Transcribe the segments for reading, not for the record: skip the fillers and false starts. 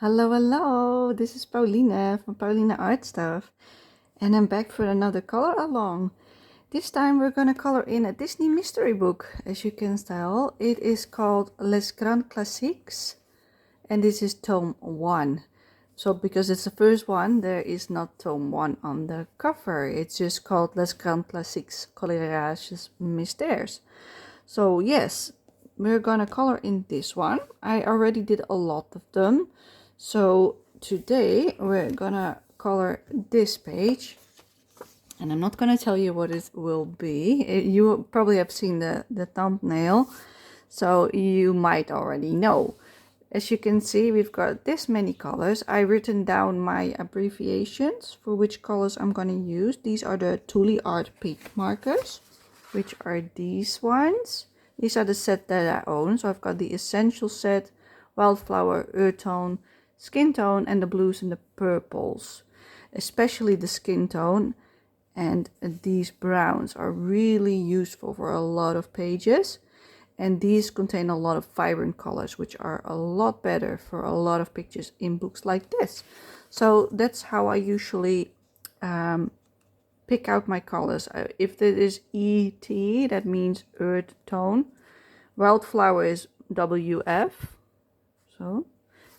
Hello, hello. This is Pauline from Pauline Art Stuff, and I'm back for another color along. This time we're gonna color in a Disney mystery book. As you can tell, it is called Les Grands Classiques, and this is tome 1. So because it's the first one, there is not tome 1 on the cover. It's just called Les Grands Classiques Coloriages Mystères. So yes, we're gonna color in this one. I already did a lot of them. So today we're gonna color this page, and I'm not gonna tell you what it will be. You probably have seen the thumbnail, so you might already know. As you can see, we've got this many colors. I've written down my abbreviations for which colors I'm gonna use. These are the Tule Art paint markers, which are these ones. These are the set that I own. So I've got the Essential set, Wildflower, Earth Tone, Skin Tone, and the blues and the purples. Especially the Skin Tone and these browns are really useful for a lot of pages. And these contain a lot of vibrant colors, which are a lot better for a lot of pictures in books like this. So that's how I usually pick out my colors. If it is ET, that means earth tone. Wildflower is WF. So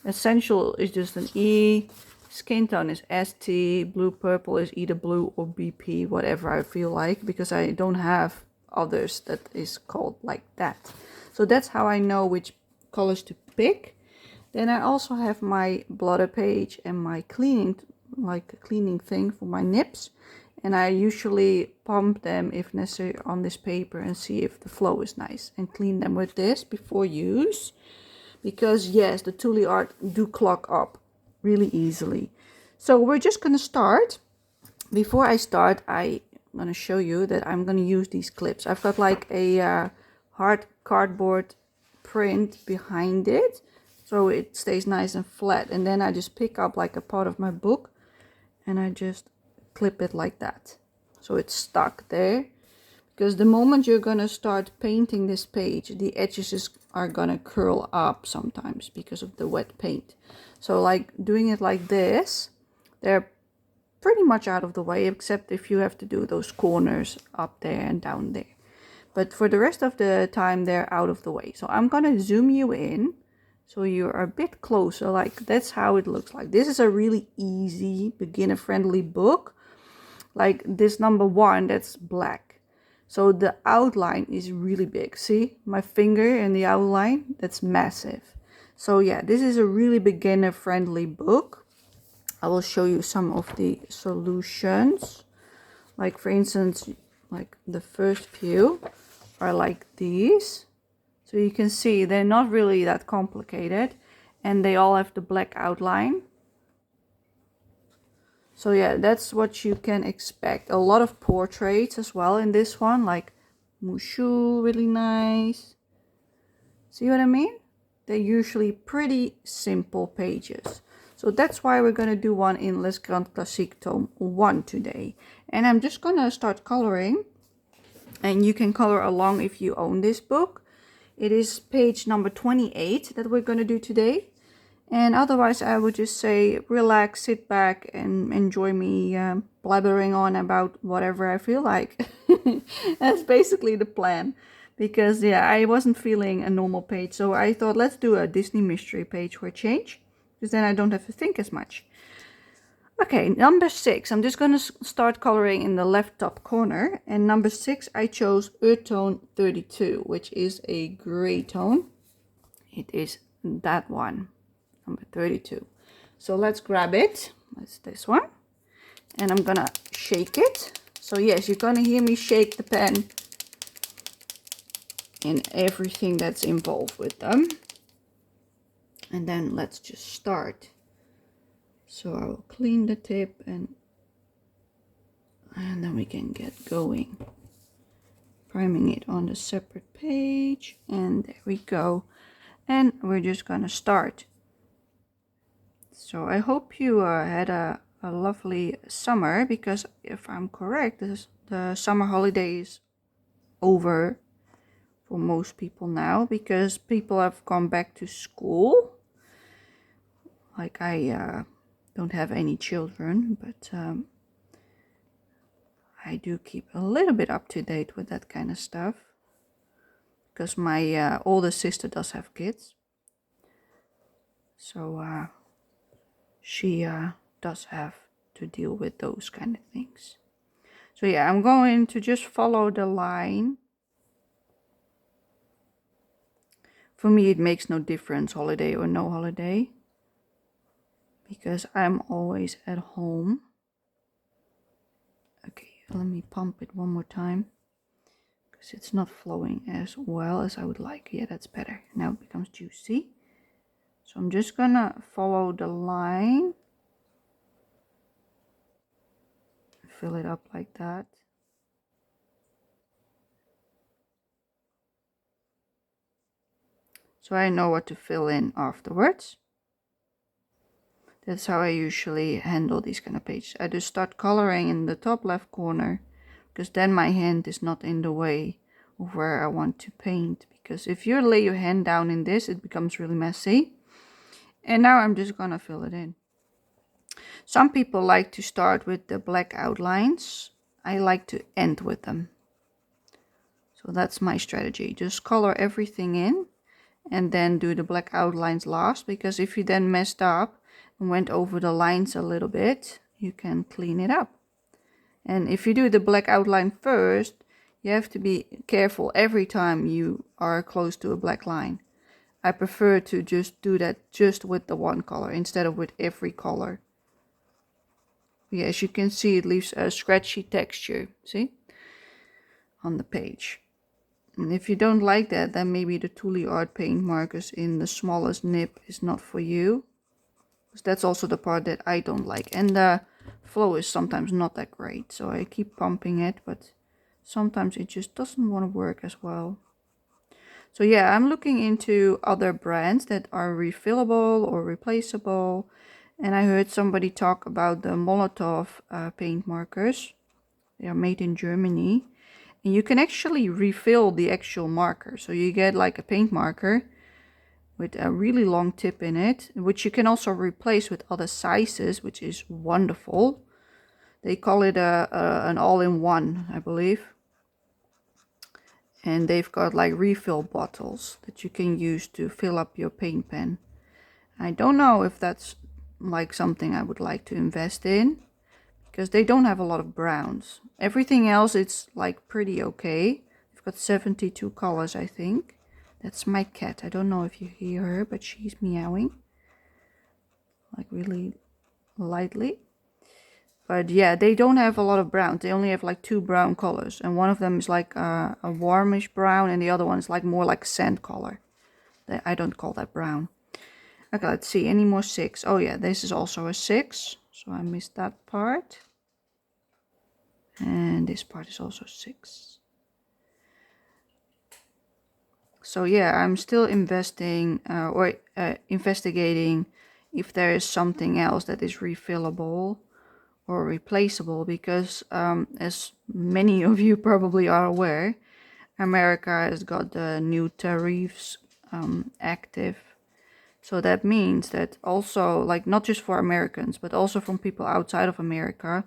essential is just an E. Skin tone is ST. Blue purple is either blue or BP, whatever I feel like, because I don't have others that is called like that. So that's how I know which colors to pick. Then I also have my blotter page and my cleaning thing for my nips. And I usually pump them if necessary on this paper and see if the flow is nice, and clean them with this before use. Because yes, the Tule Art do clog up really easily. So we're just gonna start. Before I start, I'm gonna show you that I'm gonna use these clips. I've got like a hard cardboard print behind it, so it stays nice and flat. And then I just pick up like a part of my book and I just clip it like that, so it's stuck there. Because the moment you're gonna start painting this page, the edges are gonna curl up sometimes because of the wet paint. So like doing it like this, they're pretty much out of the way, except if you have to do those corners up there and down there. But for the rest of the time, they're out of the way. So I'm gonna zoom you in so you're a bit closer. Like that's how it looks like. This is a really easy, beginner-friendly book. Like this number 1, that's black. So the outline is really big. See my finger in the outline? That's massive. So yeah, this is a really beginner-friendly book. I will show you some of the solutions. Like for instance, like the first few are like these. So you can see they're not really that complicated, and they all have the black outline. So yeah, that's what you can expect. A lot of portraits as well in this one, like Mushu, really nice. See what I mean? They're usually pretty simple pages. So that's why we're going to do one in Les Grands Classiques tome 1 today. And I'm just going to start coloring. And you can color along if you own this book. It is page number 28 that we're going to do today. And otherwise, I would just say relax, sit back, and enjoy me blabbering on about whatever I feel like. That's basically the plan. Because, yeah, I wasn't feeling a normal page. So I thought, let's do a Disney mystery page for a change. Because then I don't have to think as much. Okay, number 6. I'm just going to start coloring in the left top corner. And number 6, I chose Earth Tone 32, which is a gray tone. It is that one. Number 32. So let's grab it. That's this one. And I'm gonna shake it. So yes, you're gonna hear me shake the pen and everything that's involved with them. And then let's just start. So I will clean the tip and then we can get going. Priming it on the separate page, and there we go. And we're just gonna start. So I hope you had a lovely summer, because if I'm correct, the summer holiday is over for most people now, because people have gone back to school. Like I don't have any children, but I do keep a little bit up to date with that kind of stuff. Because my older sister does have kids. So she does have to deal with those kind of things. So yeah, I'm going to just follow the line. For me, it makes no difference, holiday or no holiday, because I'm always at home. Okay, let me pump it one more time, because it's not flowing as well as I would like. Yeah, that's better. Now it becomes juicy. So I'm just gonna follow the line. Fill it up like that. So I know what to fill in afterwards. That's how I usually handle these kind of pages. I just start coloring in the top left corner, because then my hand is not in the way of where I want to paint. Because if you lay your hand down in this, it becomes really messy. And now I'm just gonna fill it in. Some people like to start with the black outlines. I like to end with them. So that's my strategy. Just color everything in and then do the black outlines last, because if you then messed up and went over the lines a little bit, you can clean it up. And if you do the black outline first, you have to be careful every time you are close to a black line. I prefer to just do that just with the one color instead of with every color. Yeah, as you can see, it leaves a scratchy texture, see, on the page. And if you don't like that, then maybe the Tule Art paint markers in the smallest nib is not for you. Because that's also the part that I don't like. And the flow is sometimes not that great. So I keep pumping it, but sometimes it just doesn't want to work as well. So yeah, I'm looking into other brands that are refillable or replaceable. And I heard somebody talk about the Molotov paint markers. They are made in Germany. And you can actually refill the actual marker. So you get like a paint marker with a really long tip in it, which you can also replace with other sizes, which is wonderful. They call it an all-in-one, I believe. And they've got like refill bottles that you can use to fill up your paint pen. I don't know if that's like something I would like to invest in, because they don't have a lot of browns. Everything else, it's like pretty okay. They've got 72 colors, I think. That's my cat. I don't know if you hear her, but she's meowing. Like really lightly. But yeah, they don't have a lot of browns. They only have like 2 brown colors. And one of them is like a warmish brown, and the other one is like more like sand color. I don't call that brown. Okay, let's see. Any more 6? Oh yeah, this is also a 6. So I missed that part. And this part is also 6. So yeah, I'm still investigating if there is something else that is refillable or replaceable, because as many of you probably are aware, America has got the new tariffs active. So that means that also, like, not just for Americans, but also from people outside of America,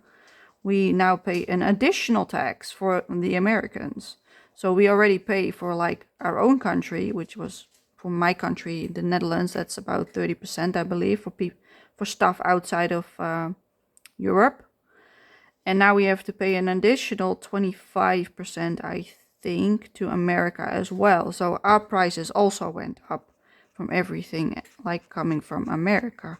we now pay an additional tax for the Americans. So we already pay for like our own country, which was for my country, the Netherlands, that's about 30%, I believe, for stuff outside of Europe. And now we have to pay an additional 25%, I think, to America as well. So our prices also went up from everything like coming from America.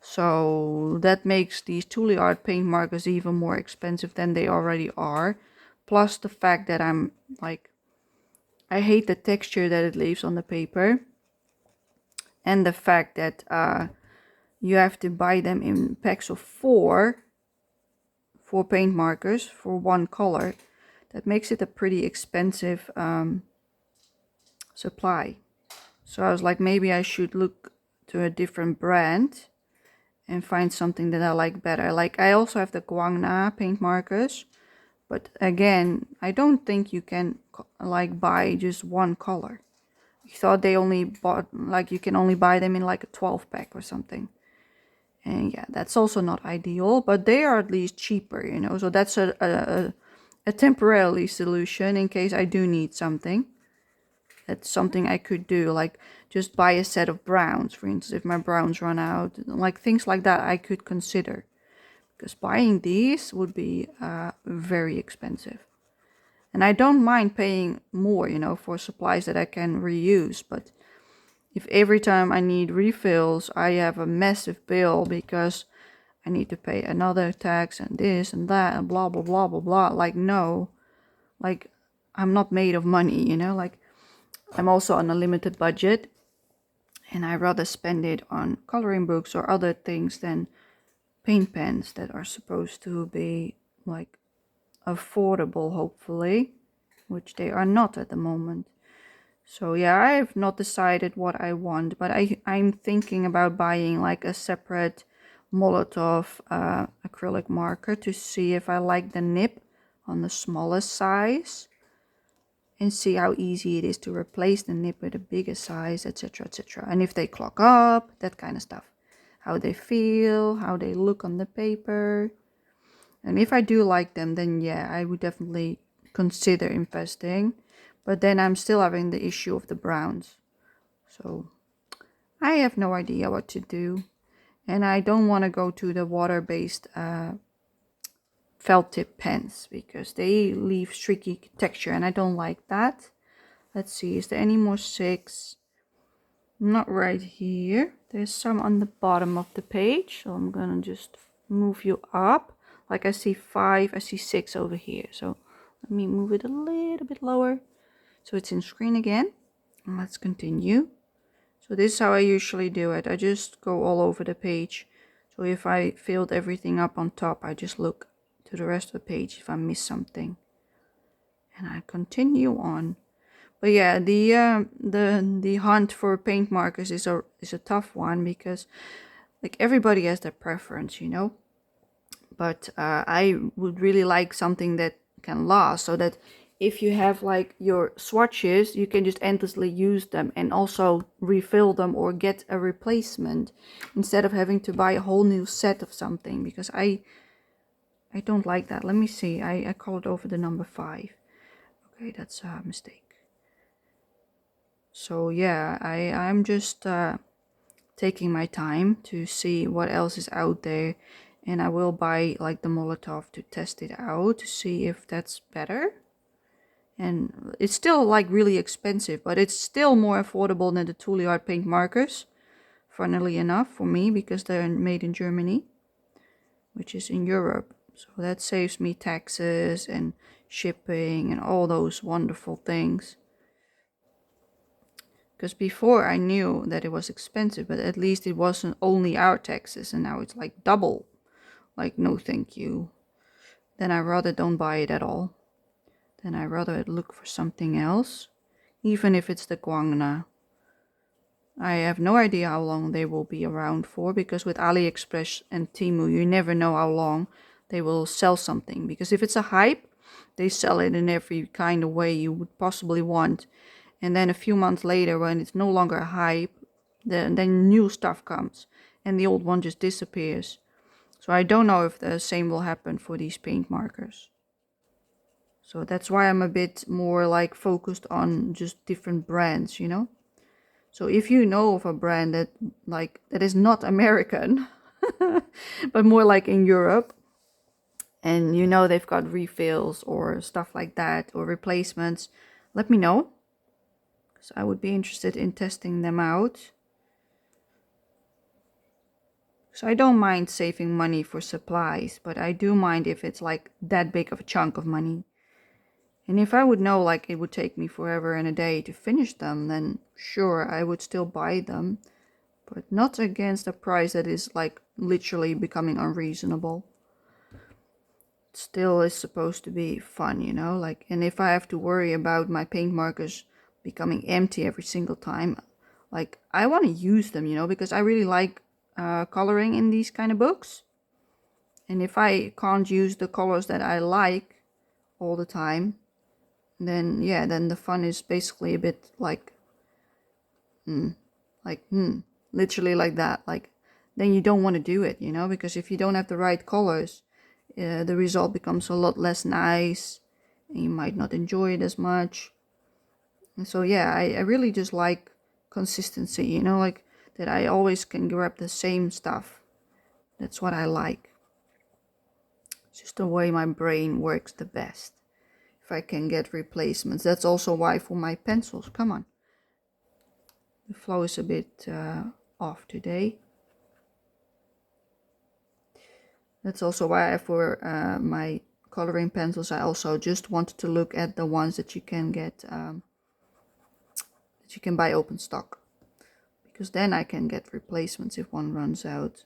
So that makes these Tule Art paint markers even more expensive than they already are. Plus the fact that I'm like, I hate the texture that it leaves on the paper. And the fact that you have to buy them in packs of 4 paint markers for one color. That makes it a pretty expensive supply. So I was like, maybe I should look to a different brand and find something that I like better. Like I also have the Guangna paint markers, but again, I don't think you can like buy just one color. I thought they only bought, like you can only buy them in like a 12 pack or something. And yeah, that's also not ideal, but they are at least cheaper, so that's a temporary solution in case I do need something. That's something I could do, like just buy a set of browns, for instance, if my browns run out, like things like that I could consider. Because buying these would be very expensive. And I don't mind paying more, for supplies that I can reuse. But if every time I need refills, I have a massive bill because I need to pay another tax and this and that and blah, blah, blah, blah, blah. Like, no, like I'm not made of money, like I'm also on a limited budget and I rather spend it on coloring books or other things than paint pens that are supposed to be like affordable, hopefully, which they are not at the moment. So yeah, I have not decided what I want, but I'm thinking about buying like a separate Molotov acrylic marker to see if I like the nib on the smallest size and see how easy it is to replace the nib with a bigger size, etc, etc. And if they clog up, that kind of stuff. How they feel, how they look on the paper. And if I do like them, then yeah, I would definitely consider investing. But then I'm still having the issue of the browns. So I have no idea what to do. And I don't want to go to the water-based felt tip pens because they leave streaky texture and I don't like that. Let's see, is there any more 6? Not right here. There's some on the bottom of the page. So I'm gonna just move you up. Like I see 5, I see 6 over here. So let me move it a little bit lower. So it's in screen again. And let's continue. So this is how I usually do it. I just go all over the page. So if I filled everything up on top, I just look to the rest of the page if I miss something. And I continue on. But yeah, the hunt for paint markers is a tough one because like everybody has their preference, But I would really like something that can last, so that if you have like your swatches, you can just endlessly use them and also refill them or get a replacement instead of having to buy a whole new set of something, because I don't like that. Let me see. I colored over the number 5. Okay, that's a mistake. So yeah, I'm just taking my time to see what else is out there, and I will buy like the Molotov to test it out to see if that's better. And it's still like really expensive, but it's still more affordable than the Toolyard paint markers, funnily enough for me, because they're made in Germany, which is in Europe. So that saves me taxes and shipping and all those wonderful things. Because before I knew that it was expensive, but at least it wasn't only our taxes, and now it's like double. Like, no thank you. Then I rather don't buy it at all. Then I rather look for something else, even if it's the Guangna. I have no idea how long they will be around for, because with AliExpress and Temu, you never know how long they will sell something. Because if it's a hype, they sell it in every kind of way you would possibly want. And then a few months later, when it's no longer a hype, then new stuff comes and the old one just disappears. So I don't know if the same will happen for these paint markers. So that's why I'm a bit more like focused on just different brands, So if you know of a brand that is not American, but more like in Europe, and they've got refills or stuff like that or replacements, let me know. So I would be interested in testing them out. So I don't mind saving money for supplies, but I do mind if it's like that big of a chunk of money. And if I would know like it would take me forever and a day to finish them, then sure, I would still buy them. But not against a price that is like literally becoming unreasonable. It still is supposed to be fun, like, and if I have to worry about my paint markers becoming empty every single time, like, I want to use them, because I really like coloring in these kind of books. And if I can't use the colors that I like all the time, then yeah, then the fun is basically a bit like literally like that. Like, then you don't want to do it, you know, because if you don't have the right colors, the result becomes a lot less nice and you might not enjoy it as much. And so yeah, I really just like consistency, you know, like that I always can grab the same stuff. That's what I like. It's just the way my brain works the best. If I can get replacements. That's also why for my pencils, come on. The flow is a bit off today. That's also why for my coloring pencils, I also just wanted to look at the ones that you can get, that you can buy open stock. Because then I can get replacements if one runs out.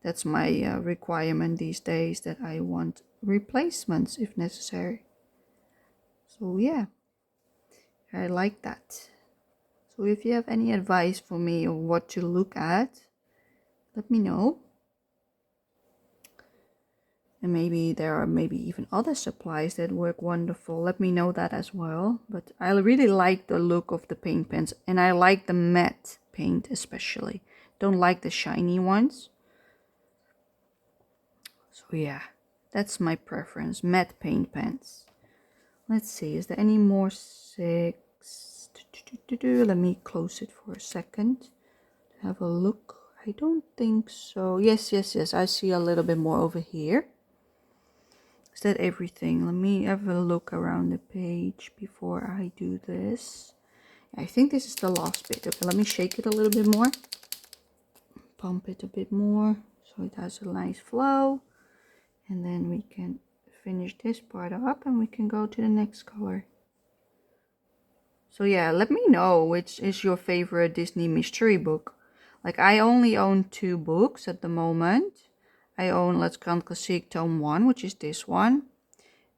That's my requirement these days, that I want replacements if necessary. So yeah, I like that. So if you have any advice for me or what to look at, let me know. And maybe there are even other supplies that work wonderful. Let me know that as well. But I really like the look of the paint pens. And I like the matte paint especially. Don't like the shiny ones. So yeah, that's my preference. Matte paint pens. Let's see, is there any more 6? Let me close it for a second. Have a look. I don't think so. Yes. I see a little bit more over here. Is that everything? Let me have a look around the page before I do this. I think this is the last bit. Okay, let me shake it a little bit more. Pump it a bit more so it has a nice flow. And then we can finish this part up and we can go to the next color. So yeah, let me know which is your favorite Disney mystery book. Like I only own 2 books at the moment. I own Let's Count Classiques tome 1, which is this one.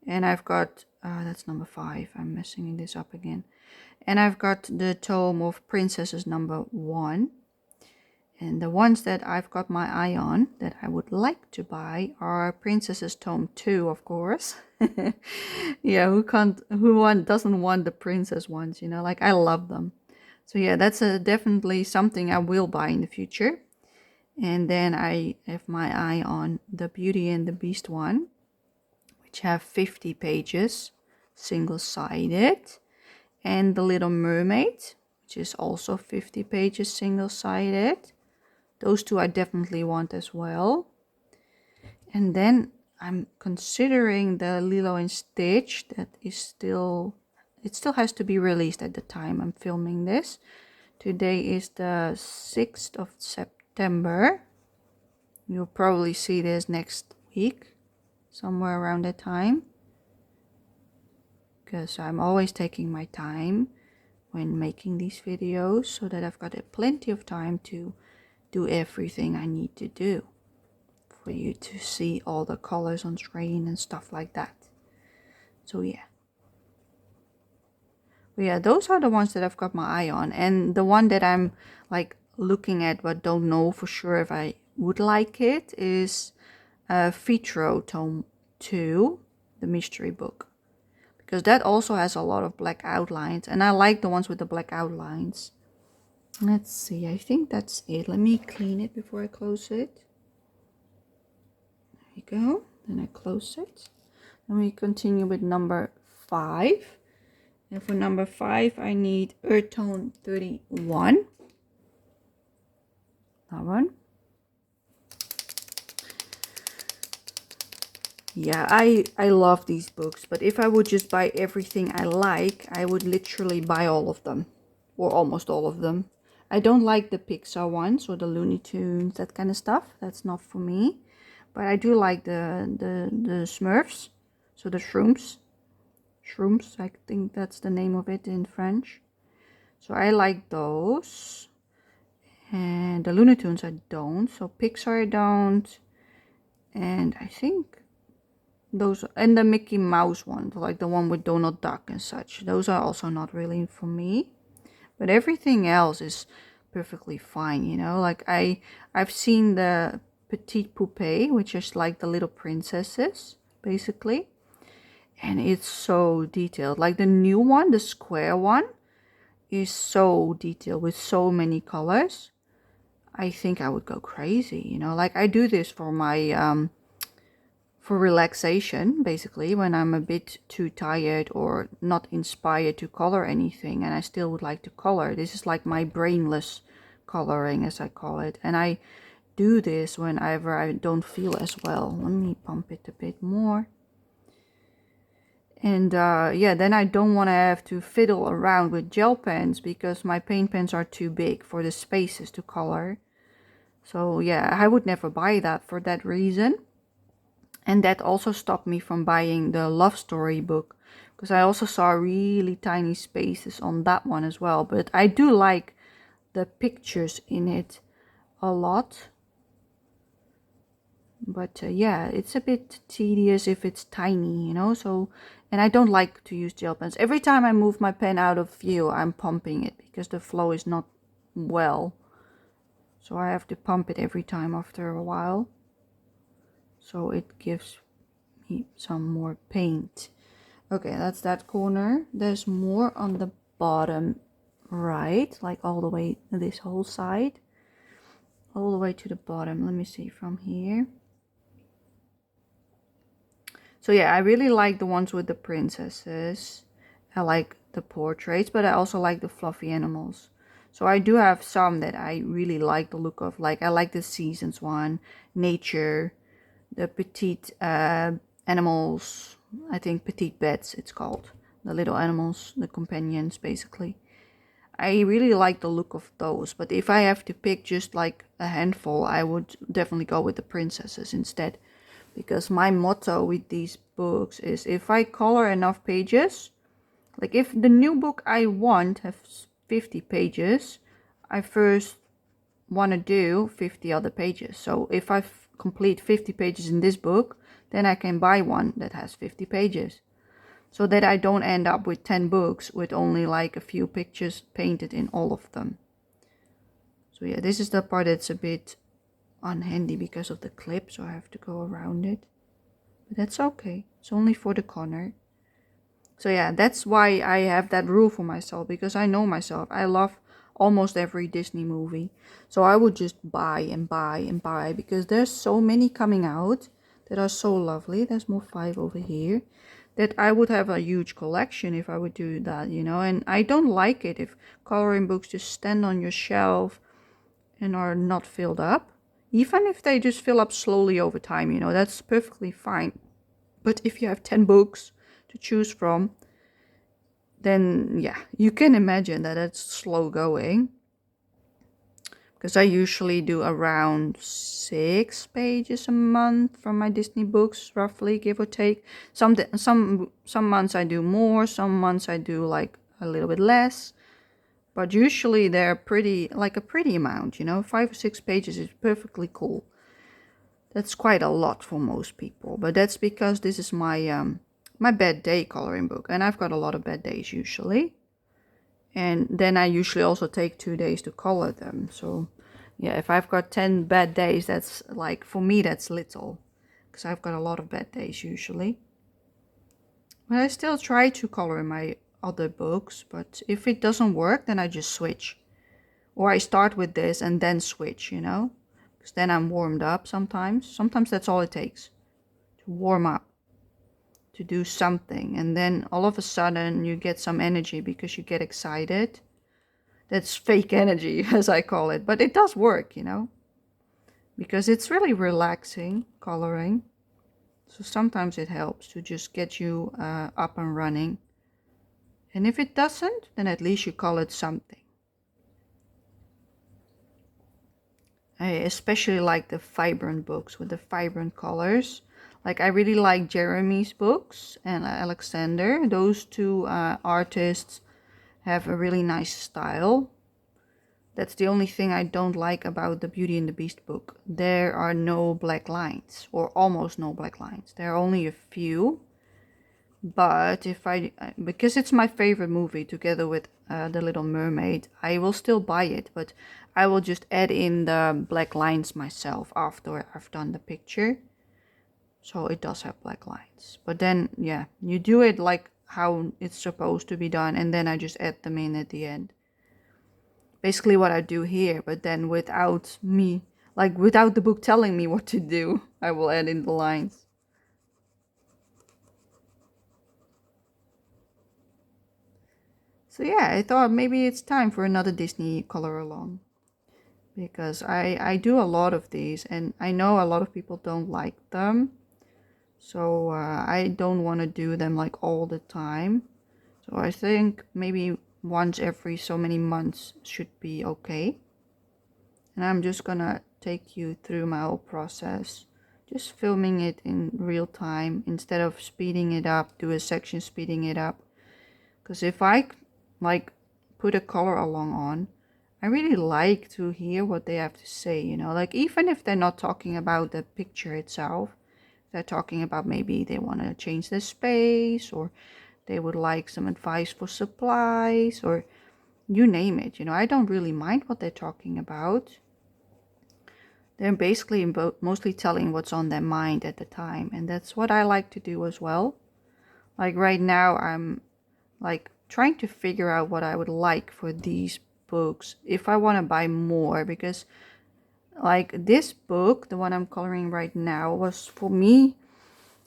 And I've got, that's number 5. I'm messing this up again. And I've got the tome of Princesses number 1. And the ones that I've got my eye on that I would like to buy are Princesses tome 2, of course. Yeah, who doesn't want the princess ones, you know, like I love them. So yeah, that's definitely something I will buy in the future. And then I have my eye on the Beauty and the Beast one, which have 50 pages, single-sided. And the Little Mermaid, which is also 50 pages, single-sided. Those 2 I definitely want as well. And then I'm considering the Lilo and Stitch that is still, it still has to be released at the time I'm filming this. Today is the 6th of September. You'll probably see this next week, somewhere around that time. Because I'm always taking my time when making these videos so that I've got plenty of time to do everything I need to do for you to see all the colors on screen and stuff like that. So yeah. But yeah, those are the ones that I've got my eye on. And the one that I'm like looking at but don't know for sure if I would like it is Fitro tome 2, the mystery book. Because that also has a lot of black outlines. And I like the ones with the black outlines. Let's see, I think that's it. Let me clean it before I close it. There we go. Then I close it. Then we continue with number 5. And for number 5, I need Earth Tone 31. That one. Yeah, I love these books. But if I would just buy everything I like, I would literally buy all of them. Or almost all of them. I don't like the Pixar ones or the Looney Tunes, that kind of stuff. That's not for me. But I do like the Smurfs. So the Shrooms. Shrooms, I think that's the name of it in French. So I like those. And the Looney Tunes I don't. So Pixar I don't. And I think those, and the Mickey Mouse ones, like the one with Donald Duck and such. Those are also not really for me. But everything else is perfectly fine, you know. Like I've seen the Petite Poupée, which is like the little princesses, basically. And it's so detailed. Like the new one, the square one, is so detailed with so many colors. I think I would go crazy, you know. Like I do this for my for relaxation, basically, when I'm a bit too tired or not inspired to color anything and I still would like to color. This is like my brainless coloring, as I call it. And I do this whenever I don't feel as well. Let me pump it a bit more. And yeah, then I don't want to have to fiddle around with gel pens because my paint pens are too big for the spaces to color. So yeah, I would never buy that for that reason. And that also stopped me from buying the love story book, because I also saw really tiny spaces on that one as well. But I do like the pictures in it a lot. But yeah, it's a bit tedious if it's tiny, you know. So, and I don't like to use gel pens. Every time I move my pen out of view, I'm pumping it because the flow is not well. So I have to pump it every time after a while. So it gives me some more paint. Okay, that's that corner. There's more on the bottom right, like all the way this whole side. All the way to the bottom. Let me see from here. So yeah, I really like the ones with the princesses. I like the portraits, but I also like the fluffy animals. So I do have some that I really like the look of. Like I like the seasons one, nature, the petite animals. I think petite beds it's called. The little animals, the companions basically. I really like the look of those, but if I have to pick just like a handful, I would definitely go with the princesses instead. Because my motto with these books is if I color enough pages, like if the new book I want has 50 pages, I first want to do 50 other pages. So if I complete 50 pages in this book, then I can buy one that has 50 pages. So that I don't end up with 10 books with only like a few pictures painted in all of them. So yeah, this is the part that's a bit unhandy because of the clip, so I have to go around it. But that's okay. It's only for the corner. So yeah, that's why I have that rule for myself, because I know myself. I love almost every Disney movie. So I would just buy and buy and buy because there's so many coming out that are so lovely. There's more 5 over here. That I would have a huge collection if I would do that, you know. And I don't like it if coloring books just stand on your shelf and are not filled up. Even if they just fill up slowly over time, you know, that's perfectly fine. But if you have 10 books to choose from, then yeah, you can imagine that it's slow going. Because I usually do around 6 pages a month from my Disney books, roughly, give or take. Some months I do more, some months I do like a little bit less. But usually they're pretty, like a pretty amount, you know. 5 or 6 pages is perfectly cool. That's quite a lot for most people. But that's because this is my my bad day coloring book. And I've got a lot of bad days usually. And then I usually also take 2 days to color them. So yeah, if I've got 10 bad days, that's like, for me, that's little. Because I've got a lot of bad days usually. But I still try to color in my other books. But if it doesn't work, then I just switch. Or I start with this and then switch, you know. Because then I'm warmed up sometimes. Sometimes that's all it takes. To warm up. To do something, and then all of a sudden you get some energy because you get excited. That's fake energy, as I call it, but it does work, you know, because it's really relaxing coloring. So sometimes it helps to just get you up and running, and if it doesn't, then at least you call it something. I especially like the vibrant books with the vibrant colors. Like I really like Jeremy's books and Alexander. Those two artists have a really nice style. That's the only thing I don't like about the Beauty and the Beast book. There are no black lines, or almost no black lines. There are only a few. But because it's my favorite movie together with The Little Mermaid, I will still buy it. But I will just add in the black lines myself after I've done the picture. So it does have black lines. But then, yeah, you do it like how it's supposed to be done. And then I just add them in at the end. basically what I do here, but then without me, like without the book telling me what to do, I will add in the lines. So yeah, I thought maybe it's time for another Disney color along, because I do a lot of these and I know a lot of people don't like them. So I don't want to do them like all the time. So I think maybe once every so many months should be okay. And I'm just gonna take you through my whole process, just filming it in real time instead of speeding it up, do a section speeding it up. Because if I like put a color along on, I really like to hear what they have to say, you know, like even if they're not talking about the picture itself, they're talking about maybe they want to change the space, or they would like some advice for supplies, or you name it, you know, I don't really mind what they're talking about. They're basically mostly telling what's on their mind at the time, and that's what I like to do as well. Like right now I'm like trying to figure out what I would like for these books if I want to buy more, because like this book, the one I'm coloring right now, was for me,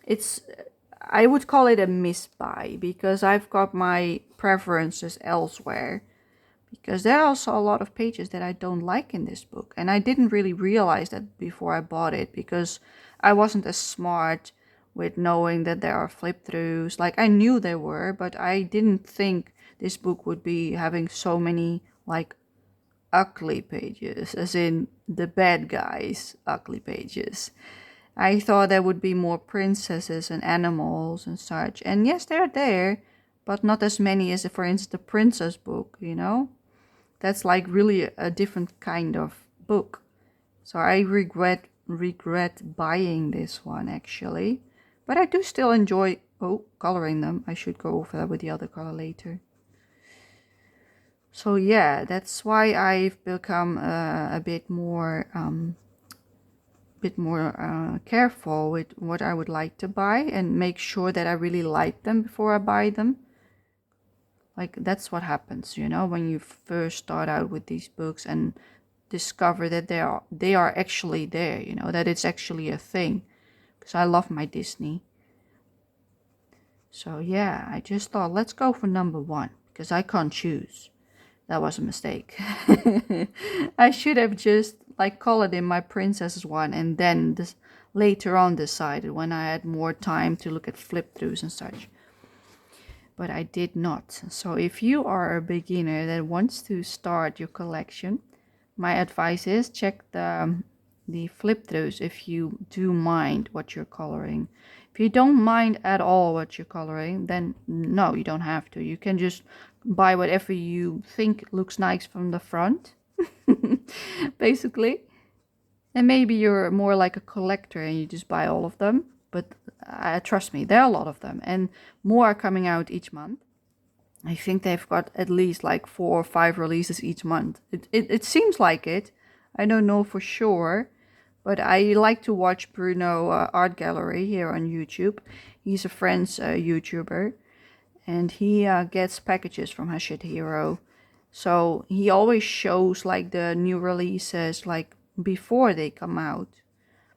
it's, I would call it a misbuy, because I've got my preferences elsewhere, because there are also a lot of pages that I don't like in this book, and I didn't really realize that before I bought it, because I wasn't as smart with knowing that there are flip throughs. Like I knew there were, but I didn't think this book would be having so many like ugly pages, as in the bad guys ugly pages. I thought there would be more princesses and animals and such, and yes, they're there, but not as many as, for instance, the princess book, you know. That's like really a different kind of book. So I regret buying this one actually. But I do still enjoy coloring them. I should go over that with the other color later. So yeah, that's why I've become a bit more careful with what I would like to buy, and make sure that I really like them before I buy them. Like that's what happens, you know, when you first start out with these books and discover that they are actually there, you know, that it's actually a thing. Because I love my Disney. So yeah, I just thought let's go for number 1, because I can't choose. That was a mistake. I should have just like colored in my princess one, and then later on decided when I had more time to look at flip throughs and such. But I did not. So if you are a beginner that wants to start your collection, my advice is check the flip throughs if you do mind what you're coloring. If you don't mind at all what you're coloring, then no, you don't have to. You can just buy whatever you think looks nice from the front, basically. And maybe you're more like a collector and you just buy all of them. But trust me, there are a lot of them, and more are coming out each month. I think they've got at least like 4 or 5 releases each month. It seems like it. I don't know for sure, but I like to watch Bruno Art Gallery here on YouTube. He's a French YouTuber, and he gets packages from Hachette Hero. So he always shows like the new releases like before they come out.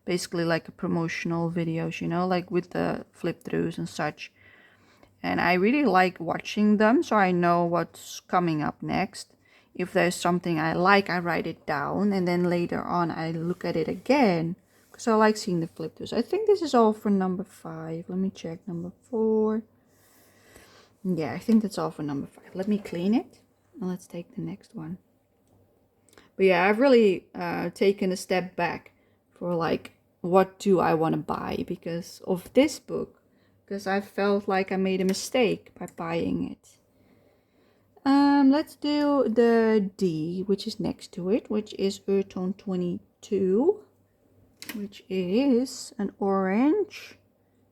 Basically like a promotional videos, you know, like with the flip throughs and such. And I really like watching them, so I know what's coming up next. If there's something I like, I write it down, and then later on I look at it again, because I like seeing the flip throughs. I think this is all for number 5. Let me check number 4. Yeah, I think that's all for number 5. Let me clean it, and let's take the next one. But yeah, I've really taken a step back for like, what do I want to buy because of this book, because I felt like I made a mistake by buying it. Let's do the D, which is next to it, which is Earth Tone 22, which is an orange.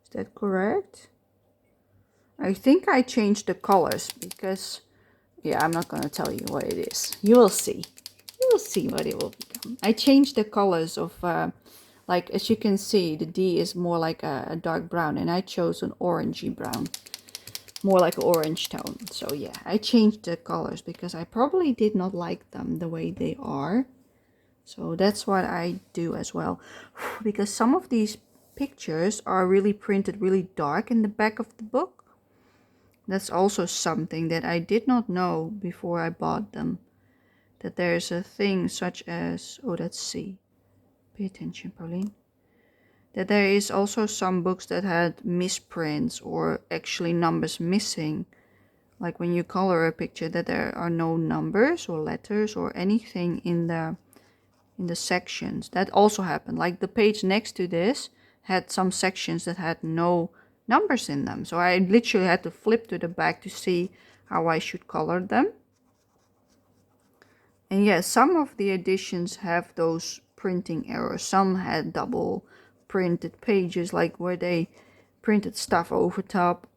Is that correct? I think I changed the colors because, yeah, I'm not going to tell you what it is. You will see. You will see what it will become. I changed the colors of, like, as you can see, the D is more like a dark brown, and I chose an orangey brown. more like an orange tone. So yeah, I changed the colors because I probably did not like them the way they are. So that's what I do as well. Because some of these pictures are really printed really dark in the back of the book. That's also something that I did not know before I bought them. That there's a thing such as, oh, that's C. Pay attention, Pauline. That there is also some books that had misprints or actually numbers missing. Like when you color a picture, that there are no numbers or letters or anything in the sections. That also happened. Like the page next to this had some sections that had no numbers in them. So I literally had to flip to the back to see how I should color them. And yes, some of the editions have those printing errors. Some had double printed pages, like where they printed stuff over top.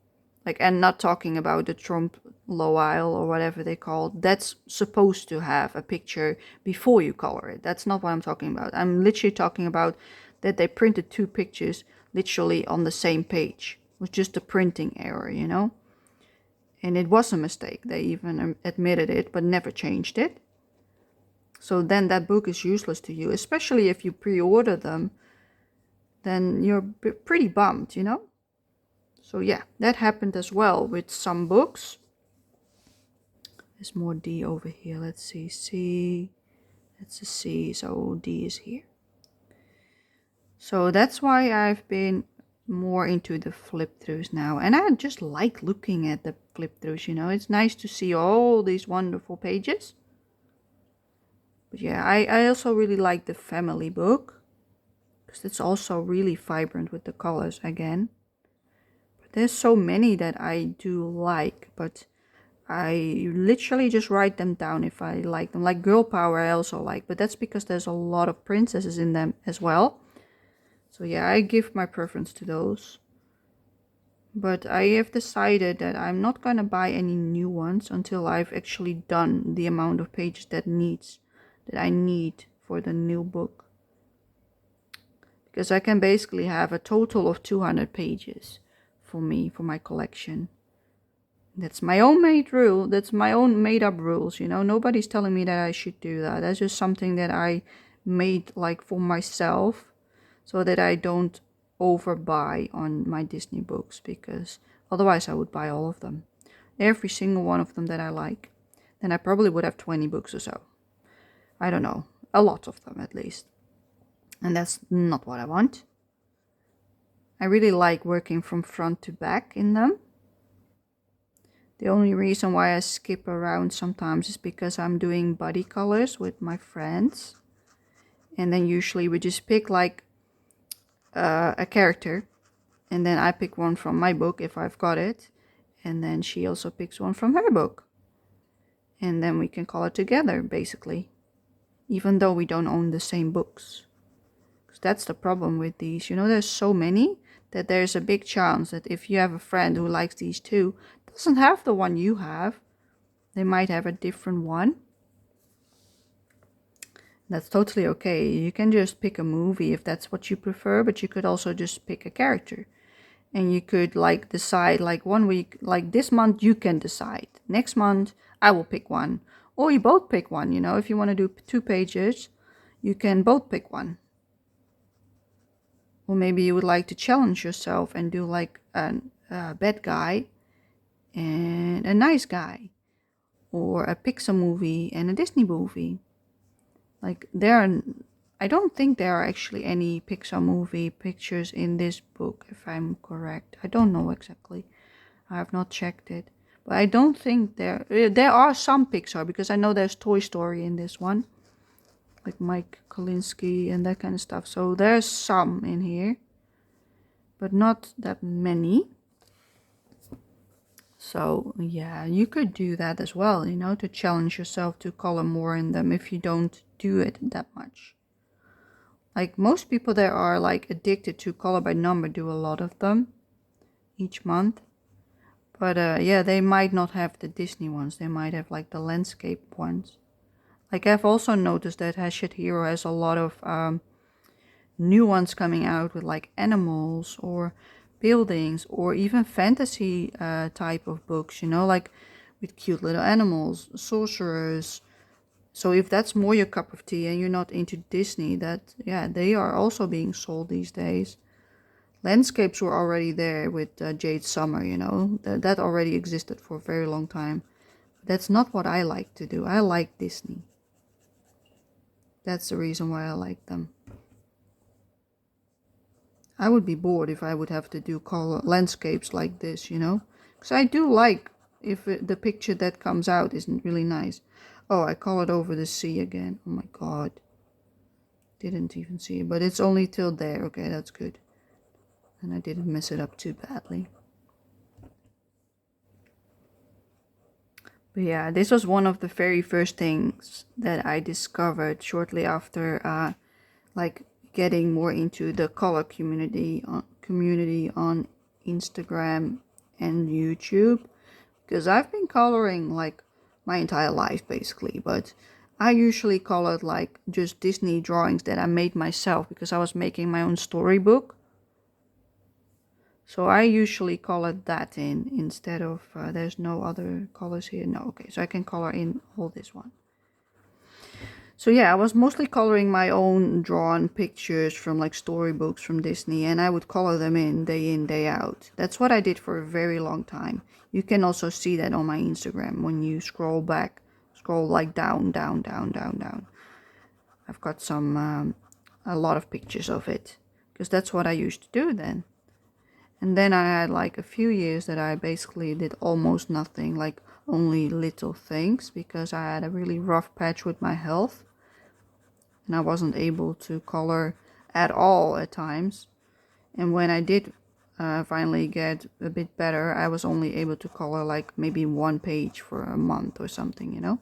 Like, and not talking about the Trump Lowell or whatever they call it. That's supposed to have a picture before you color it. That's not what I'm talking about. I'm literally talking about that they printed two pictures literally on the same page. It was just a printing error, you know? And it was a mistake. They even admitted it, but never changed it. So then that book is useless to you, especially if you pre-order them. Then you're pretty bummed, you know? So yeah, that happened as well with some books. There's more D over here. Let's see. C. That's a C. So D is here. So that's why I've been more into the flip throughs now. And I just like looking at the flip throughs, you know. It's nice to see all these wonderful pages. But yeah, I also really like the family book. Because it's also really vibrant with the colors again. But there's so many that I do like. But I literally just write them down if I like them. Like Girl Power I also like. But that's because there's a lot of princesses in them as well. So yeah, I give my preference to those. But I have decided that I'm not gonna buy any new ones until I've actually done the amount of pages that I need for the new book. Because I can basically have a total of 200 pages for me, for my collection. That's my own made rule. That's my own made up rules, you know. Nobody's telling me that I should do that. That's just something that I made like for myself so that I don't overbuy on my Disney books, because otherwise I would buy all of them. Every single one of them that I like. Then I probably would have 20 books or so. I don't know. A lot of them at least. And that's not what I want. I really like working from front to back in them. The only reason why I skip around sometimes is because I'm doing body colors with my friends. And then usually we just pick like a character. And then I pick one from my book if I've got it. And then she also picks one from her book. And then we can color together, basically. Even though we don't own the same books. Because that's the problem with these. You know, there's so many that there's a big chance that if you have a friend who likes these too, doesn't have the one you have, they might have a different one. That's totally okay. You can just pick a movie if that's what you prefer, but you could also just pick a character. And you could like decide like 1 week, like this month you can decide. Next month I will pick one. Or you both pick one, you know. If you want to do 2 pages, you can both pick one. Or maybe you would like to challenge yourself and do like a bad guy and a nice guy. Or a Pixar movie and a Disney movie. Like I don't think there are actually any Pixar movie pictures in this book, if I'm correct. I don't know exactly. I have not checked it. But I don't think there are some Pixar, because I know there's Toy Story in this one. Like Mike Kolinsky and that kind of stuff. So there's some in here. But not that many. So yeah, you could do that as well, you know, to challenge yourself to color more in them if you don't do it that much. Like most people that are like addicted to color by number do a lot of them each month. But yeah, they might not have the Disney ones. They might have like the landscape ones. Like I've also noticed that Hachette Hero has a lot of new ones coming out with like animals or buildings, or even fantasy type of books, you know, like with cute little animals, sorcerers. So if that's more your cup of tea and you're not into Disney, that, yeah, they are also being sold these days. Landscapes were already there with Jade Summer, you know, that already existed for a very long time. That's not what I like to do. I like Disney. That's the reason why I like them. I would be bored if I would have to do color landscapes like this, you know, because I do like if the picture that comes out isn't really nice. Oh, I colored over the sea again. Oh my god. Didn't even see it, but it's only till there. Okay, that's good. And I didn't mess it up too badly. But yeah, this was one of the very first things that I discovered shortly after like getting more into the color community on Instagram and YouTube, because I've been coloring like my entire life basically, but I usually colored like just Disney drawings that I made myself because I was making my own storybook. So I usually color that in instead of, there's no other colors here. No, okay, so I can color in all this one. So yeah, I was mostly coloring my own drawn pictures from like storybooks from Disney, and I would color them in, day out. That's what I did for a very long time. You can also see that on my Instagram when you scroll back, scroll like down, down, down, down, down. I've got a lot of pictures of it, because that's what I used to do then. And then I had like a few years that I basically did almost nothing, like only little things, because I had a really rough patch with my health. And I wasn't able to color at all at times. And when I did finally get a bit better, I was only able to color like maybe one page for a month or something, you know?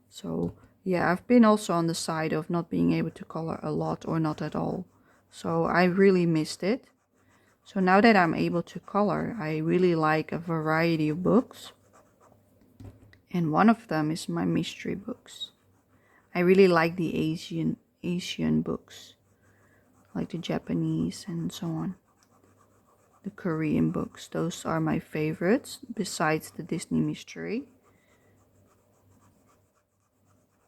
So yeah, I've been also on the side of not being able to color a lot or not at all. So I really missed it. So now that I'm able to color, I really like a variety of books. And one of them is my mystery books. I really like the Asian books, like the Japanese and so on. The Korean books, those are my favorites, besides the Disney mystery.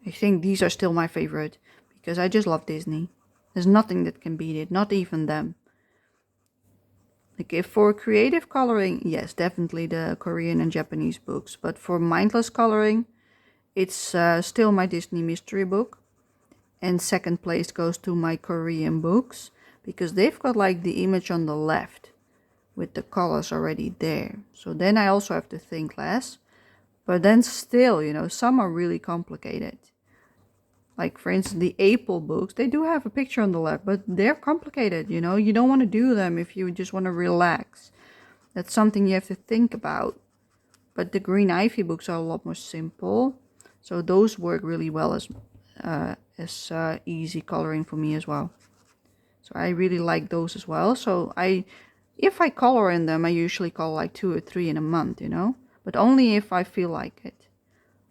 I think these are still my favorite, because I just love Disney. There's nothing that can beat it, not even them. Like if for creative coloring, yes, definitely the Korean and Japanese books. But for mindless coloring, it's still my Disney mystery book. And second place goes to my Korean books, because they've got like the image on the left with the colors already there. So then I also have to think less. But then still, you know, some are really complicated. Like for instance, the April books, they do have a picture on the left, but they're complicated, you know. You don't want to do them if you just want to relax. That's something you have to think about. But the Green Ivy books are a lot more simple. So those work really well as easy coloring for me as well. So I really like those as well. So if I color in them, I usually color like 2 or 3 in a month, you know. But only if I feel like it.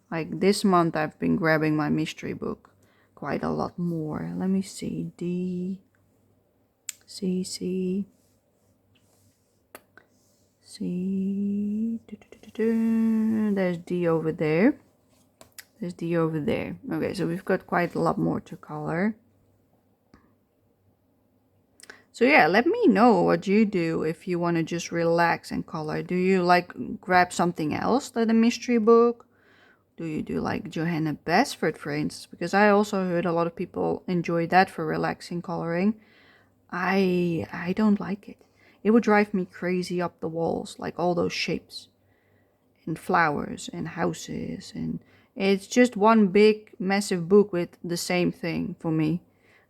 Like this month I've been grabbing my mystery book quite a lot more. Let me see. D, C, C, C. There's D over there. There's D over there. Okay, so we've got quite a lot more to color. So yeah, let me know what you do if you want to just relax and color. Do you like grab something else like a mystery book? Do you do like Johanna Basford, for instance? Because I also heard a lot of people enjoy that for relaxing coloring. I don't like it. It would drive me crazy up the walls, like all those shapes and flowers and houses, and it's just one big massive book with the same thing for me.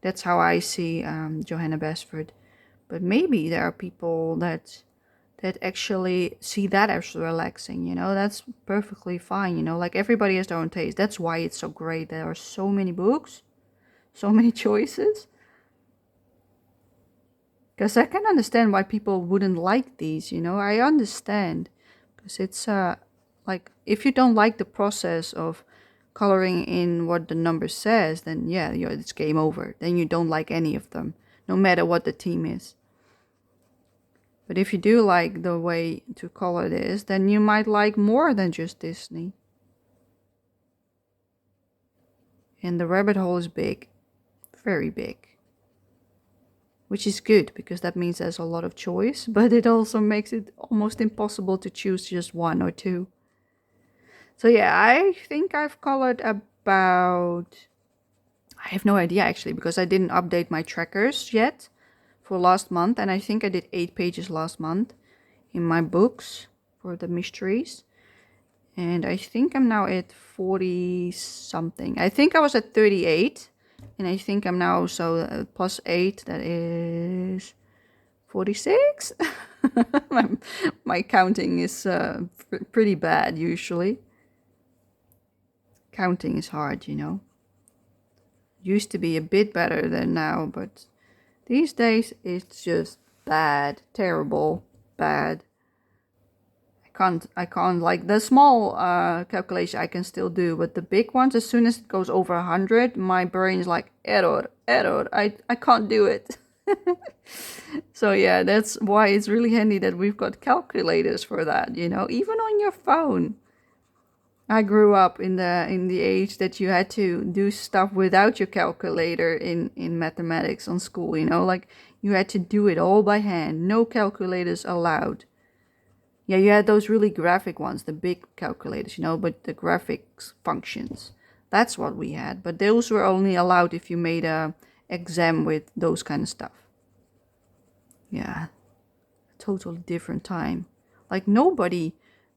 That's how I see Johanna Basford. But maybe there are people that actually see that as relaxing, you know. That's perfectly fine, you know. Like everybody has their own taste. That's why it's so great. There are so many books, so many choices. Because I can understand why people wouldn't like these, you know. I understand. Because it's like if you don't like the process of coloring in what the number says, then yeah, it's game over. Then you don't like any of them, no matter what the theme is. But if you do like the way to color this, then you might like more than just Disney. And the rabbit hole is big, very big. Which is good, because that means there's a lot of choice, but it also makes it almost impossible to choose just one or two. So yeah, I think I've colored about... I have no idea actually, because I didn't update my trackers yet for last month, and I think I did 8 pages last month in my books for the mysteries. And I think I'm now at 40 something. I think I was at 38. And I think I'm now, so plus 8, that is 46? my counting is pretty bad usually. Counting is hard, you know. Used to be a bit better than now, but these days it's just bad, terrible, bad. I can't like the small calculation I can still do, but the big ones, as soon as it goes over 100, my brain is like, error, I can't do it. So yeah, that's why it's really handy that we've got calculators for that, you know, even on your phone. I grew up in the age that you had to do stuff without your calculator in mathematics on school, you know, like you had to do it all by hand, no calculators allowed. Yeah, you had those really graphic ones, the big calculators, you know, but the graphics functions. That's what we had. But those were only allowed if you made a exam with those kind of stuff. Yeah, totally different time. Like nobody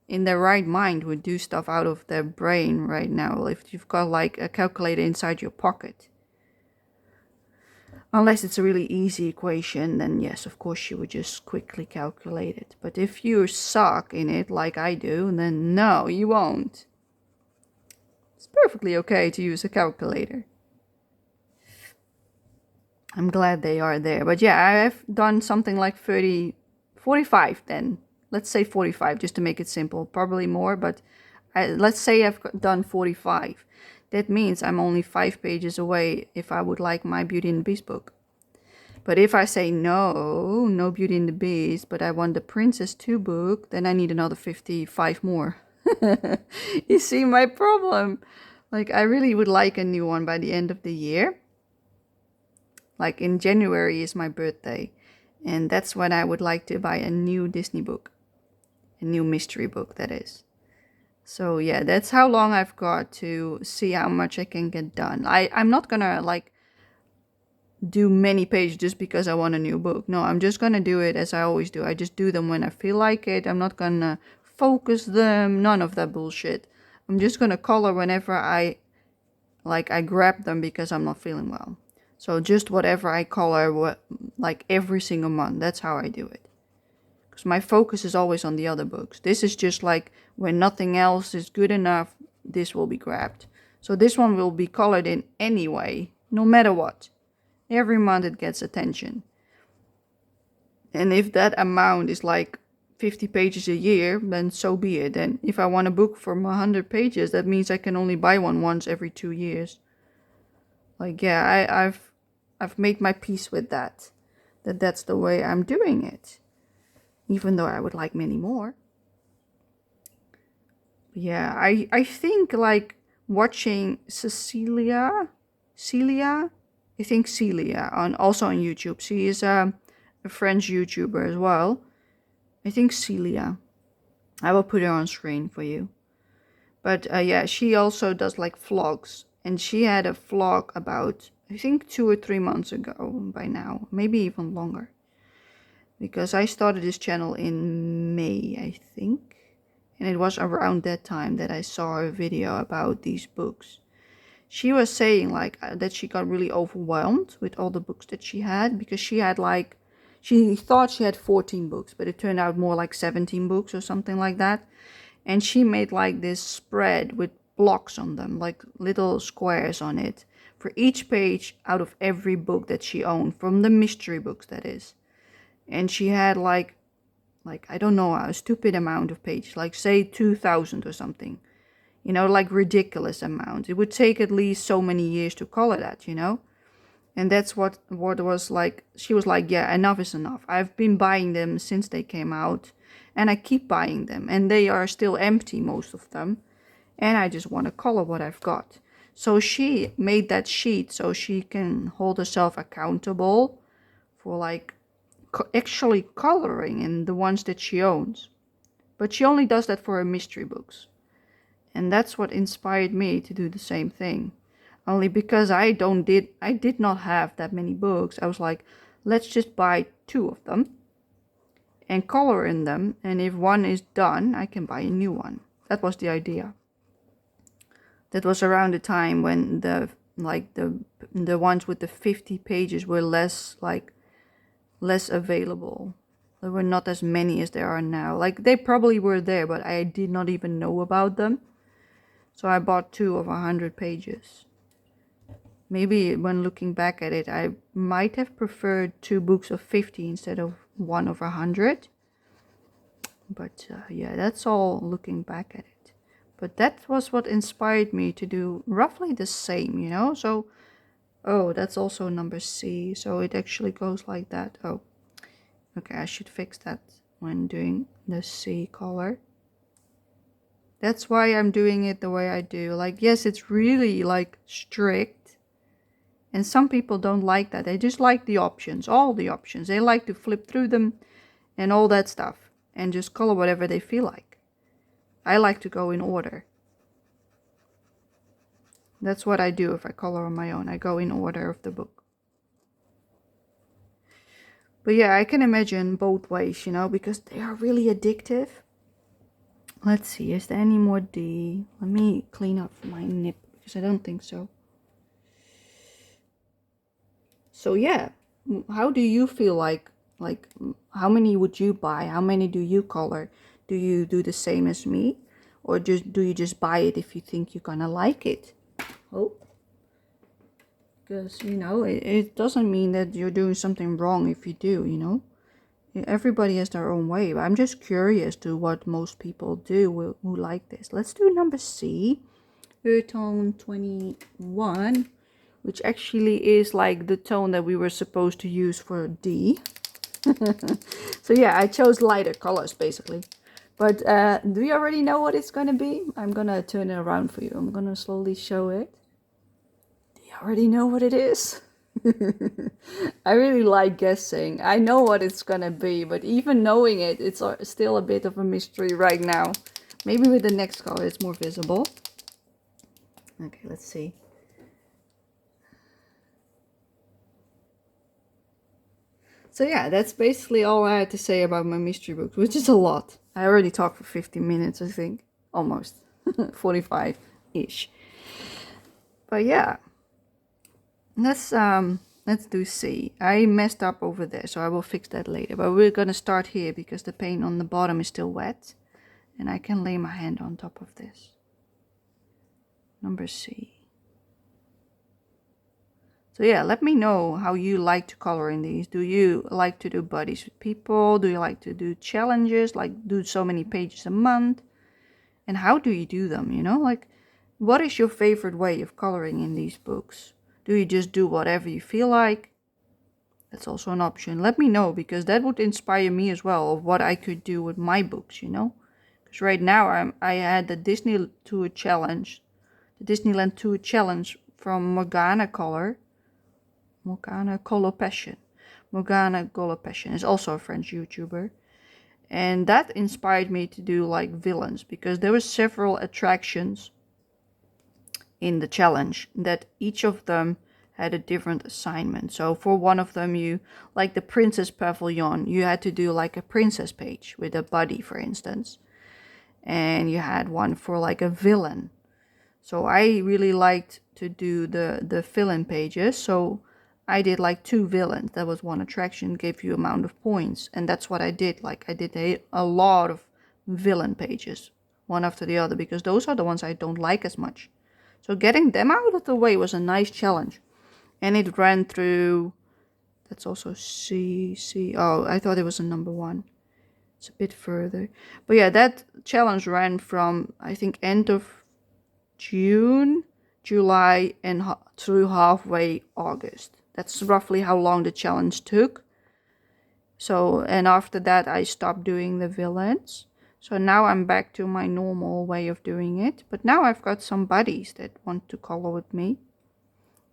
in their right mind would do stuff out of their brain right now if you've got like a calculator inside your pocket. Unless it's a really easy equation, then yes, of course you would just quickly calculate it. But if you suck in it like I do, then no, you won't. It's perfectly okay to use a calculator. I'm glad they are there. But yeah, I've done something like 45 then. Let's say 45 just to make it simple. Probably more, but let's say I've done 45. That means I'm only 5 pages away if I would like my Beauty and the Beast book. But if I say no Beauty and the Beast, but I want the Princess 2 book, then I need another 55 more. You see my problem? Like, I really would like a new one by the end of the year. Like in January is my birthday. And that's when I would like to buy a new Disney book. A new mystery book, that is. So yeah, that's how long I've got to see how much I can get done. I'm not gonna like do many pages just because I want a new book. No, I'm just gonna do it as I always do. I just do them when I feel like it. I'm not gonna focus them, none of that bullshit. I'm just gonna color whenever I grab them because I'm not feeling well. So just whatever I color, like every single month. That's how I do it. Because my focus is always on the other books. This is just like when nothing else is good enough, this will be grabbed. So this one will be colored in anyway, no matter what. Every month it gets attention. And if that amount is like 50 pages a year, then so be it. And if I want a book from 100 pages, that means I can only buy one once every 2 years. Like, yeah, I've made my peace with that. That's the way I'm doing it. Even though I would like many more. Yeah, I think like watching Celia, I think Celia, also on YouTube. She is a French YouTuber as well. I think Celia. I will put her on screen for you. But yeah, she also does like vlogs. And she had a vlog about, I think 2 or 3 months ago by now. Maybe even longer. Because I started this channel in May, I think. And it was around that time that I saw a video about these books. She was saying like that she got really overwhelmed with all the books that she had. Because she had like, she thought she had 14 books. But it turned out more like 17 books or something like that. And she made like this spread with blocks on them. Like little squares on it. For each page out of every book that she owned. From the mystery books, that is. And she had like I don't know, a stupid amount of pages, like say 2,000 or something, you know, like ridiculous amount. It would take at least so many years to color that, you know. And that's what was like, she was like, yeah, enough is enough. I've been buying them since they came out, and I keep buying them, and they are still empty, most of them. And I just want to color what I've got. So she made that sheet so she can hold herself accountable for like actually coloring in the ones that she owns. But she only does that for her mystery books. And that's what inspired me to do the same thing. Only because I did not have that many books, I was like, let's just buy 2 of them and color in them, and if one is done, I can buy a new one. That was the idea. That was around the time when the ones with the 50 pages were less available. There were not as many as there are now. Like, they probably were there, but I did not even know about them. So I bought 2 of 100 pages. Maybe when looking back at it, I might have preferred 2 books of 50 instead of 1 of 100. But yeah, that's all looking back at it. But that was what inspired me to do roughly the same, you know? So, oh, that's also number C. So it actually goes like that. Oh, okay, I should fix that when doing the C color. That's why I'm doing it the way I do. Like, yes, it's really like strict. And some people don't like that. They just like the options, all the options. They like to flip through them and all that stuff and just color whatever they feel like. I like to go in order. That's what I do if I color on my own. I go in order of the book. But yeah, I can imagine both ways, you know, because they are really addictive. Let's see, is there any more D? Let me clean up my nib, because I don't think so. So yeah, how do you feel like how many would you buy? How many do you color? Do you do the same as me? Or do you just buy it if you think you're gonna like it? Oh, because, you know, it doesn't mean that you're doing something wrong if you do, you know. Everybody has their own way, but I'm just curious to what most people do who like this. Let's do number C, tone 21, which actually is like the tone that we were supposed to use for D. So yeah, I chose lighter colors basically. But do you already know what it's gonna be? I'm gonna turn it around for you. I'm gonna slowly show it. Do you already know what it is? I really like guessing. I know what it's gonna be, but even knowing it, it's still a bit of a mystery right now. Maybe with the next color it's more visible. Okay, let's see. So yeah, that's basically all I had to say about my mystery books, which is a lot. I already talked for 50 minutes, I think. Almost. 45-ish. But yeah. Let's do C. I messed up over there, so I will fix that later. But we're gonna start here because the paint on the bottom is still wet. And I can lay my hand on top of this. Number C. So yeah, let me know how you like to color in these. Do you like to do buddies with people? Do you like to do challenges, like do so many pages a month? And how do you do them, you know? Like, what is your favorite way of coloring in these books? Do you just do whatever you feel like? That's also an option. Let me know, because that would inspire me as well of what I could do with my books, you know? Because right now I had the Disneyland Tour Challenge from Morgana Color Passion. Morgana Color Passion is also a French YouTuber. And that inspired me to do like villains, because there were several attractions in the challenge that each of them had a different assignment. So for one of them, you, like the Princess Pavilion, you had to do like a princess page with a buddy, for instance. And you had one for like a villain. So I really liked to do the villain pages. So I did like 2 villains. That was one attraction, gave you amount of points. And that's what I did. Like, I did a lot of villain pages, one after the other, because those are the ones I don't like as much. So getting them out of the way was a nice challenge. And it ran through, that's also C. Oh, I thought it was a number 1. It's a bit further. But yeah, that challenge ran from, I think, end of June, July, and through halfway August. That's roughly how long the challenge took. So, and after that I stopped doing the villains. So now I'm back to my normal way of doing it. But now I've got some buddies that want to color with me.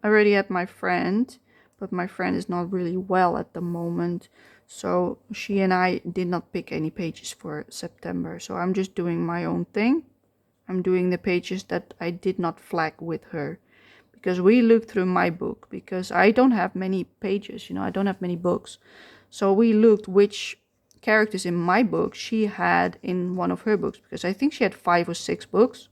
I already had my friend, but my friend is not really well at the moment. So she and I did not pick any pages for September. So I'm just doing my own thing. I'm doing the pages that I did not flag with her. Because we looked through my book. Because I don't have many pages, I don't have many books. So we looked which characters in my book she had in one of her books. Because I think she had 5 or 6 books.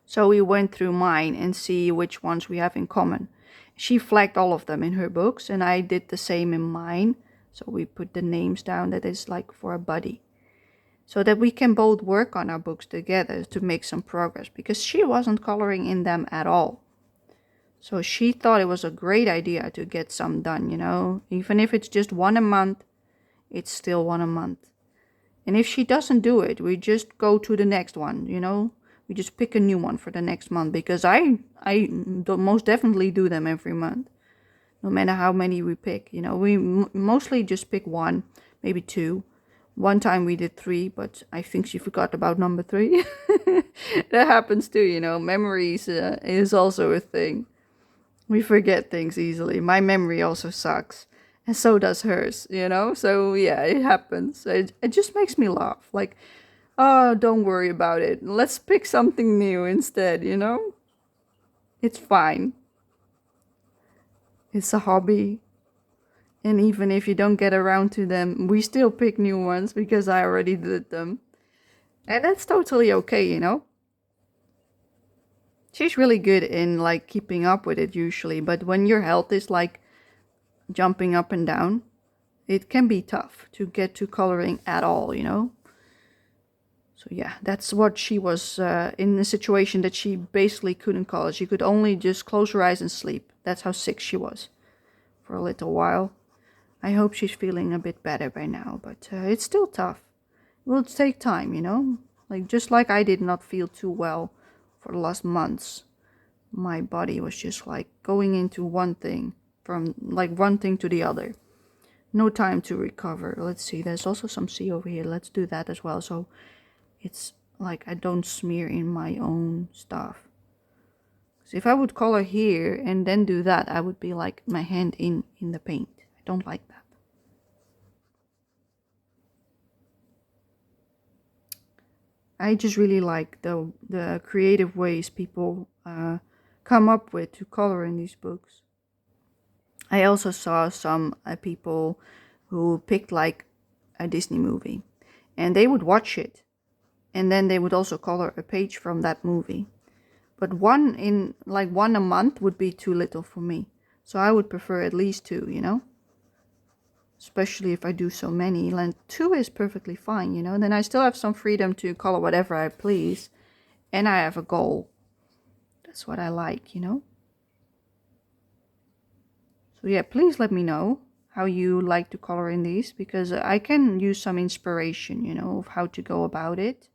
So we went through mine and see which ones we have in common. She flagged all of them in her books and I did the same in mine. So we put the names down that is like for a buddy. So that we can both work on our books together to make some progress. Because she wasn't coloring in them at all. So she thought it was a great idea to get some done, Even if it's just one a month, it's still one a month. And if she doesn't do it, we just go to the next one, We just pick a new one for the next month. Because I most definitely do them every month. No matter how many we pick, We mostly just pick one, maybe 2. One time we did 3, but I think she forgot about number 3. That happens too, Memories is also a thing. We forget things easily. My memory also sucks. And so does hers, So yeah, it happens. It just makes me laugh. Like, oh, don't worry about it. Let's pick something new instead, It's fine. It's a hobby. And even if you don't get around to them, we still pick new ones because I already did them. And that's totally okay, She's really good in like keeping up with it usually, but when your health is like jumping up and down, it can be tough to get to coloring at all, So yeah, that's what she was in a situation that she basically couldn't color. She could only just close her eyes and sleep. That's how sick she was for a little while. I hope she's feeling a bit better by now, but it's still tough. It will take time, Like just like I did not feel too well for the last months. My body was just like going into one thing, from like one thing to the other. No time to recover. Let's see, there's also some sea over here. Let's do that as well. So it's like I don't smear in my own stuff. So if I would color here and then do that, I would be like my hand in the paint. I don't like that. I just really like the creative ways people come up with to color in these books. I also saw some people who picked like a Disney movie and they would watch it and then they would also color a page from that movie. But one a month would be too little for me. So I would prefer at least 2, Especially if I do so many. Like 2 is perfectly fine, Then I still have some freedom to color whatever I please. And I have a goal. That's what I like, So yeah, please let me know how you like to color in these. Because I can use some inspiration, of how to go about it.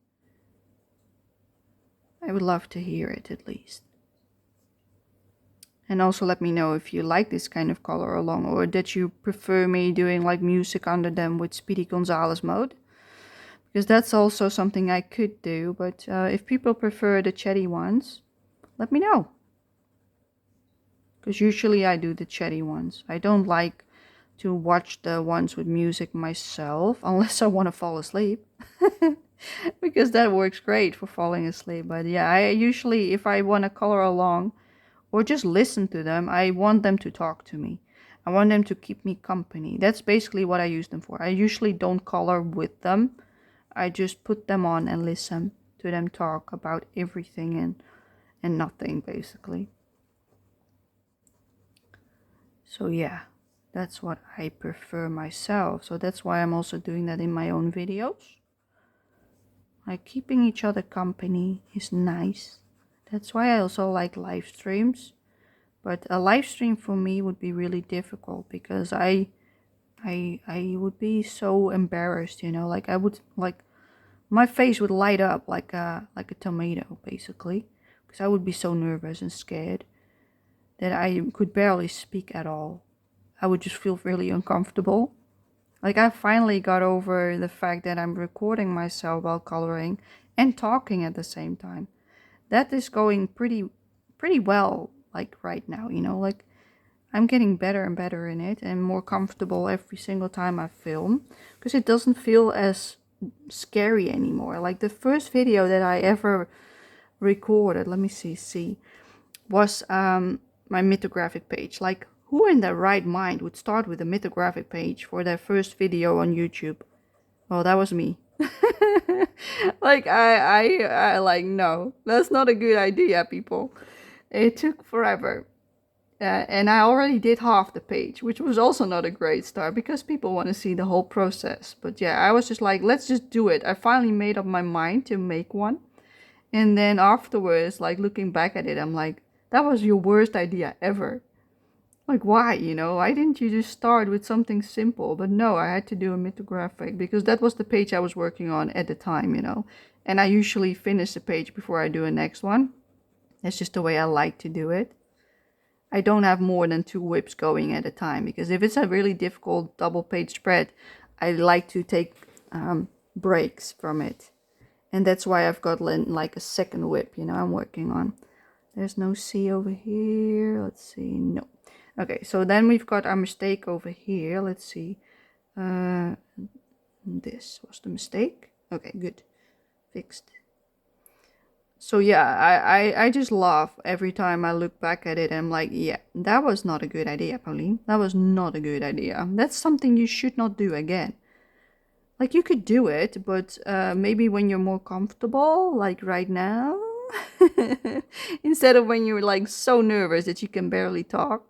I would love to hear it at least. And also let me know if you like this kind of color along or that you prefer me doing like music under them with Speedy Gonzales mode. Because that's also something I could do. But if people prefer the chatty ones, let me know. Because usually I do the chatty ones. I don't like to watch the ones with music myself unless I want to fall asleep. Because that works great for falling asleep. But yeah, I usually, if I want to color along or just listen to them, I want them to talk to me. I want them to keep me company. That's basically what I use them for. I usually don't color with them. I just put them on and listen to them talk about everything and nothing, basically. So yeah, that's what I prefer myself. So that's why I'm also doing that in my own videos. Like keeping each other company is nice. That's why I also like live streams. But a live stream for me would be really difficult because I would be so embarrassed, like I would like my face would light up like a tomato basically because I would be so nervous and scared. that I could barely speak at all. I would just feel really uncomfortable. Like I finally got over the fact that I'm recording myself while coloring and talking at the same time. That is going pretty well like right now, you know, like I'm getting better and better in it and more comfortable every single time I film because it doesn't feel as scary anymore. Like the first video that I ever recorded, let me see, was my mythographic page. Like who in their right mind would start with a mythographic page for their first video on YouTube? Well, that was me. Like I like, no, that's not a good idea, people. It took forever. And I already did half the page, which was also not a great start because people want to see the whole process. But yeah, I was just like, let's just do it. I finally made up my mind to make one. And then afterwards, like looking back at it, I'm like, that was your worst idea ever. Like, why, you know? Why didn't you just start with something simple? But no, I had to do a mythographic because that was the page I was working on at the time, you know? And I usually finish the page before I do a next one. That's just the way I like to do it. I don't have more than 2 whips going at a time because if it's a really difficult double page spread, I like to take breaks from it. And that's why I've got like a second whip, you know, I'm working on. There's no C over here. Let's see. No. Okay, so then we've got our mistake over here. Let's see. This was the mistake. Okay, good. Fixed. So yeah, I just laugh every time I look back at it. I'm like, yeah, that was not a good idea, Pauline. That was not a good idea. That's something you should not do again. Like you could do it, but maybe when you're more comfortable, like right now, instead of when you're like so nervous that you can barely talk.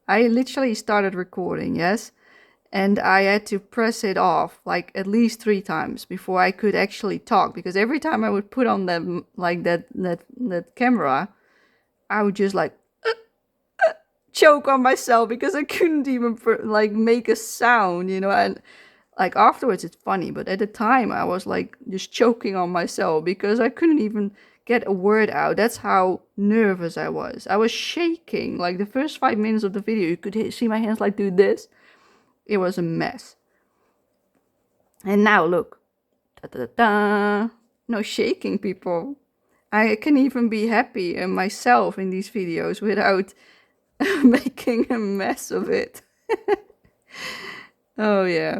I literally started recording, yes, and I had to press it off like at least 3 times before I could actually talk because every time I would put on that like that camera, I would just like choke on myself because I couldn't even like make a sound, you know, and like afterwards it's funny, but at the time I was like just choking on myself because I couldn't even get a word out. That's how nervous I was. I was shaking. Like the first 5 minutes of the video, you could see my hands like do this. It was a mess. And now look. Da, da, da, da. No shaking, people. I can even be happy in myself in these videos without making a mess of it. Oh yeah.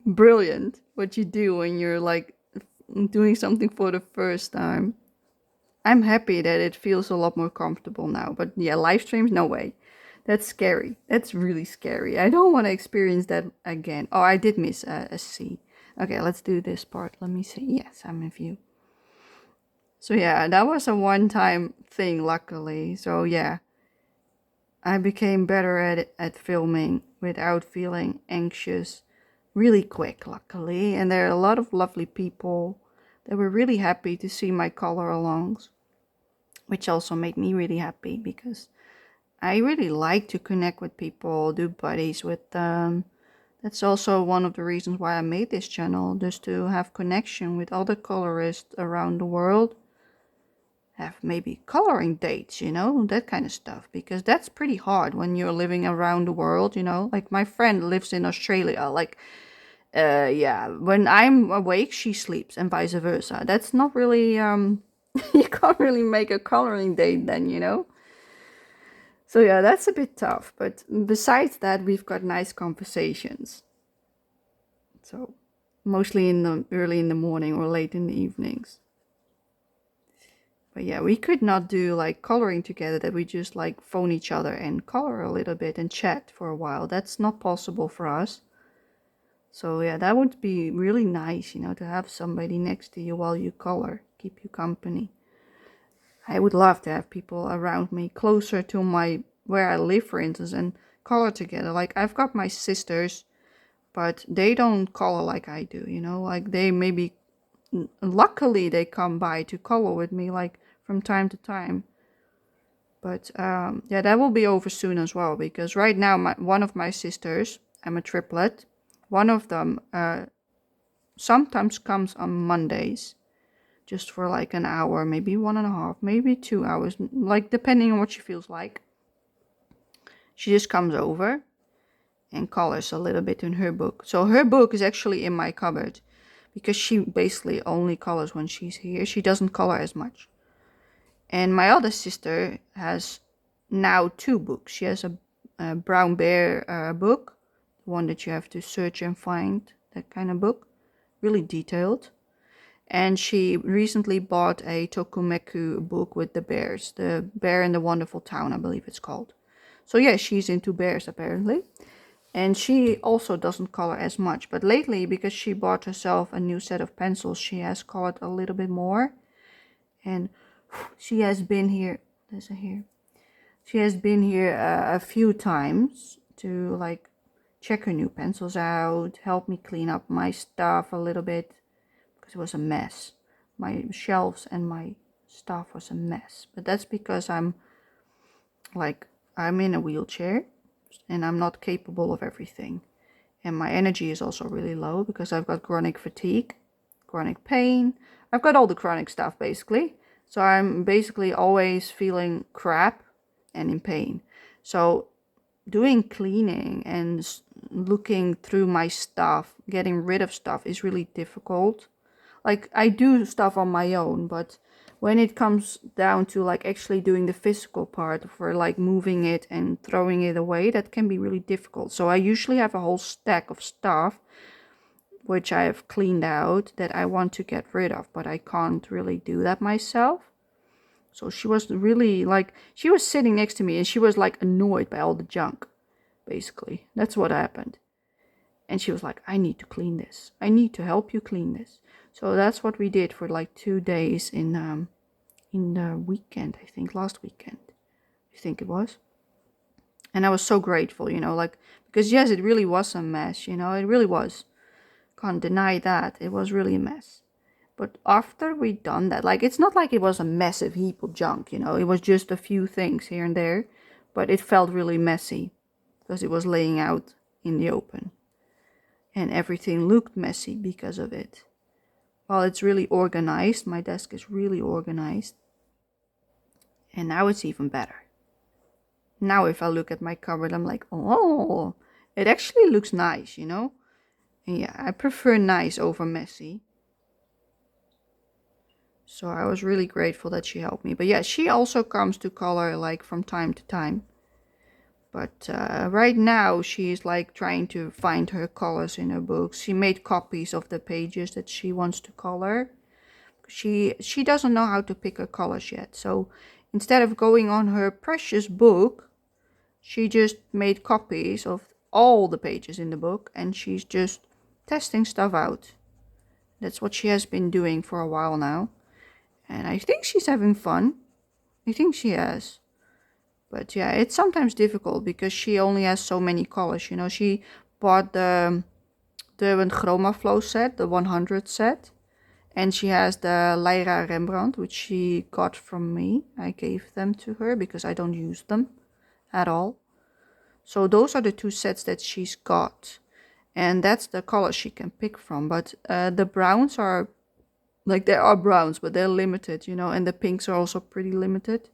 Brilliant what you do when you're like doing something for the first time. I'm happy that it feels a lot more comfortable now. But yeah, live streams, no way. That's scary. That's really scary. I don't want to experience that again. Oh, I did miss a C. Okay, let's do this part. Let me see. Yes, I'm in view. So yeah, that was a one-time thing, luckily. So yeah, I became better at filming without feeling anxious really quick, luckily. And there are a lot of lovely people that were really happy to see my color alongs, which also made me really happy because I really like to connect with people, do buddies with them. That's also one of the reasons why I made this channel, just to have connection with other colorists around the world. Have maybe coloring dates, you know, that kind of stuff, because that's pretty hard when you're living around the world, you know. Like my friend lives in Australia, like yeah, when I'm awake she sleeps and vice versa. That's not really you can't really make a coloring date then, you know. So yeah, that's a bit tough, but besides that we've got nice conversations. So mostly in the early in the morning or late in the evenings. But yeah, we could not do like coloring together, that we just like phone each other and color a little bit and chat for a while. That's not possible for us. So yeah, that would be really nice, you know, to have somebody next to you while you color, keep you company. I would love to have people around me closer to my where I live, for instance, and color together. Like I've got my sisters, but they don't color like I do, you know, like they maybe, luckily they come by to color with me like from time to time. But yeah, that will be over soon as well, because right now one of my sisters, I'm a triplet, one of them sometimes comes on Mondays just for like an hour, maybe 1.5, maybe 2 hours, like depending on what she feels like. She just comes over and colors a little bit in her book. So her book is actually in my cupboard because she basically only colors when she's here. She doesn't color as much. And my other sister has now 2 books. She has a brown bear book, the one that you have to search and find, that kind of book, really detailed. And she recently bought a Tokumeku book with the bears, the Bear in the Wonderful Town, I believe it's called. So yeah, she's into bears apparently. And she also doesn't color as much. But lately, because she bought herself a new set of pencils, she has colored a little bit more. And she has been here. There's a here. She has been here a few times to like check her new pencils out, help me clean up my stuff a little bit, because it was a mess. My shelves and my stuff was a mess. But that's because I'm in a wheelchair and I'm not capable of everything. And my energy is also really low because I've got chronic fatigue, chronic pain. I've got all the chronic stuff basically. So I'm basically always feeling crap and in pain. So doing cleaning and looking through my stuff, getting rid of stuff is really difficult. Like I do stuff on my own, but when it comes down to like actually doing the physical part for like moving it and throwing it away, that can be really difficult. So I usually have a whole stack of stuff which I have cleaned out that I want to get rid of, but I can't really do that myself. So she was really like, she was sitting next to me and she was like annoyed by all the junk, basically. That's what happened. And she was like, I need to clean this. I need to help you clean this. So that's what we did for like 2 days in the weekend, I think, last weekend, I think it was. And I was so grateful, like, because yes, it really was a mess, it really was. Can't deny that. It was really a mess. But after we'd done that, like, it's not like it was a massive heap of junk, it was just a few things here and there, but it felt really messy because it was laying out in the open. And everything looked messy because of it. Well, it's really organized. My desk is really organized. And now it's even better. Now if I look at my cupboard, I'm like, oh, it actually looks nice, And yeah, I prefer nice over messy. So I was really grateful that she helped me. But yeah, she also comes to color like from time to time. But right now she's like trying to find her colors in her books. She made copies of the pages that she wants to color. She doesn't know how to pick her colors yet. So instead of going on her precious book, she just made copies of all the pages in the book and she's just testing stuff out. That's what she has been doing for a while now. And I think she's having fun. I think she has. But yeah, it's sometimes difficult because she only has so many colors. She bought the Chroma Flow set, the 100 set. And she has the Lyra Rembrandt, which she got from me. I gave them to her because I don't use them at all. So those are the 2 sets that she's got. And that's the color she can pick from. But the browns are, like, there are browns, but they're limited, and the pinks are also pretty limited.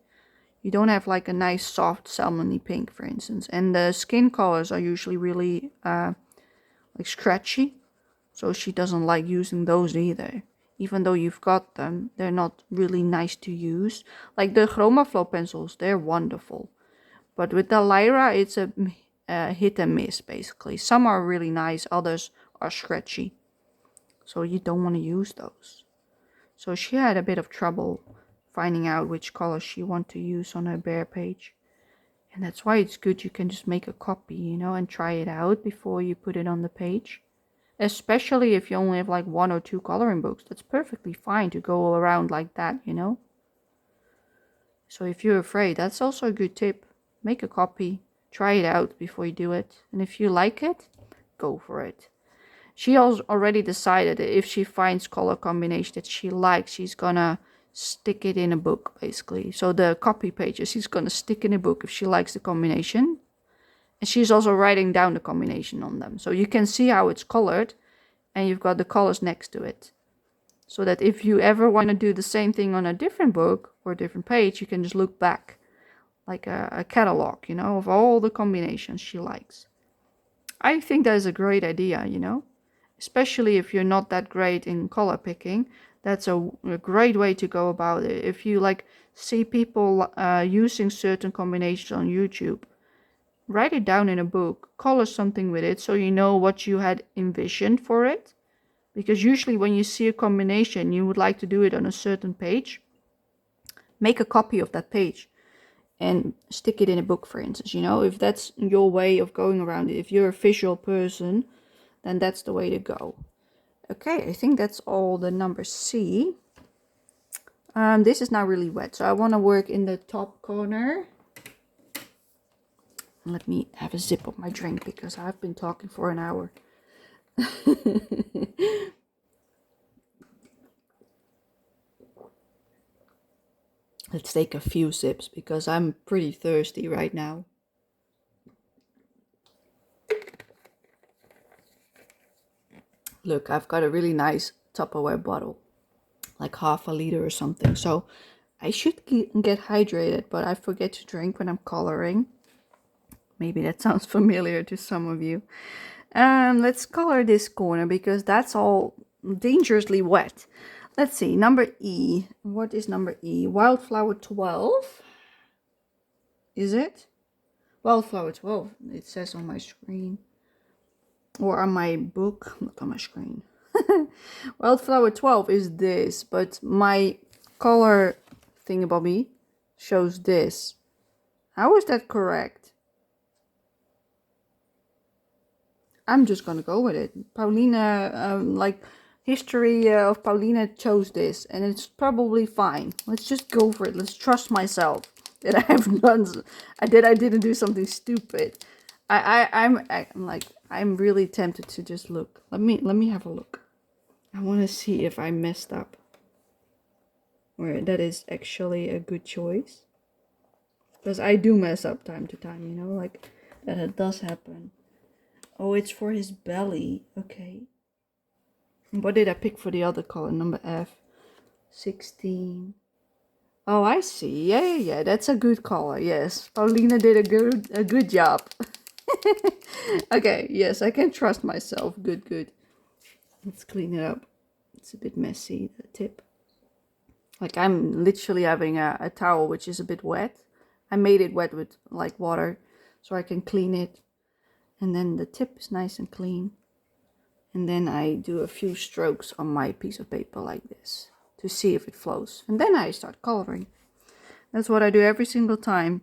You don't have like a nice soft salmony pink, for instance. And the skin colors are usually really like scratchy. So she doesn't like using those either. Even though you've got them, they're not really nice to use. Like the Chroma Flow pencils, they're wonderful. But with the Lyra, it's a hit and miss, basically. Some are really nice, others are scratchy. So you don't want to use those. So she had a bit of trouble finding out which colors she wants to use on her bear page. And that's why it's good you can just make a copy, and try it out before you put it on the page. Especially if you only have like 1 or 2 coloring books. That's perfectly fine to go around like that, So if you're afraid, that's also a good tip. Make a copy, try it out before you do it. And if you like it, go for it. She already decided that if she finds color combination that she likes, she's gonna stick it in a book, basically. So the copy pages, she's gonna stick in a book if she likes the combination. And she's also writing down the combination on them. So you can see how it's colored and you've got the colors next to it. so that if you ever want to do the same thing on a different book or a different page, you can just look back, like a catalog, you know, of all the combinations she likes. I think that is a great idea, you know, especially if you're not that great in color picking. That's a great way to go about it. If you like see people using certain combinations on YouTube, write it down in a book, color something with it so you know what you had envisioned for it. Because usually when you see a combination, you would like to do it on a certain page. Make a copy of that page and stick it in a book, for instance, you know, if that's your way of going around it. If you're a visual person, then that's the way to go. Okay, I think that's all the number C. This is now really wet, so I want to work in the top corner. Let me have a sip of my drink because I've been talking for an hour. Let's take a few sips because I'm pretty thirsty right now. Look, I've got a really nice Tupperware bottle, like half a liter or something. So I should get hydrated, but I forget to drink when I'm coloring. Maybe that sounds familiar to some of you. Let's color this corner because that's all dangerously wet. Let's see, number E. What is number E? Wildflower 12. Is it? Wildflower 12, it says on my screen. Or on my book, not on my screen. Wildflower 12 is this, but my color thingamabobby shows this. How is that correct? I'm just gonna go with it. Paulina, like history of Paulina chose this, and it's probably fine. Let's just go for it. Let's trust myself that I have done, that I didn't do something stupid. I'm really tempted to just look. Let me have a look. I want to see if I messed up, or that is actually a good choice. Because I do mess up time to time, you know, like that it does happen. Oh, it's for his belly. Okay. What did I pick for the other color? Number F. 16. Oh, I see. Yeah. That's a good color. Yes. Paulina did a good job. Okay, yes, I can trust myself. Good. Let's clean it up. It's a bit messy, the tip. Like I'm literally having a towel which is a bit wet. I made it wet with like water so I can clean it. And then the tip is nice and clean. And then I do a few strokes on my piece of paper like this to see if it flows. And then I start coloring. That's what I do every single time.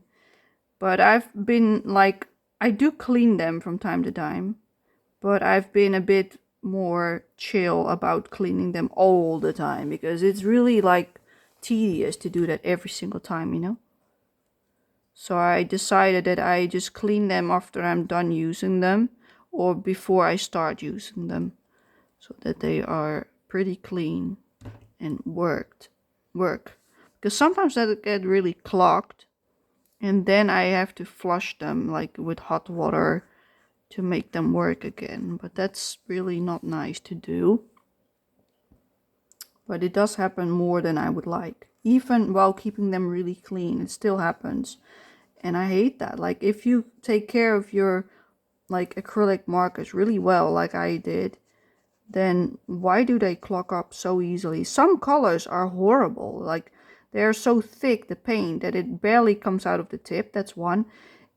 But I've been like, I do clean them from time to time. But I've been a bit more chill about cleaning them all the time. Because it's really like tedious to do that every single time, you know. So I decided that I just clean them after I'm done using them or before I start using them, so that they are pretty clean and work. Because sometimes they get really clogged and then I have to flush them like with hot water to make them work again. But that's really not nice to do. But it does happen more than I would like. Even while keeping them really clean, it still happens. And I hate that. Like if you take care of your like acrylic markers really well, like I did, then why do they clog up so easily? Some colors are horrible. Like they're so thick, the paint, that it barely comes out of the tip. That's one.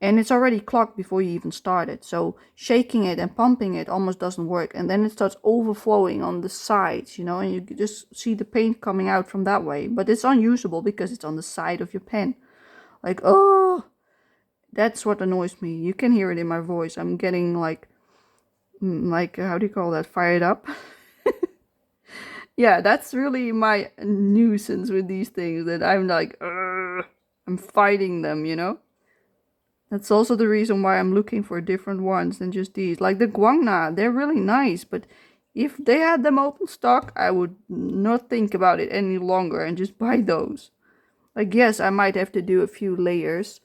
And it's already clogged before you even started. So shaking it and pumping it almost doesn't work. And then it starts overflowing on the sides, you know, and you just see the paint coming out from that way. But it's unusable because it's on the side of your pen. Like, oh, that's what annoys me. You can hear it in my voice. I'm getting like how do you call that? Fired up. Yeah, that's really my nuisance with these things, that I'm like, I'm fighting them, you know? That's also the reason why I'm looking for different ones than just these. Like the guangna, they're really nice, but if they had them open stock, I would not think about it any longer and just buy those. Like, yes, I might have to do a few layers,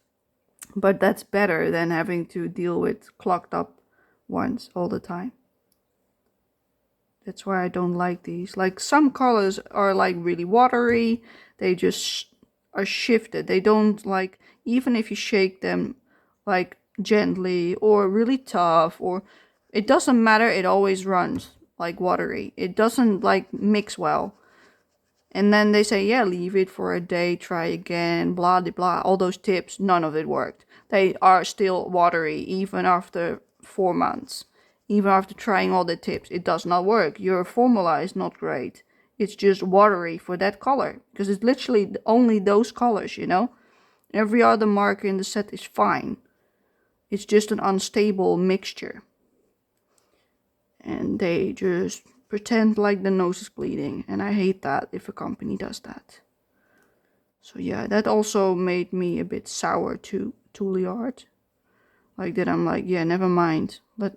but that's better than having to deal with clogged up ones all the time. That's why I don't like these. Like some colors are like really watery. They just are shifted. They don't like, even if you shake them like gently or really tough, or it doesn't matter. It always runs like watery. It doesn't like mix well. And then they say, yeah, leave it for a day, try again, blah, blah, blah. All those tips, none of it worked. They are still watery even after 4 months. Even after trying all the tips, it does not work. Your formula is not great. It's just watery for that color. Because it's literally only those colors, you know. Every other marker in the set is fine. It's just an unstable mixture. And they just pretend like the nose is bleeding, and I hate that if a company does that. So yeah, that also made me a bit sour to Tooly art. Like that, I'm like, yeah, never mind. But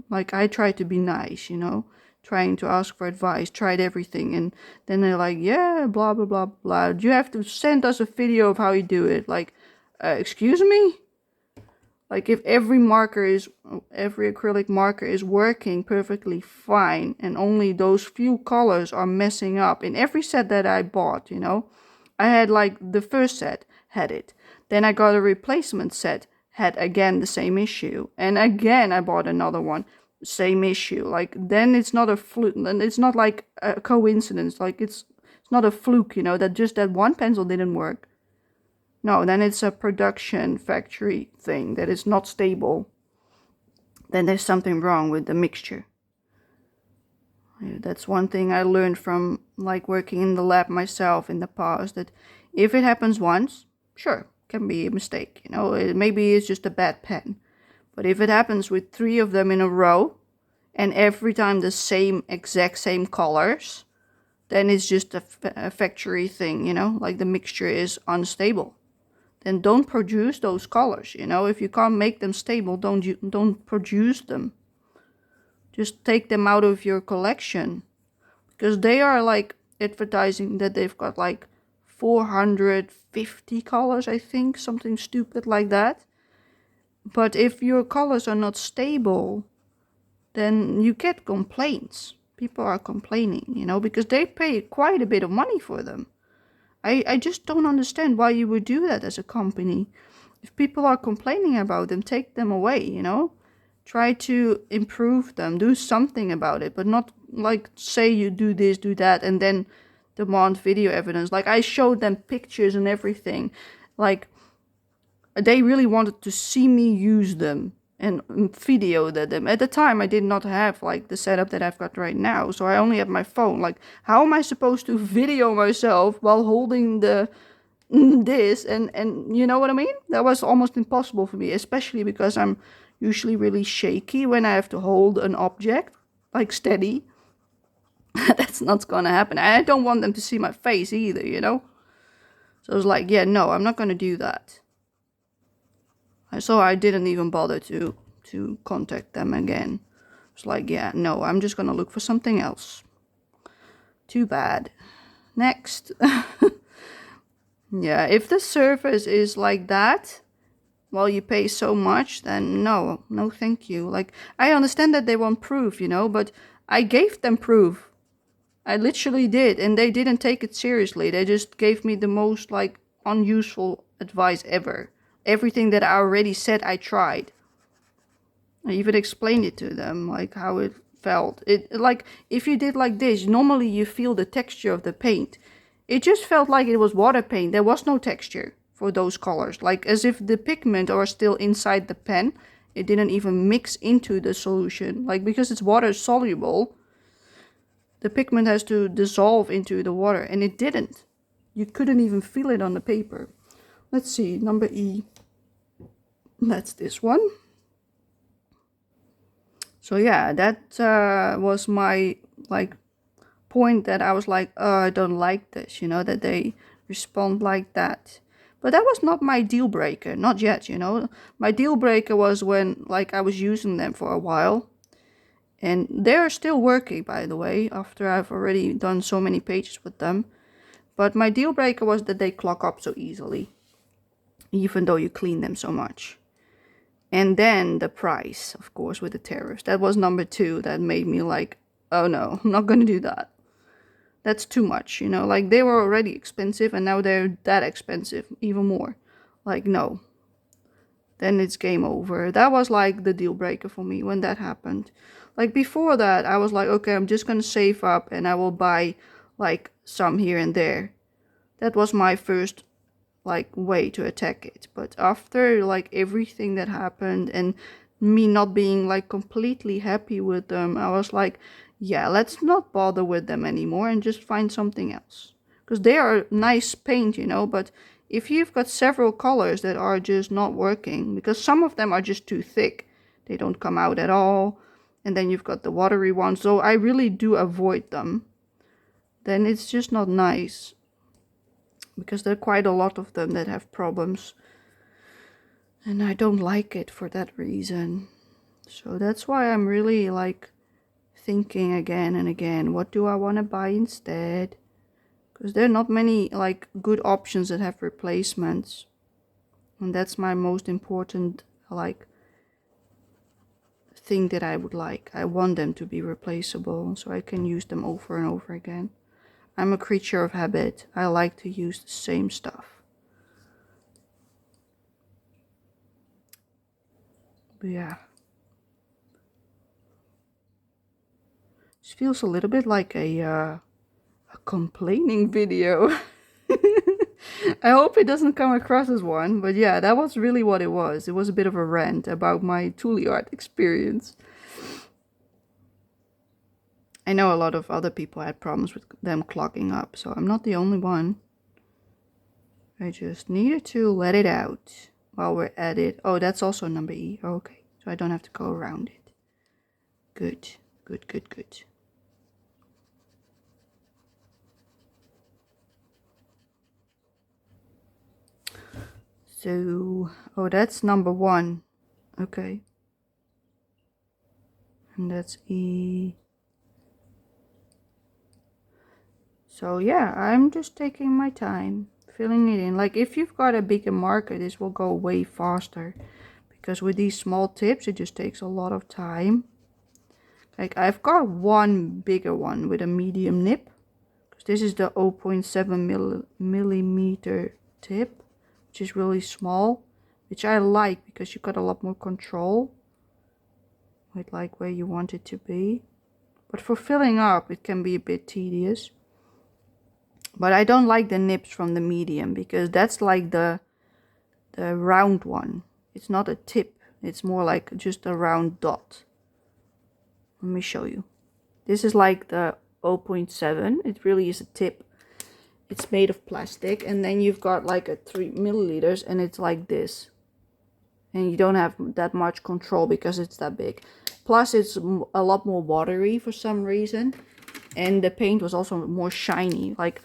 like I tried to be nice, you know, trying to ask for advice, tried everything, and then they're like, yeah, blah blah blah blah. You have to send us a video of how you do it. Like, excuse me. Like if every acrylic marker is working perfectly fine and only those few colors are messing up in every set that I bought, you know. I had like the first set had it. Then I got a replacement set, had again the same issue. And again I bought another one, same issue. Like then it's not a fluke, and it's not like a coincidence. Like it's not a fluke, you know, that just that one pencil didn't work. No, then it's a production factory thing that is not stable. Then there's something wrong with the mixture. That's one thing I learned from like working in the lab myself in the past, that if it happens once, sure, can be a mistake, you know, maybe it's just a bad pen. But if it happens with 3 of them in a row and every time the exact same colors, then it's just a factory thing, you know, like the mixture is unstable. Then don't produce those colors, you know. If you can't make them stable, don't produce them. Just take them out of your collection, because they are like advertising that they've got like 450 colors, I think, something stupid like that. But if your colors are not stable, then you get complaints. People are complaining, you know, because they pay quite a bit of money for them. I just don't understand why you would do that as a company. If people are complaining about them, take them away, you know? Try to improve them, do something about it, but not like say you do this, do that, and then demand video evidence. Like I showed them pictures and everything. Like they really wanted to see me use them and video them. At the time, I did not have like the setup that I've got right now, so I only had my phone. Like, how am I supposed to video myself while holding this? And you know what I mean? That was almost impossible for me, especially because I'm usually really shaky when I have to hold an object, like steady. That's not gonna happen. I don't want them to see my face either, you know? So I was like, yeah, no, I'm not gonna do that. So I didn't even bother to contact them again. It's like, yeah, no, I'm just gonna look for something else. Too bad. Next. Yeah, if the service is like that, while you pay so much, then no, thank you. Like, I understand that they want proof, you know, but I gave them proof. I literally did, and they didn't take it seriously. They just gave me the most, like, unuseful advice ever. Everything that I already said I tried. I even explained it to them, like how it felt. It like if you did like this, normally you feel the texture of the paint. It just felt like it was water paint. There was no texture for those colors, like as if the pigment are still inside the pen. It didn't even mix into the solution, like because it's water soluble. The pigment has to dissolve into the water, and it didn't. You couldn't even feel it on the paper. Let's see, number E. That's this one. So yeah, that was my like point that I was like, oh, I don't like this, you know, that they respond like that. But that was not my deal breaker, not yet, you know. My deal breaker was when like I was using them for a while. And they're still working, by the way, after I've already done so many pages with them. But my deal breaker was that they clog up so easily, even though you clean them so much. And then the price, of course, with the tariffs. That was number 2 that made me like, oh no, I'm not gonna do that. That's too much, you know, like they were already expensive and now they're that expensive, even more. Like, no. Then it's game over. That was like the deal breaker for me when that happened. Like before that, I was like, okay, I'm just gonna save up and I will buy like some here and there. That was my first like way to attack it. But after like everything that happened and me not being like completely happy with them, I was like, yeah, let's not bother with them anymore and just find something else. Because they are nice paint, you know, but if you've got several colors that are just not working, because some of them are just too thick, they don't come out at all, and then you've got the watery ones, so I really do avoid them. Then it's just not nice, because there are quite a lot of them that have problems, and I don't like it for that reason. So that's why I'm really like thinking again and again, what do I want to buy instead? Because there are not many like good options that have replacements, and that's my most important like thing that I would like. I want them to be replaceable so I can use them over and over again. I'm a creature of habit. I like to use the same stuff. But yeah, this feels a little bit like a complaining video. I hope it doesn't come across as one, but yeah, that was really what it was. It was a bit of a rant about my Tule art experience. I know a lot of other people had problems with them clogging up, so I'm not the only one. I just needed to let it out while we're at it. Oh, that's also number E. Okay, so I don't have to go around it. Good, good, good, good. So, oh, that's number 1. Okay. And that's E. So yeah, I'm just taking my time, filling it in. Like if you've got a bigger marker, this will go way faster. Because with these small tips, it just takes a lot of time. Like I've got one bigger one with a medium nib. Because this is the 0.7 millimeter tip, which is really small. Which I like because you got a lot more control with like where you want it to be. But for filling up, it can be a bit tedious. But I don't like the nibs from the medium because that's like the round one. It's not a tip. It's more like just a round dot. Let me show you. This is like the 0.7. It really is a tip. It's made of plastic. And then you've got like a 3 milliliters and it's like this. And you don't have that much control because it's that big. Plus it's a lot more watery for some reason. And the paint was also more shiny. Like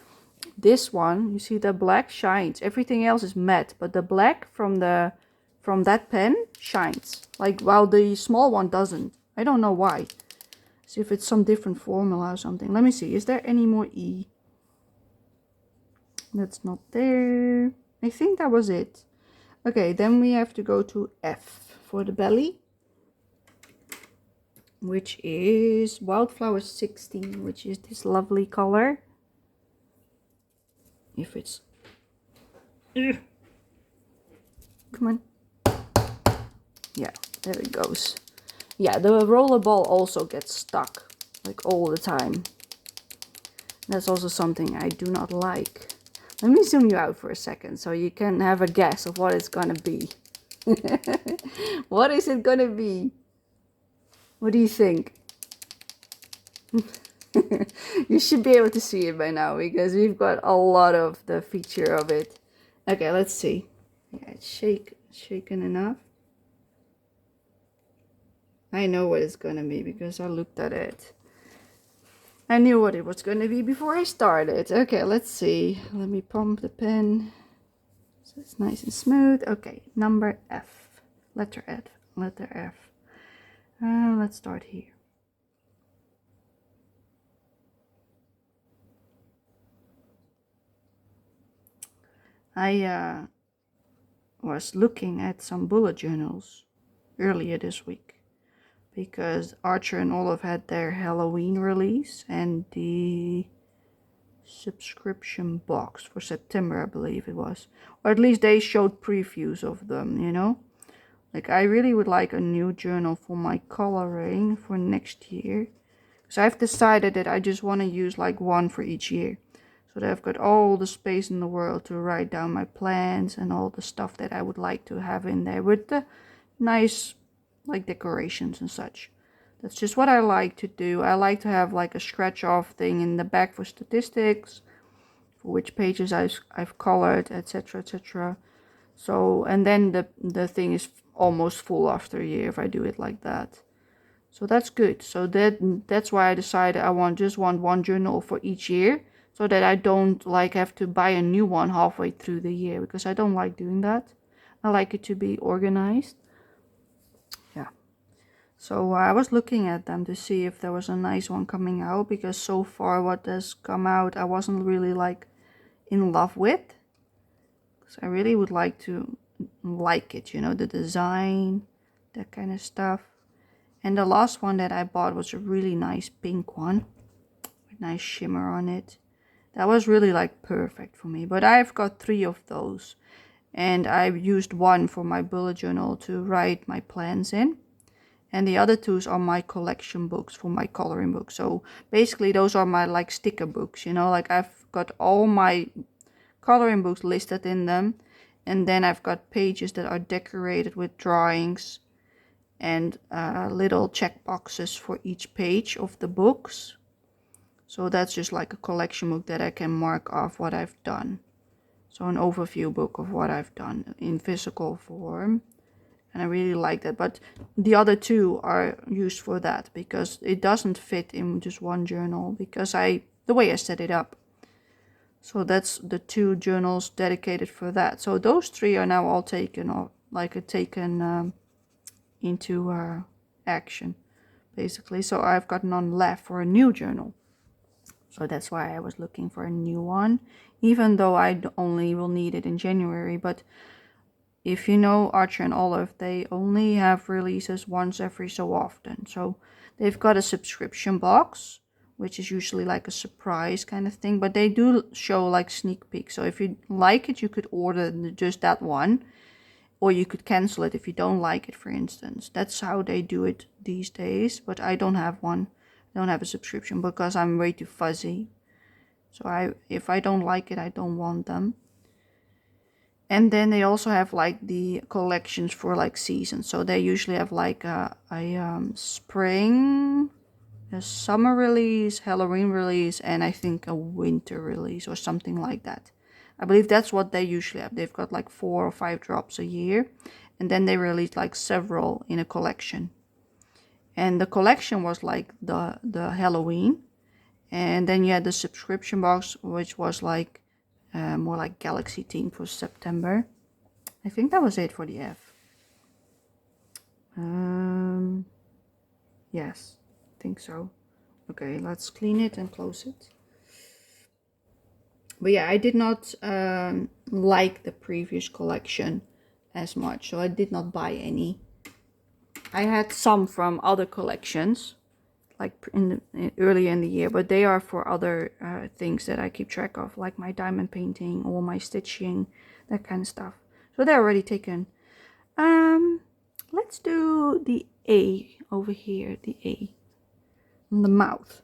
this one, you see the black shines. Everything else is matte, but the black from that pen shines. Like while the small one doesn't. I don't know why. See if it's some different formula or something. Let me see. Is there any more E? That's not there. I think that was it. Okay, then we have to go to F for the belly, which is Wildflower 16, which is this lovely color. If it's... Ugh. Come on. Yeah, there it goes. Yeah, the roller ball also gets stuck, like all the time. That's also something I do not like. Let me zoom you out for a second so you can have a guess of what it's gonna be. What is it gonna be? What do you think? You should be able to see it by now because we've got a lot of the feature of it. Okay, let's see. Yeah, it's shaken enough. I know what it's gonna be because I looked at it. I knew what it was gonna be before I started. Okay, let's see. Let me pump the pen so it's nice and smooth. Okay, number F. Letter F. Letter F. Let's start here. I was looking at some bullet journals earlier this week because Archer and Olive had their Halloween release and the subscription box for September, I believe it was. Or at least they showed previews of them, you know. Like, I really would like a new journal for my coloring for next year. So I've decided that I just want to use like one for each year. So that I've got all the space in the world to write down my plans and all the stuff that I would like to have in there with the nice like decorations and such. That's just what I like to do. I like to have like a scratch off thing in the back for statistics, for which pages I've colored, etc, etc. So, and then the thing is almost full after a year if I do it like that. So that's good. So that's why I decided I just want one journal for each year, so that I don't like have to buy a new one halfway through the year, because I don't like doing that. I like it to be organized. Yeah. So I was looking at them to see if there was a nice one coming out, because so far what has come out I wasn't really like in love with. So I really would like to like it, you know, the design, that kind of stuff. And the last one that I bought was a really nice pink one with nice shimmer on it. That was really like perfect for me. But I've got 3 of those, and I've used one for my bullet journal to write my plans in, and the other 2 are my collection books for my coloring book. So basically those are my like sticker books, you know, like I've got all my coloring books listed in them, and then I've got pages that are decorated with drawings and little check boxes for each page of the books. So that's just like a collection book that I can mark off what I've done. So an overview book of what I've done in physical form. And I really like that. But the other 2 are used for that, because it doesn't fit in just one journal, because the way I set it up. So that's the 2 journals dedicated for that. So those 3 are now all taken off, like taken into action, basically. So I've got none left for a new journal. So that's why I was looking for a new one, even though I only will need it in January. But if you know Archer and Olive, they only have releases once every so often. So they've got a subscription box, which is usually like a surprise kind of thing. But they do show like sneak peeks. So if you like it, you could order just that one. Or you could cancel it if you don't like it, for instance. That's how they do it these days. But I don't have one. I don't have a subscription because I'm way too fuzzy. So if I don't like it, I don't want them. And then they also have like the collections for like seasons. So they usually have like a spring, a summer release, Halloween release, and I think a winter release or something like that. I believe that's what they usually have. They've got like 4 or 5 drops a year, and then they release like several in a collection. And the collection was like the Halloween, and then you had the subscription box, which was like more like Galaxy theme for September. I think that was it for the F. Yes, I think so. Okay, let's clean it and close it. But yeah, I did not like the previous collection as much, so I did not buy any. I had some from other collections, like earlier in the year, but they are for other things that I keep track of, like my diamond painting or my stitching, that kind of stuff. So they're already taken. Let's do the A over here, the A on the mouth.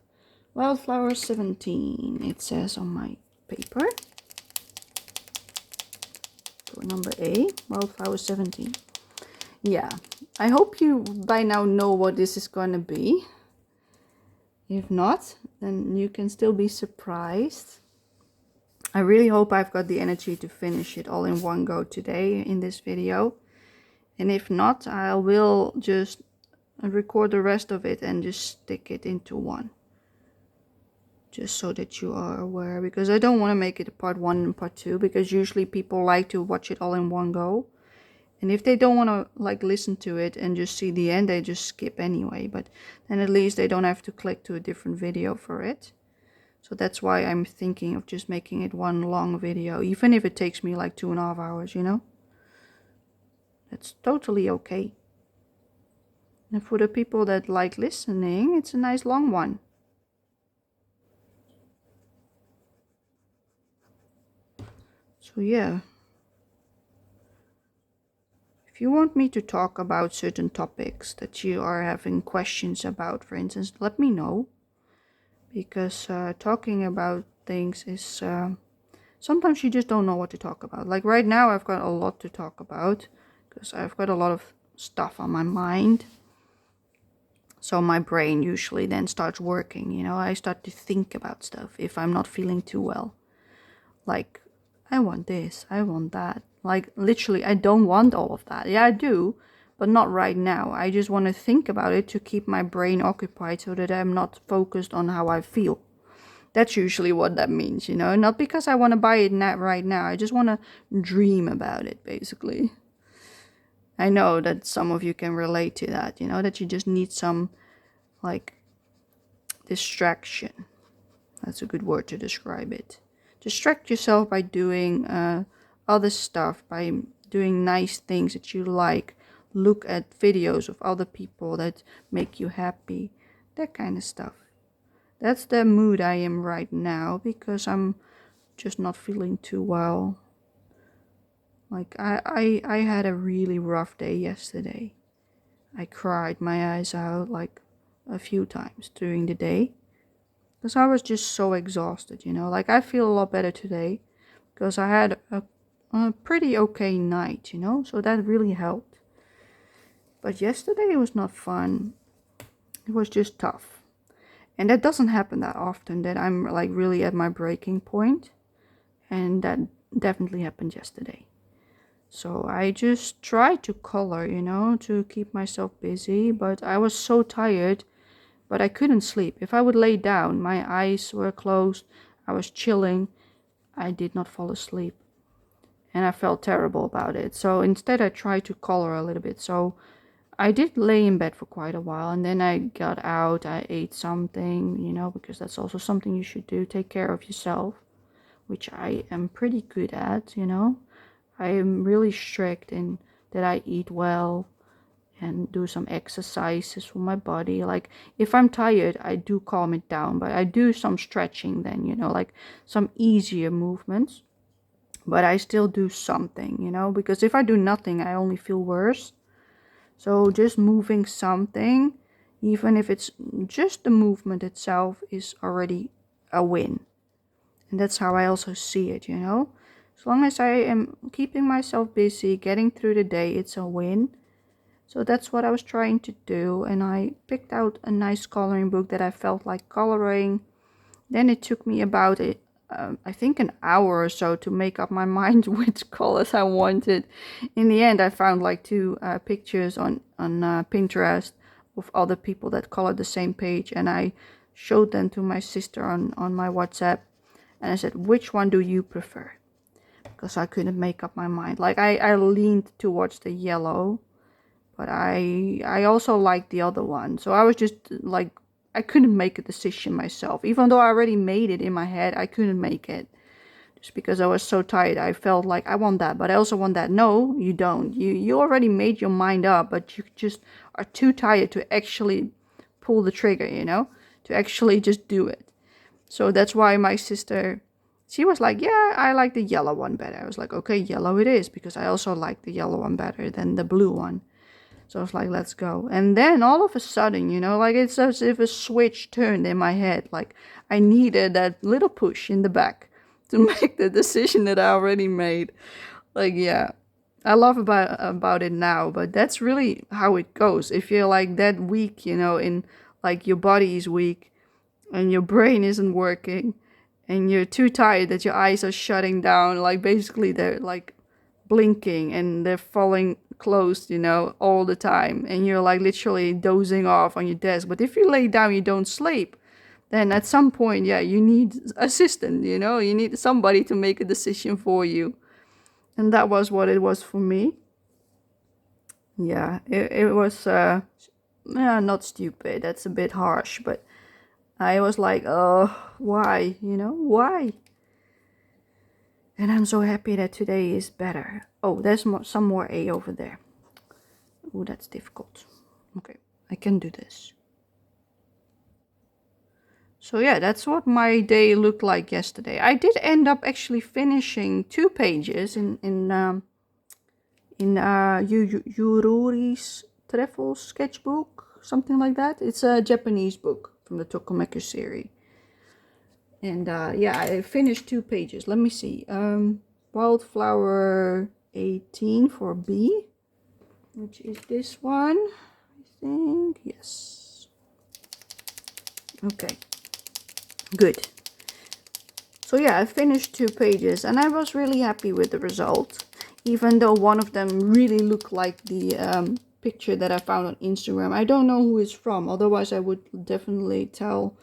Wildflower 17, it says on my paper. For number A, Wildflower 17. Yeah, I hope you by now know what this is going to be. If not, then you can still be surprised. I really hope I've got the energy to finish it all in one go today in this video. And if not, I will just record the rest of it and just stick it into one. Just so that you are aware, because I don't want to make it a part 1 and part 2, because usually people like to watch it all in one go. And if they don't want to like listen to it and just see the end, they just skip anyway. But then at least they don't have to click to a different video for it. So that's why I'm thinking of just making it one long video, even if it takes me like 2.5 hours, you know. That's totally okay. And for the people that like listening, it's a nice long one. So yeah. If you want me to talk about certain topics that you are having questions about, for instance, let me know. Because talking about things is sometimes you just don't know what to talk about. Like right now, I've got a lot to talk about because I've got a lot of stuff on my mind. So my brain usually then starts working, you know, I start to think about stuff if I'm not feeling too well. Like, I want this, I want that. Like, literally, I don't want all of that. Yeah, I do, but not right now. I just want to think about it to keep my brain occupied so that I'm not focused on how I feel. That's usually what that means, you know. Not because I want to buy it right now. I just want to dream about it, basically. I know that some of you can relate to that, you know, that you just need some, like, distraction. That's a good word to describe it. Distract yourself by doing other stuff, by doing nice things that you like. Look at videos of other people that make you happy. That kind of stuff. That's the mood I am right now because I'm just not feeling too well. Like I had a really rough day yesterday. I cried my eyes out like a few times during the day because I was just so exhausted, you know. Like I feel a lot better today because I had a pretty okay night, you know, so that really helped. But yesterday it was not fun. It was just tough. And that doesn't happen that often, that I'm like really at my breaking point. And that definitely happened yesterday. So I just tried to color, you know, to keep myself busy, but I was so tired, but I couldn't sleep. If I would lay down, my eyes were closed, I was chilling, I did not fall asleep. And I felt terrible about it. So instead I tried to color a little bit. So I did lay in bed for quite a while, and then I got out, I ate something, you know, because that's also something you should do, take care of yourself, which I am pretty good at, you know. I am really strict in that I eat well and do some exercises for my body. Like if I'm tired, I do calm it down, but I do some stretching then, you know, like some easier movements. But I still do something, you know, because if I do nothing, I only feel worse. So just moving something, even if it's just the movement itself, is already a win. And that's how I also see it, you know. As long as I am keeping myself busy, getting through the day, it's a win. So that's what I was trying to do. And I picked out a nice coloring book that I felt like coloring. Then it took me about I think an hour or so to make up my mind which colors I wanted. In the end, I found like two pictures on Pinterest of other people that colored the same page. And I showed them to my sister on my WhatsApp. And I said, which one do you prefer? Because I couldn't make up my mind. Like I leaned towards the yellow, but I also liked the other one. So I was just like, I couldn't make a decision myself. Even though I already made it in my head, I couldn't make it. Just because I was so tired, I felt like I want that, but I also want that. No, you don't. You already made your mind up, but you just are too tired to actually pull the trigger, you know, to actually just do it. So that's why my sister, she was like, yeah, I like the yellow one better. I was like, okay, yellow it is, because I also like the yellow one better than the blue one. So I was like, let's go. And then all of a sudden, you know, like it's as if a switch turned in my head. Like I needed that little push in the back to make the decision that I already made. Like, yeah, I love about it now, but that's really how it goes. If you're like that weak, you know, in like your body is weak, and your brain isn't working, and you're too tired that your eyes are shutting down, like basically they're like blinking and they're falling closed, you know, all the time, and you're like literally dozing off on your desk. But if you lay down, you don't sleep, then at some point, yeah, you need assistant, you know, you need somebody to make a decision for you. And that was what it was for me. Yeah, it was yeah, not stupid, that's a bit harsh, but I was like, oh, why? You know, why? And I'm so happy that today is better. Oh, there's some more A over there. Oh, that's difficult. Okay. I can do this. So yeah, that's what my day looked like yesterday. I did end up actually finishing 2 pages in Yururi's Travel sketchbook, something like that. It's a Japanese book from the Tokomeku series. And yeah, I finished 2 pages. Let me see. Wildflower 18 for B, which is this one, I think. Yes. Okay. Good. So yeah, I finished 2 pages and I was really happy with the result. Even though one of them really looked like the picture that I found on Instagram. I don't know who it's from. Otherwise, I would definitely tell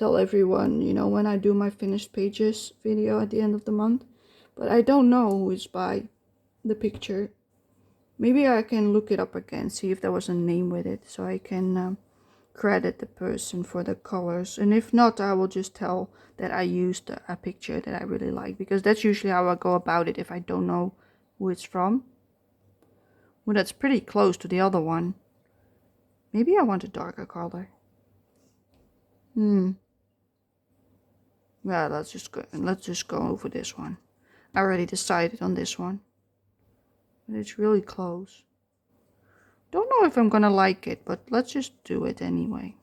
everyone, you know, when I do my finished pages video at the end of the month. But I don't know who is by the picture. Maybe I can look it up again, see if there was a name with it, so I can credit the person for the colors. And if not, I will just tell that I used a picture that I really like, because that's usually how I go about it if I don't know who it's from. Well, that's pretty close to the other one. Maybe I want a darker color. Yeah, let's just go over this one. I already decided on this one. But it's really close. Don't know if I'm gonna like it, but let's just do it anyway.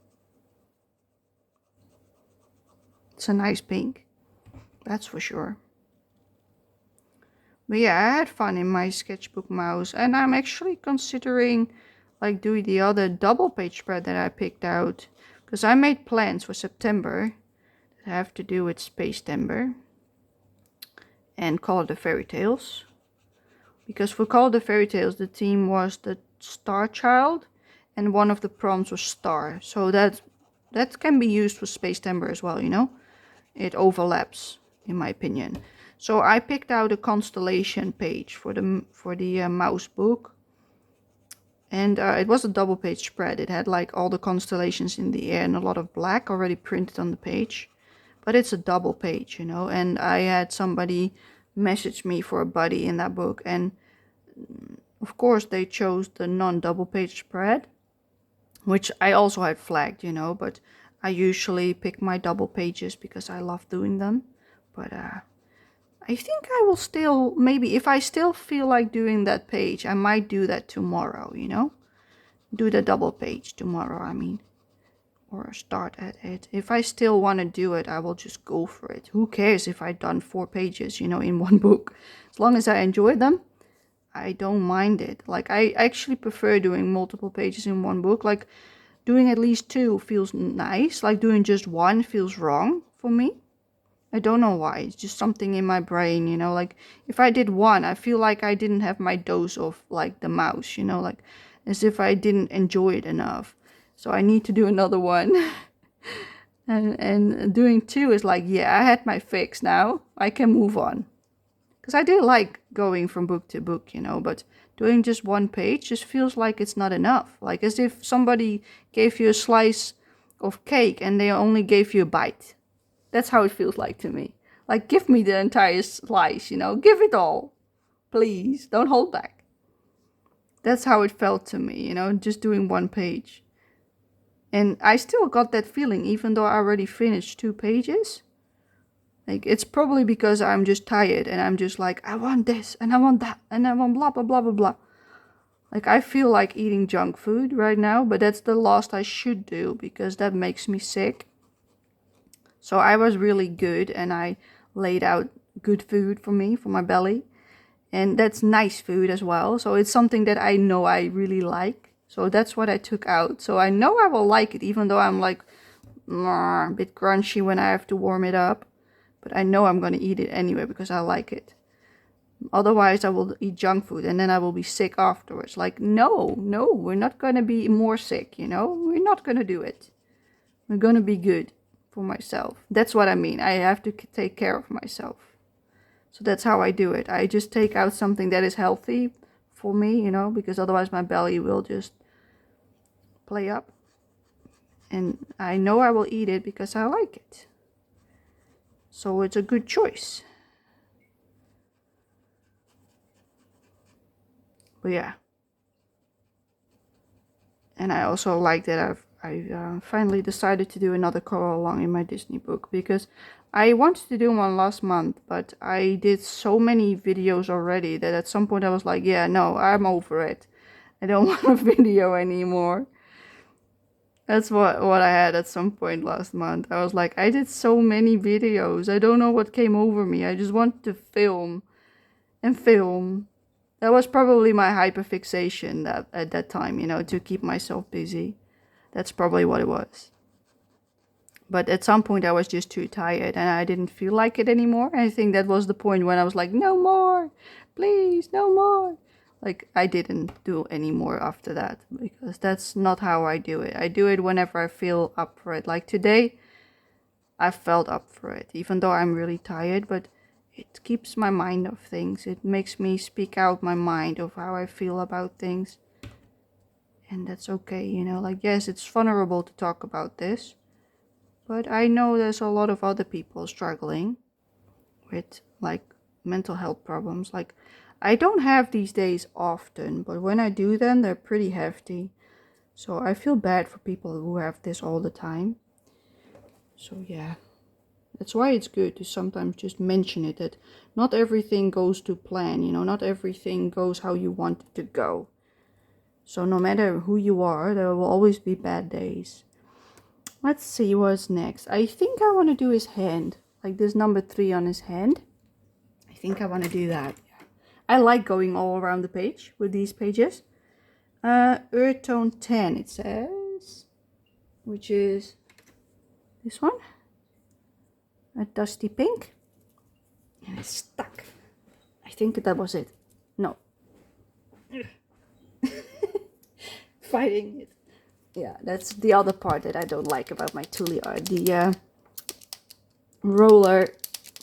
It's a nice pink, that's for sure. But yeah, I had fun in my sketchbook mouse, and I'm actually considering like doing the other double page spread that I picked out, because I made plans for September that have to do with Space Timber and Call of the Fairy Tales. Because for Call of the Fairy Tales, the theme was the Star Child, and one of the prompts was Star. So that can be used for Space Timber as well, you know? It overlaps, in my opinion. So I picked out a constellation page for the mouse book. And it was a double page spread. It had like all the constellations in the air and a lot of black already printed on the page. But it's a double page, you know. And I had somebody message me for a buddy in that book. And of course they chose the non-double page spread, which I also had flagged, you know. But I usually pick my double pages because I love doing them. But I think I will still, maybe if I still feel like doing that page, I might do that tomorrow, you know? Do the double page tomorrow, I mean. Or start at it. If I still want to do it, I will just go for it. Who cares if I've done 4 pages, you know, in one book? As long as I enjoy them, I don't mind it. Like, I actually prefer doing multiple pages in one book. Like, doing at least 2 feels nice. Like, doing just 1 feels wrong for me. I don't know why. It's just something in my brain, you know. Like, if I did 1, I feel like I didn't have my dose of, like, the mouse, you know. Like, as if I didn't enjoy it enough. So I need to do another one. and doing 2 is like, yeah, I had my fix now. I can move on. Because I do like going from book to book, you know. But doing just 1 page just feels like it's not enough. Like as if somebody gave you a slice of cake and they only gave you a bite. That's how it feels like to me. Like, give me the entire slice, you know. Give it all. Please, don't hold back. That's how it felt to me, you know, just doing 1 page. And I still got that feeling, even though I already finished 2 pages. Like, it's probably because I'm just tired and I'm just like, I want this and I want that and I want blah, blah, blah, blah, blah. Like, I feel like eating junk food right now, but that's the last I should do because that makes me sick. So I was really good and I laid out good food for me, for my belly. And that's nice food as well. So it's something that I know I really like. So that's what I took out. So I know I will like it, even though I'm like a bit crunchy when I have to warm it up. But I know I'm going to eat it anyway because I like it. Otherwise, I will eat junk food and then I will be sick afterwards. Like, no, we're not going to be more sick, you know? We're not going to do it. We're going to be good for myself. That's what I mean. I have to take care of myself. So that's how I do it. I just take out something that is healthy for me, you know, because otherwise my belly will just play up. And I know I will eat it because I like it. So it's a good choice. But yeah. And I also like that I finally decided to do another color along in my Disney book, because I wanted to do one last month, but I did so many videos already that at some point I was like, yeah, no, I'm over it. I don't want a video anymore. That's what I had at some point last month. I was like, I did so many videos. I don't know what came over me. I just wanted to film and film. That was probably my hyperfixation that at that time, you know, to keep myself busy. That's probably what it was. But at some point I was just too tired and I didn't feel like it anymore. I think that was the point when I was like, no more, please, no more. Like, I didn't do any more after that, because that's not how I do it. I do it whenever I feel up for it. Like today, I felt up for it, even though I'm really tired, but it keeps my mind off things. It makes me speak out my mind of how I feel about things. And that's okay, you know, like, yes, it's vulnerable to talk about this, but I know there's a lot of other people struggling with, like, mental health problems. Like, I don't have these days often, but when I do them, they're pretty hefty. So I feel bad for people who have this all the time. So yeah, that's why it's good to sometimes just mention it, that not everything goes to plan, you know, not everything goes how you want it to go. So no matter who you are, there will always be bad days. Let's see what's next. I think I want to do his hand, like this number 3 on his hand. I think I want to do that. I like going all around the page with these pages. Earth tone 10 it says, which is this one, a dusty pink, and it's stuck. I think that was it. No. Fighting it. Yeah, that's the other part that I don't like about my Thule art. The roller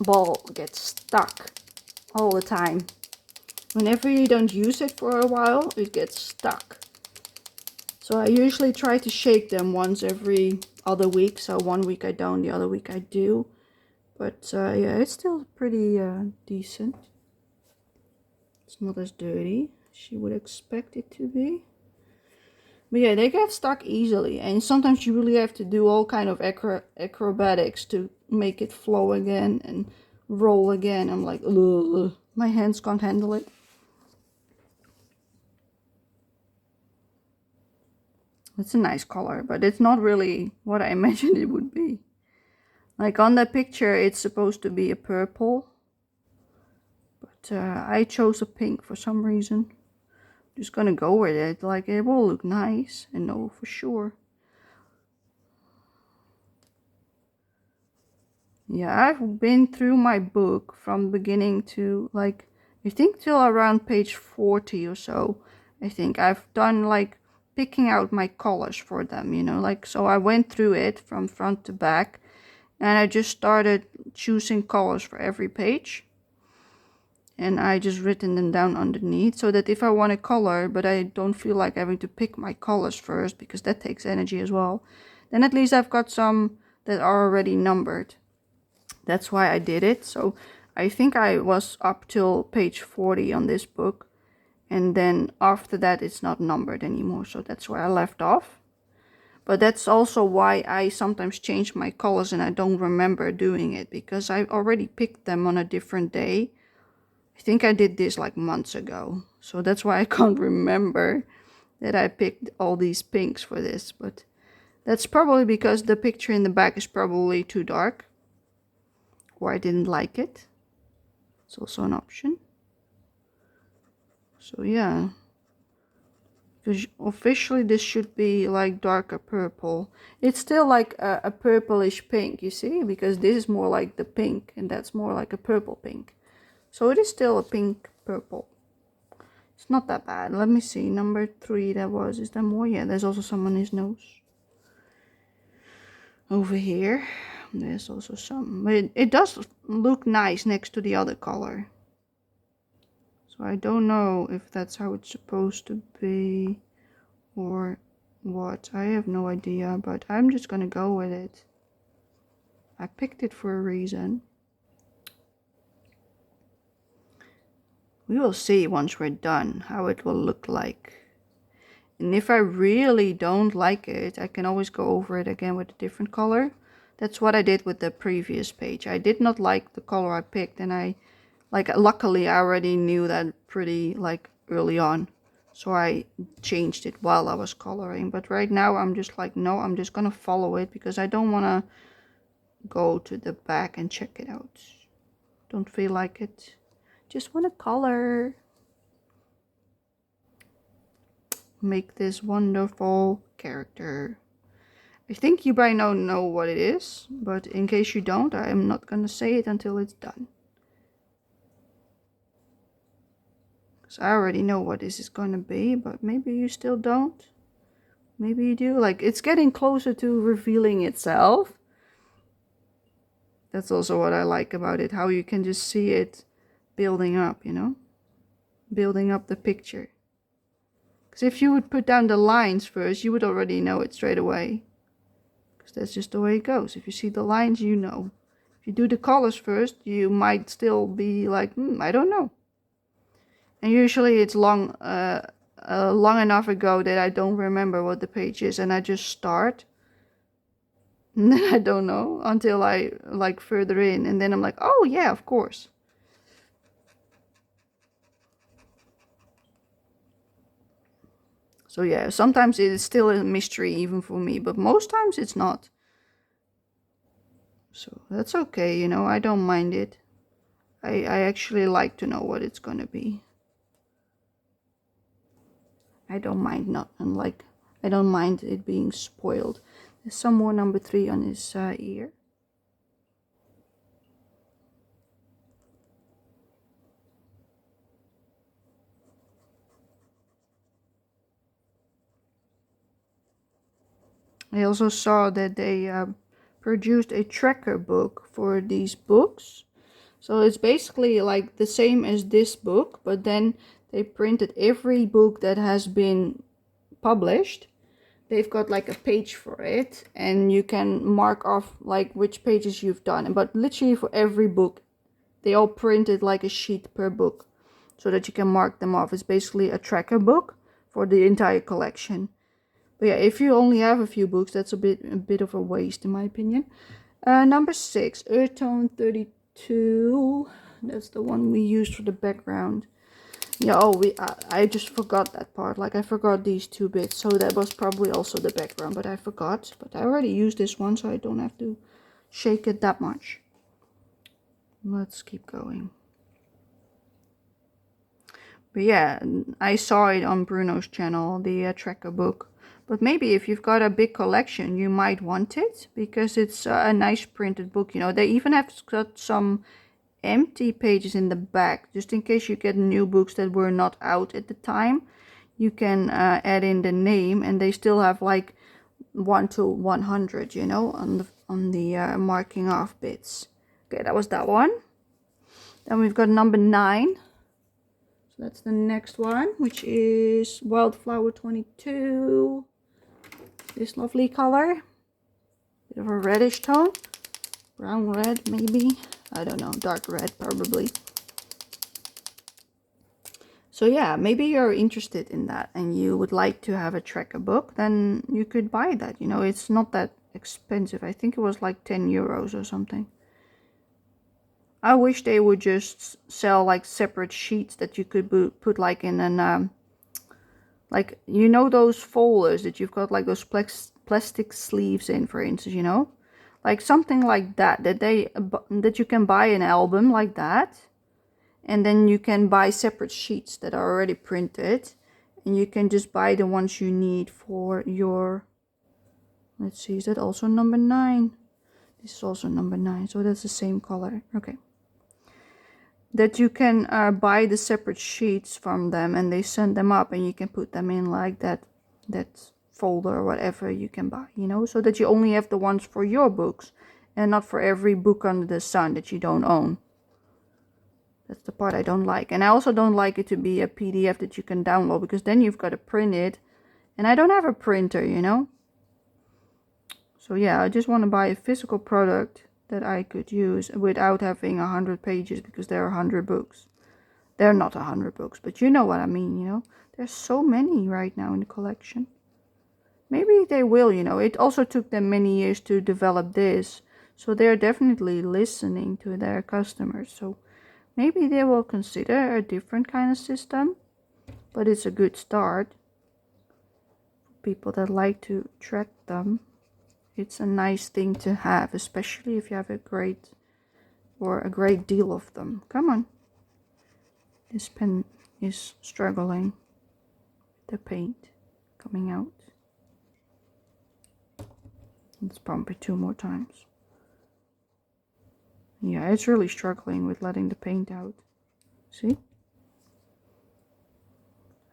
ball gets stuck all the time. Whenever you don't use it for a while, it gets stuck. So I usually try to shake them once every other week. So one week I don't, the other week I do. But yeah, it's still pretty decent. It's not as dirty as you would expect it to be. But yeah, they get stuck easily. And sometimes you really have to do all kind of acrobatics to make it flow again and roll again. I'm like, ugh, my hands can't handle it. It's a nice color, but it's not really what I imagined it would be. Like on the picture, it's supposed to be a purple, but I chose a pink for some reason. Just gonna go with it. Like, it will look nice and know for sure. Yeah, I've been through my book from beginning to, like, I think till around page 40 or so. I think I've done like picking out my colors for them, you know, like, so I went through it from front to back and I just started choosing colors for every page. And I just written them down underneath, so that if I want a color but I don't feel like having to pick my colors first, because that takes energy as well, then at least I've got some that are already numbered. That's why I did it. So I think I was up till page 40 on this book, and then after that it's not numbered anymore, so that's where I left off. But that's also why I sometimes change my colors and I don't remember doing it, because I already picked them on a different day. I think I did this like months ago, so that's why I can't remember that I picked all these pinks for this. But that's probably because the picture in the back is probably too dark, or I didn't like it. It's also an option. So yeah, because officially this should be like darker purple. It's still like a purplish pink, you see, because this is more like the pink and that's more like a purple pink. So it is still a pink purple. It's not that bad. Let me see, number 3 that was, is there more? Yeah, there's also some on his nose. Over here, there's also some, but it does look nice next to the other color. So I don't know if that's how it's supposed to be or what. I have no idea, but I'm just gonna go with it. I picked it for a reason. We will see once we're done how it will look like. And if I really don't like it, I can always go over it again with a different color. That's what I did with the previous page. I did not like the color I picked, and luckily I already knew that pretty early on. So I changed it while I was coloring. But right now I'm just like, no, I'm just gonna follow it because I don't wanna go to the back and check it out. Don't feel like it. Just wanna color. Make this wonderful character. I think you by now know what it is, but in case you don't, I am not gonna say it until it's done. Because I already know what this is gonna be, but maybe you still don't. Maybe you do. Like, it's getting closer to revealing itself. That's also what I like about it, how you can just see it building up, you know? Building up the picture. Because if you would put down the lines first, you would already know it straight away. Because that's just the way it goes. If you see the lines, you know. If you do the colors first, you might still be like, I don't know. And usually it's long enough ago that I don't remember what the page is, and I just start. And then I don't know until I further in, and then I'm like, oh yeah, of course. So yeah, sometimes it is still a mystery even for me, but most times it's not. So that's okay, you know, I don't mind it. I actually like to know what it's gonna be. I don't mind I don't mind it being spoiled. There's some more number 3 on his ear. I also saw that they produced a tracker book for these books. So it's basically like the same as this book, but then they printed every book that has been published. They've got like a page for it, and you can mark off like which pages you've done. But literally for every book, they all printed like a sheet per book so that you can mark them off. It's basically a tracker book for the entire collection. But yeah, if you only have a few books, that's a bit of a waste in my opinion. Number 6, Earth Tone 32. That's the one we used for the background. Yeah, I just forgot that part. Like, I forgot these 2 bits, so that was probably also the background, but I forgot. But I already used this one, so I don't have to shake it that much. Let's keep going. But yeah, I saw it on Bruno's channel, the tracker book. But maybe if you've got a big collection, you might want it, because it's a nice printed book. You know, they even have got some empty pages in the back, just in case you get new books that were not out at the time. You can add in the name, and they still have like 1 to 100, you know, on the marking off bits. Okay, that was that one. Then we've got number 9. So that's the next one, which is Wildflower 22. This lovely color. Bit of a reddish tone. Brown red, maybe. I don't know, dark red probably. So yeah, maybe you're interested in that and you would like to have a tracker book, then you could buy that. You know, it's not that expensive. I think it was like 10 euros or something. I wish they would just sell like separate sheets that you could put like in an like, you know, those folders that you've got like those plastic sleeves in, for instance, you know, like something like that that you can buy an album like that, and then you can buy separate sheets that are already printed, and you can just buy the ones you need for your, let's see, is that also number 9? This is also number 9, so that's the same color. Okay, that you can buy the separate sheets from them, and they send them up, and you can put them in like that folder or whatever you can buy, you know, so that you only have the ones for your books and not for every book under the sun that you don't own. That's the part I don't like. And I also don't like it to be a PDF that you can download, because then you've got to print it, and I don't have a printer, you know. So yeah, I just want to buy a physical product that I could use without having 100 pages, because there are 100 books. They're not 100 books, but you know what I mean, you know. There's so many right now in the collection. Maybe they will, you know. It also took them many years to develop this. So they're definitely listening to their customers. So maybe they will consider a different kind of system. But it's a good start. People that like to track them. It's a nice thing to have, especially if you have a great deal of them. Come on. This pen is struggling. The paint coming out. Let's pump it 2 more times. Yeah, it's really struggling with letting the paint out. See?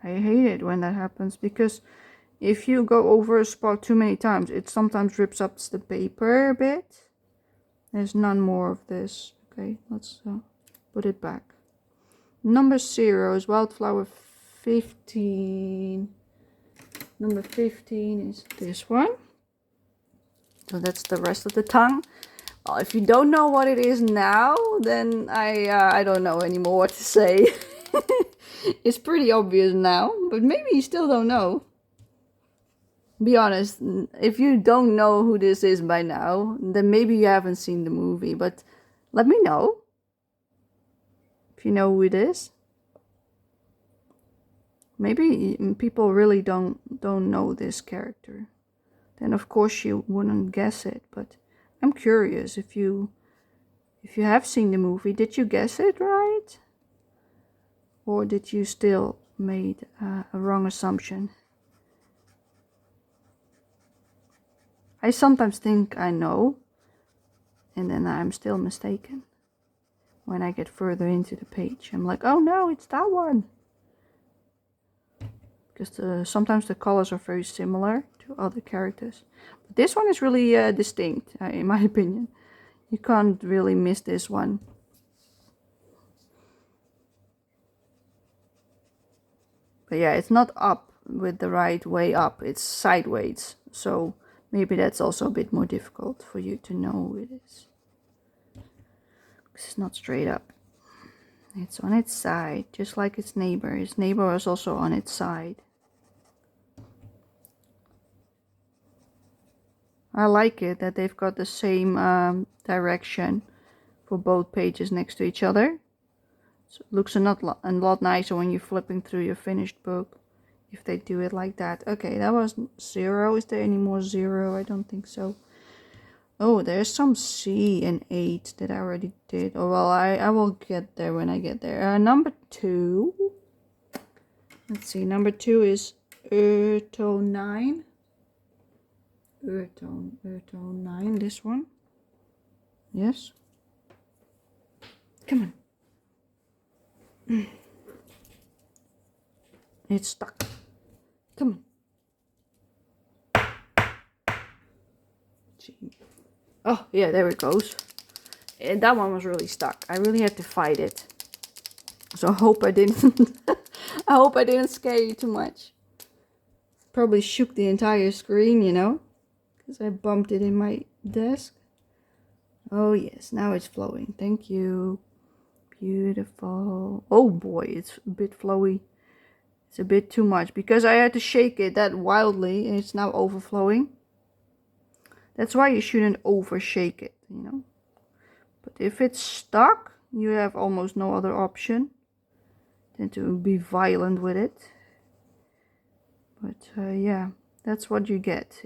I hate it when that happens, because if you go over a spot too many times, it sometimes rips up the paper a bit. There's none more of this. Okay, let's put it back. Number 0 is Wildflower 15. Number 15 is this one. So that's the rest of the tongue. Well, if you don't know what it is now, then I don't know anymore what to say. It's pretty obvious now, but maybe you still don't know. Be honest, if you don't know who this is by now, then maybe you haven't seen the movie, but let me know if you know who it is. Maybe people really don't know this character. Then of course you wouldn't guess it, but I'm curious if you have seen the movie, did you guess it right? Or did you still made a wrong assumption? I sometimes think I know, and then I'm still mistaken. When I get further into the page, I'm like, oh no, it's that one. Because sometimes the colors are very similar to other characters. But this one is really distinct, in my opinion. You can't really miss this one. But yeah, it's not up with the right way up, it's sideways. So maybe that's also a bit more difficult for you to know who it is. Because it's not straight up. It's on its side, just like its neighbor. Its neighbor is also on its side. I like it that they've got the same direction for both pages next to each other. So it looks a lot nicer when you're flipping through your finished book, if they do it like that. Okay, that was 0. Is there any more 0? I don't think so. Oh, there's some C and 8 that I already did. Oh, well, I will get there when I get there. Number 2. Let's see, number 2 is Tone 9. Tone 9, this one. Yes. Come on. It's stuck. Come on. Oh, yeah, there it goes. And that one was really stuck. I really had to fight it. So I hope I didn't I hope I didn't scare you too much. Probably shook the entire screen, you know, because I bumped it in my desk. Oh yes, now it's flowing. Thank you. Beautiful. Oh boy, it's a bit flowy. It's a bit too much because I had to shake it that wildly and it's now overflowing. That's why you shouldn't overshake it, you know. But if it's stuck, you have almost no other option than to be violent with it. But yeah, that's what you get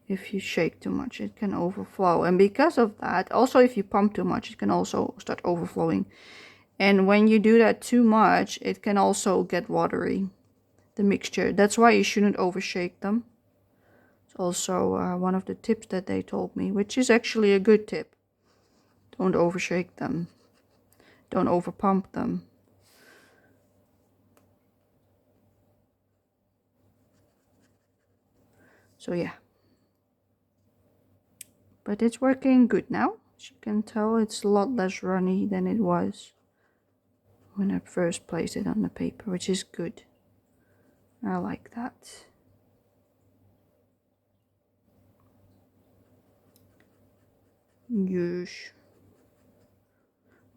if you shake too much. It can overflow, and because of that, also if you pump too much, it can also start overflowing. And when you do that too much, it can also get watery, the mixture. That's why you shouldn't overshake them. It's also one of the tips that they told me, which is actually a good tip. Don't overshake them. Don't overpump them. So yeah. But it's working good now. As you can tell, it's a lot less runny than it was when I first placed it on the paper, which is good. I like that. Yes.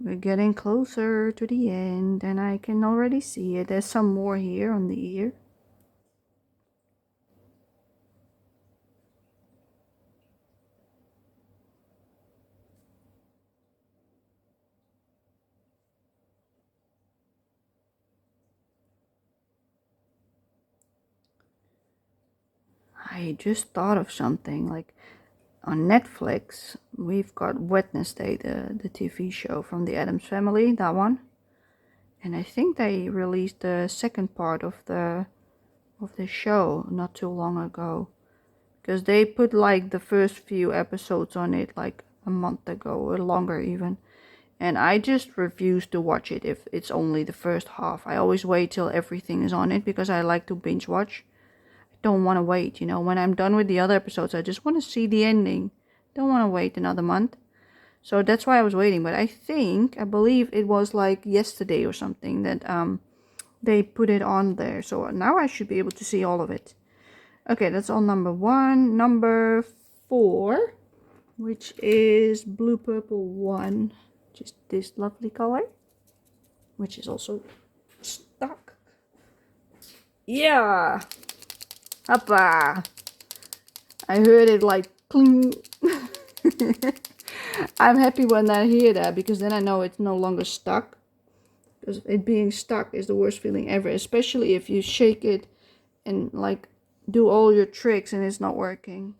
We're getting closer to the end and I can already see it. There's some more here on the ear. I just thought of something, like on Netflix, we've got Wednesday, the TV show from the Addams Family, that one. And I think they released the second part of the show not too long ago. Because they put like the first few episodes on it like a month ago or longer even. And I just refuse to watch it if it's only the first half. I always wait till everything is on it because I like to binge watch. I don't want to wait, you know. When I'm done with the other episodes, I just want to see the ending. Don't want to wait another month. So that's why I was waiting. But I believe it was like yesterday or something that they put it on there. So now I should be able to see all of it. Okay, that's all number 1. Number 4, which is Blue Purple 1. Just this lovely color, which is also stuck. Yeah! Hoppa! I heard it like cling. I'm happy when I hear that because then I know it's no longer stuck. Because it being stuck is the worst feeling ever, especially if you shake it and like do all your tricks and it's not working.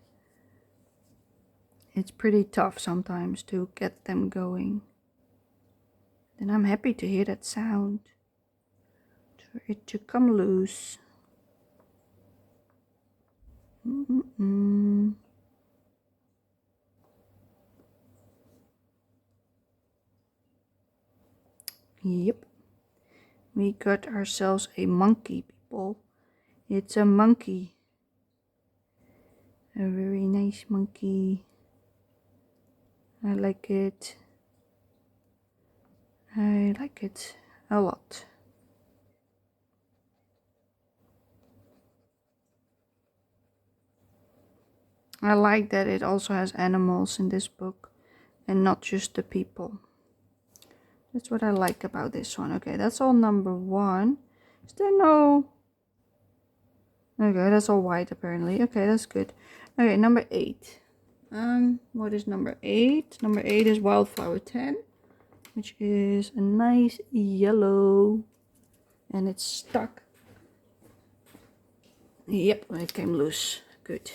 It's pretty tough sometimes to get them going. Then I'm happy to hear that sound. For it to come loose. Yep. We got ourselves a monkey, people. It's a monkey. A very nice monkey. I like it. I like it a lot. I like that it also has animals in this book and not just the people. That's what I like about this one. Okay, that's all number 1. Is there no... Okay, that's all white apparently. Okay, that's good. Okay, number 8. What is number 8? Number 8 is Wildflower 10, which is a nice yellow, and it's stuck. Yep, it came loose. Good.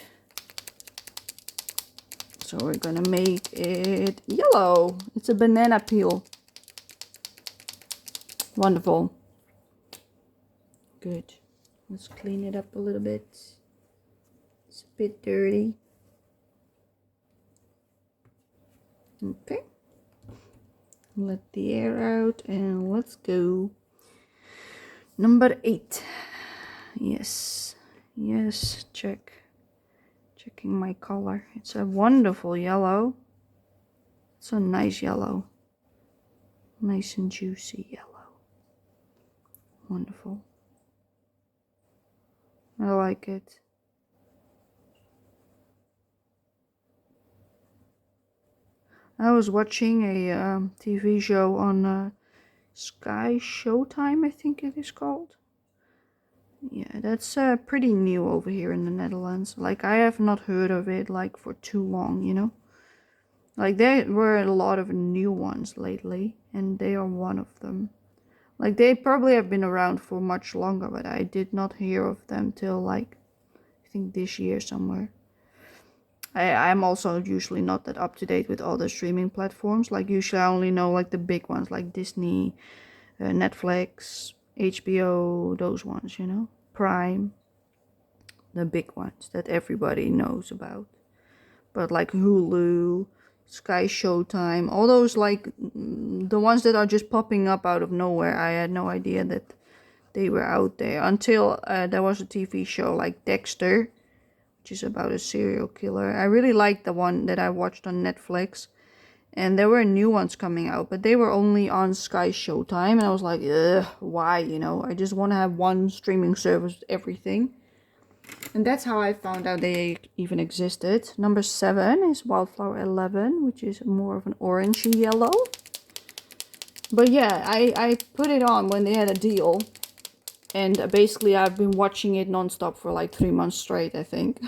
So we're gonna make it yellow. It's a banana peel. Wonderful. Good. Let's clean it up a little bit. It's a bit dirty. Okay. Let the air out and let's go. Number 8. Yes. Yes, checking my color. It's a wonderful yellow. It's a nice yellow. Nice and juicy yellow. Wonderful. I like it. I was watching a TV show on Sky Showtime, I think it is called. Yeah, that's pretty new over here in the Netherlands. Like, I have not heard of it like for too long, you know. Like, there were a lot of new ones lately, and they are one of them. Like, they probably have been around for much longer, but I did not hear of them till like, I think this year somewhere. I'm also usually not that up to date with all the streaming platforms. Like, usually I only know like the big ones like Disney, Netflix, HBO, those ones, you know, Prime, the big ones that everybody knows about. But like Hulu, Sky Showtime, all those like the ones that are just popping up out of nowhere, I had no idea that they were out there until there was a TV show like Dexter, which is about a serial killer. I really liked the one that I watched on Netflix. And there were new ones coming out, but they were only on Sky Showtime. And I was like, ugh, why, you know? I just want to have one streaming service with everything. And that's how I found out they even existed. Number 7 is Wildflower 11, which is more of an orangey yellow. But yeah, I put it on when they had a deal. And basically I've been watching it nonstop for like 3 months straight, I think.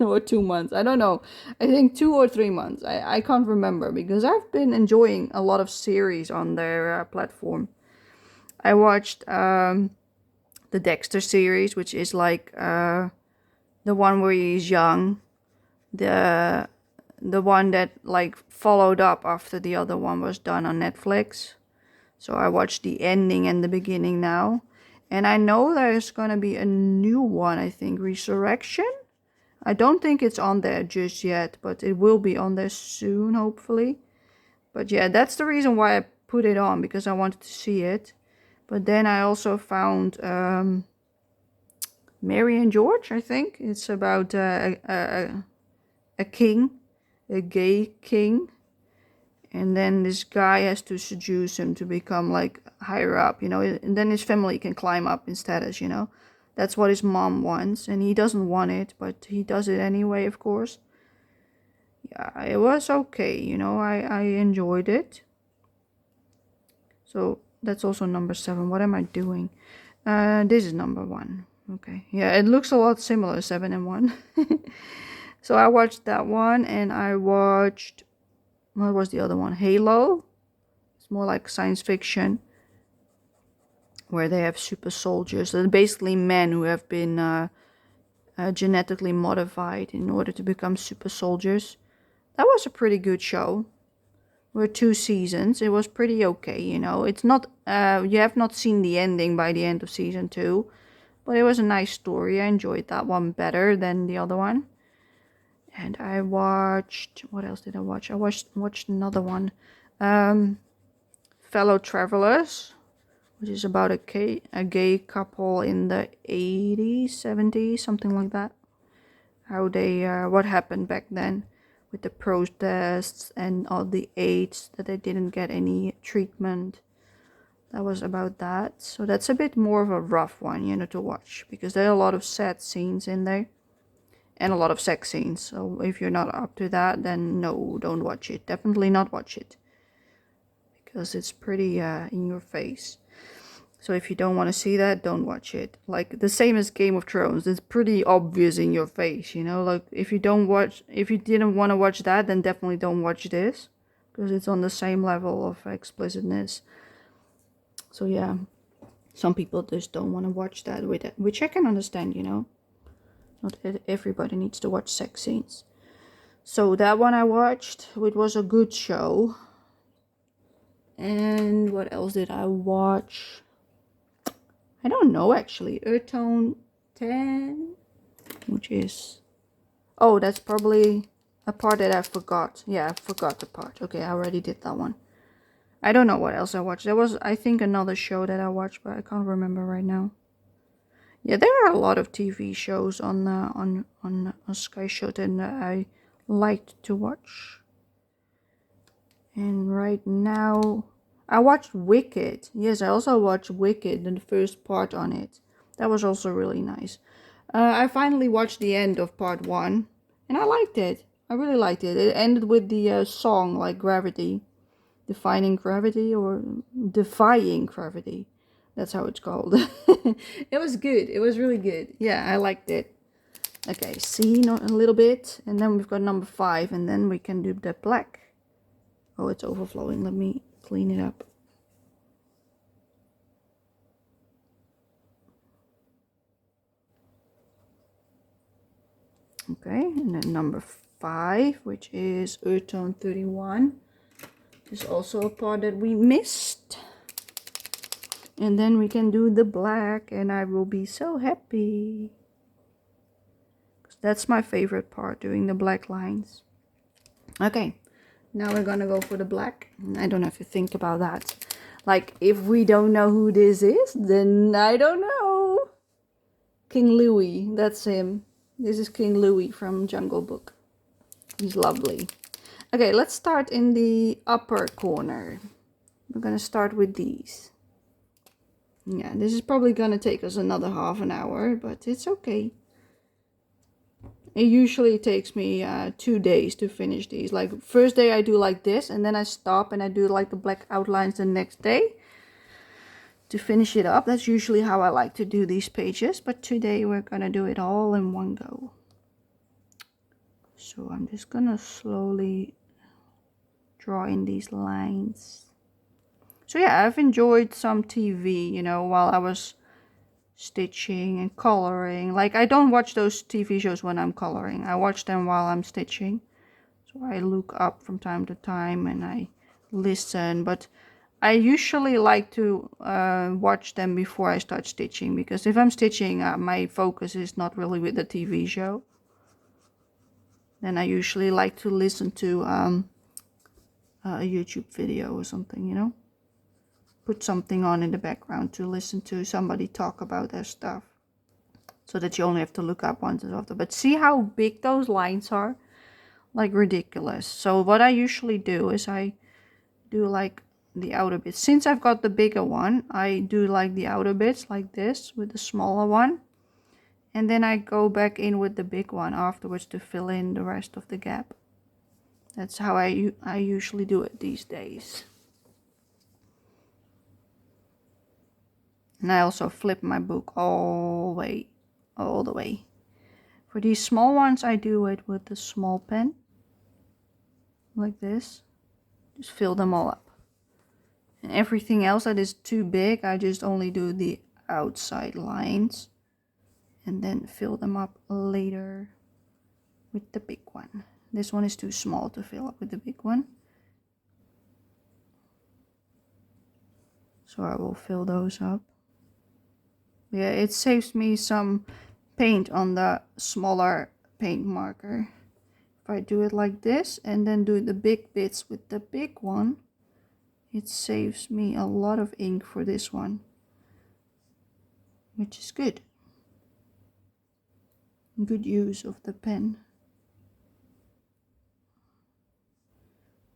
Or 2 months. I don't know. I think 2 or 3 months. I can't remember because I've been enjoying a lot of series on their platform. I watched the Dexter series, which is like the one where he's young. The one that like followed up after the other one was done on Netflix. So I watched the ending and the beginning now. And I know there's gonna be a new one, I think, Resurrection. I don't think it's on there just yet, but it will be on there soon, hopefully. But yeah, that's the reason why I put it on, because I wanted to see it. But then I also found Mary and George, I think. It's about a king, a gay king. And then this guy has to seduce him to become like higher up, you know, and then his family can climb up in status, you know. That's what his mom wants, and he doesn't want it, but he does it anyway, of course. Yeah, it was okay, you know, I enjoyed it. So that's also number 7. What am I doing? This is number 1. Okay, yeah, it looks a lot similar, 7 and 1. So I watched that one, and I watched, what was the other one? Halo. It's more like science fiction, where they have super soldiers. They're basically men who have been genetically modified in order to become super soldiers. That was a pretty good show. There were 2 seasons. It was pretty okay, you know. It's not, you have not seen the ending by the end of season 2, but it was a nice story. I enjoyed that one better than the other one. And I watched, what else did I watch? I watched another one, Fellow Travelers, which is about a gay couple in the 80s, 70s, something like that. How they, what happened back then with the protests and all the AIDS, that they didn't get any treatment. That was about that. So that's a bit more of a rough one, you know, to watch, because there are a lot of sad scenes in there and a lot of sex scenes. So if you're not up to that, then no, don't watch it. Definitely not watch it, because it's pretty in your face. So if you don't want to see that, don't watch it. Like the same as Game of Thrones, it's pretty obvious in your face, you know. Like if you didn't want to watch that, then definitely don't watch this, because it's on the same level of explicitness. So yeah, some people just don't want to watch that with it, which I can understand, you know. Not everybody needs to watch sex scenes. So that one I watched, it was a good show. And what else did I watch? I don't know actually. Earth Tone 10, which is, oh, that's probably a part that I forgot. Yeah, I forgot the part. Okay, I already did that one. I don't know what else I watched. There was, I think, another show that I watched, but I can't remember right now. Yeah, there are a lot of TV shows on Sky Show that I liked to watch. And right now, I watched Wicked. Yes, I also watched Wicked, and the first part on it. That was also really nice. I finally watched the end of part 1, and I liked it. I really liked it. It ended with the song, like Gravity. Defining Gravity, or Defying Gravity. That's how it's called. It was good. It was really good. Yeah, I liked it. Okay, C, a little bit. And then we've got number 5, and then we can do the black. Oh, it's overflowing. Let me clean it up. Okay, and then number 5, which is Earth Tone 31. Is also a part that we missed. And then we can do the black, and I will be so happy. That's my favorite part, doing the black lines. Okay, now we're gonna go for the black. I don't have to think about that. Like, if we don't know who this is, then I don't know. King Louis, that's him. This is King Louis from Jungle Book. He's lovely. Okay, let's start in the upper corner. We're gonna start with these. Yeah, this is probably gonna take us another half an hour, but it's okay. It usually takes me 2 days to finish these. Like first day I do like this, and then I stop and I do like the black outlines the next day to finish it up. That's usually how I like to do these pages, but today we're gonna do it all in one go. So I'm just gonna slowly draw in these lines. So yeah, I've enjoyed some TV, you know, while I was stitching and coloring. Like I don't watch those TV shows when I'm coloring. I watch them while I'm stitching. So I look up from time to time and I listen, but I usually like to watch them before I start stitching, because if I'm stitching, my focus is not really with the TV show. Then I usually like to listen to a YouTube video or something, you know. Put something on in the background to listen to somebody talk about their stuff, so that you only have to look up once and often. But see how big those lines are? Like ridiculous. So what I usually do is I do like the outer bits. Since I've got the bigger one, I do like the outer bits like this with the smaller one. And then I go back in with the big one afterwards to fill in the rest of the gap. That's how I usually do it these days. And I also flip my book all the way. For these small ones, I do it with the small pen. Like this. Just fill them all up. And everything else that is too big, I just only do the outside lines. And then fill them up later with the big one. This one is too small to fill up with the big one. So I will fill those up. Yeah, it saves me some paint on the smaller paint marker. If I do it like this and then do the big bits with the big one, it saves me a lot of ink for this one, which is good. Good use of the pen.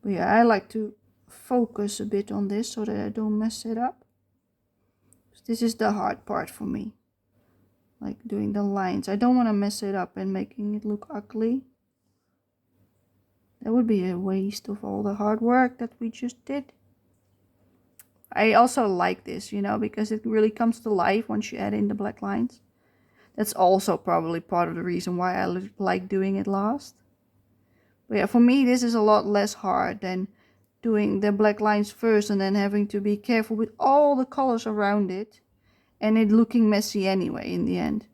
But yeah, I like to focus a bit on this so that I don't mess it up. This is the hard part for me, like doing the lines. I don't want to mess it up and making it look ugly. That would be a waste of all the hard work that we just did. I also like this, you know, because it really comes to life once you add in the black lines. That's also probably part of the reason why I like doing it last. But yeah, for me this is a lot less hard than doing the black lines first and then having to be careful with all the colors around it and it looking messy anyway in the end.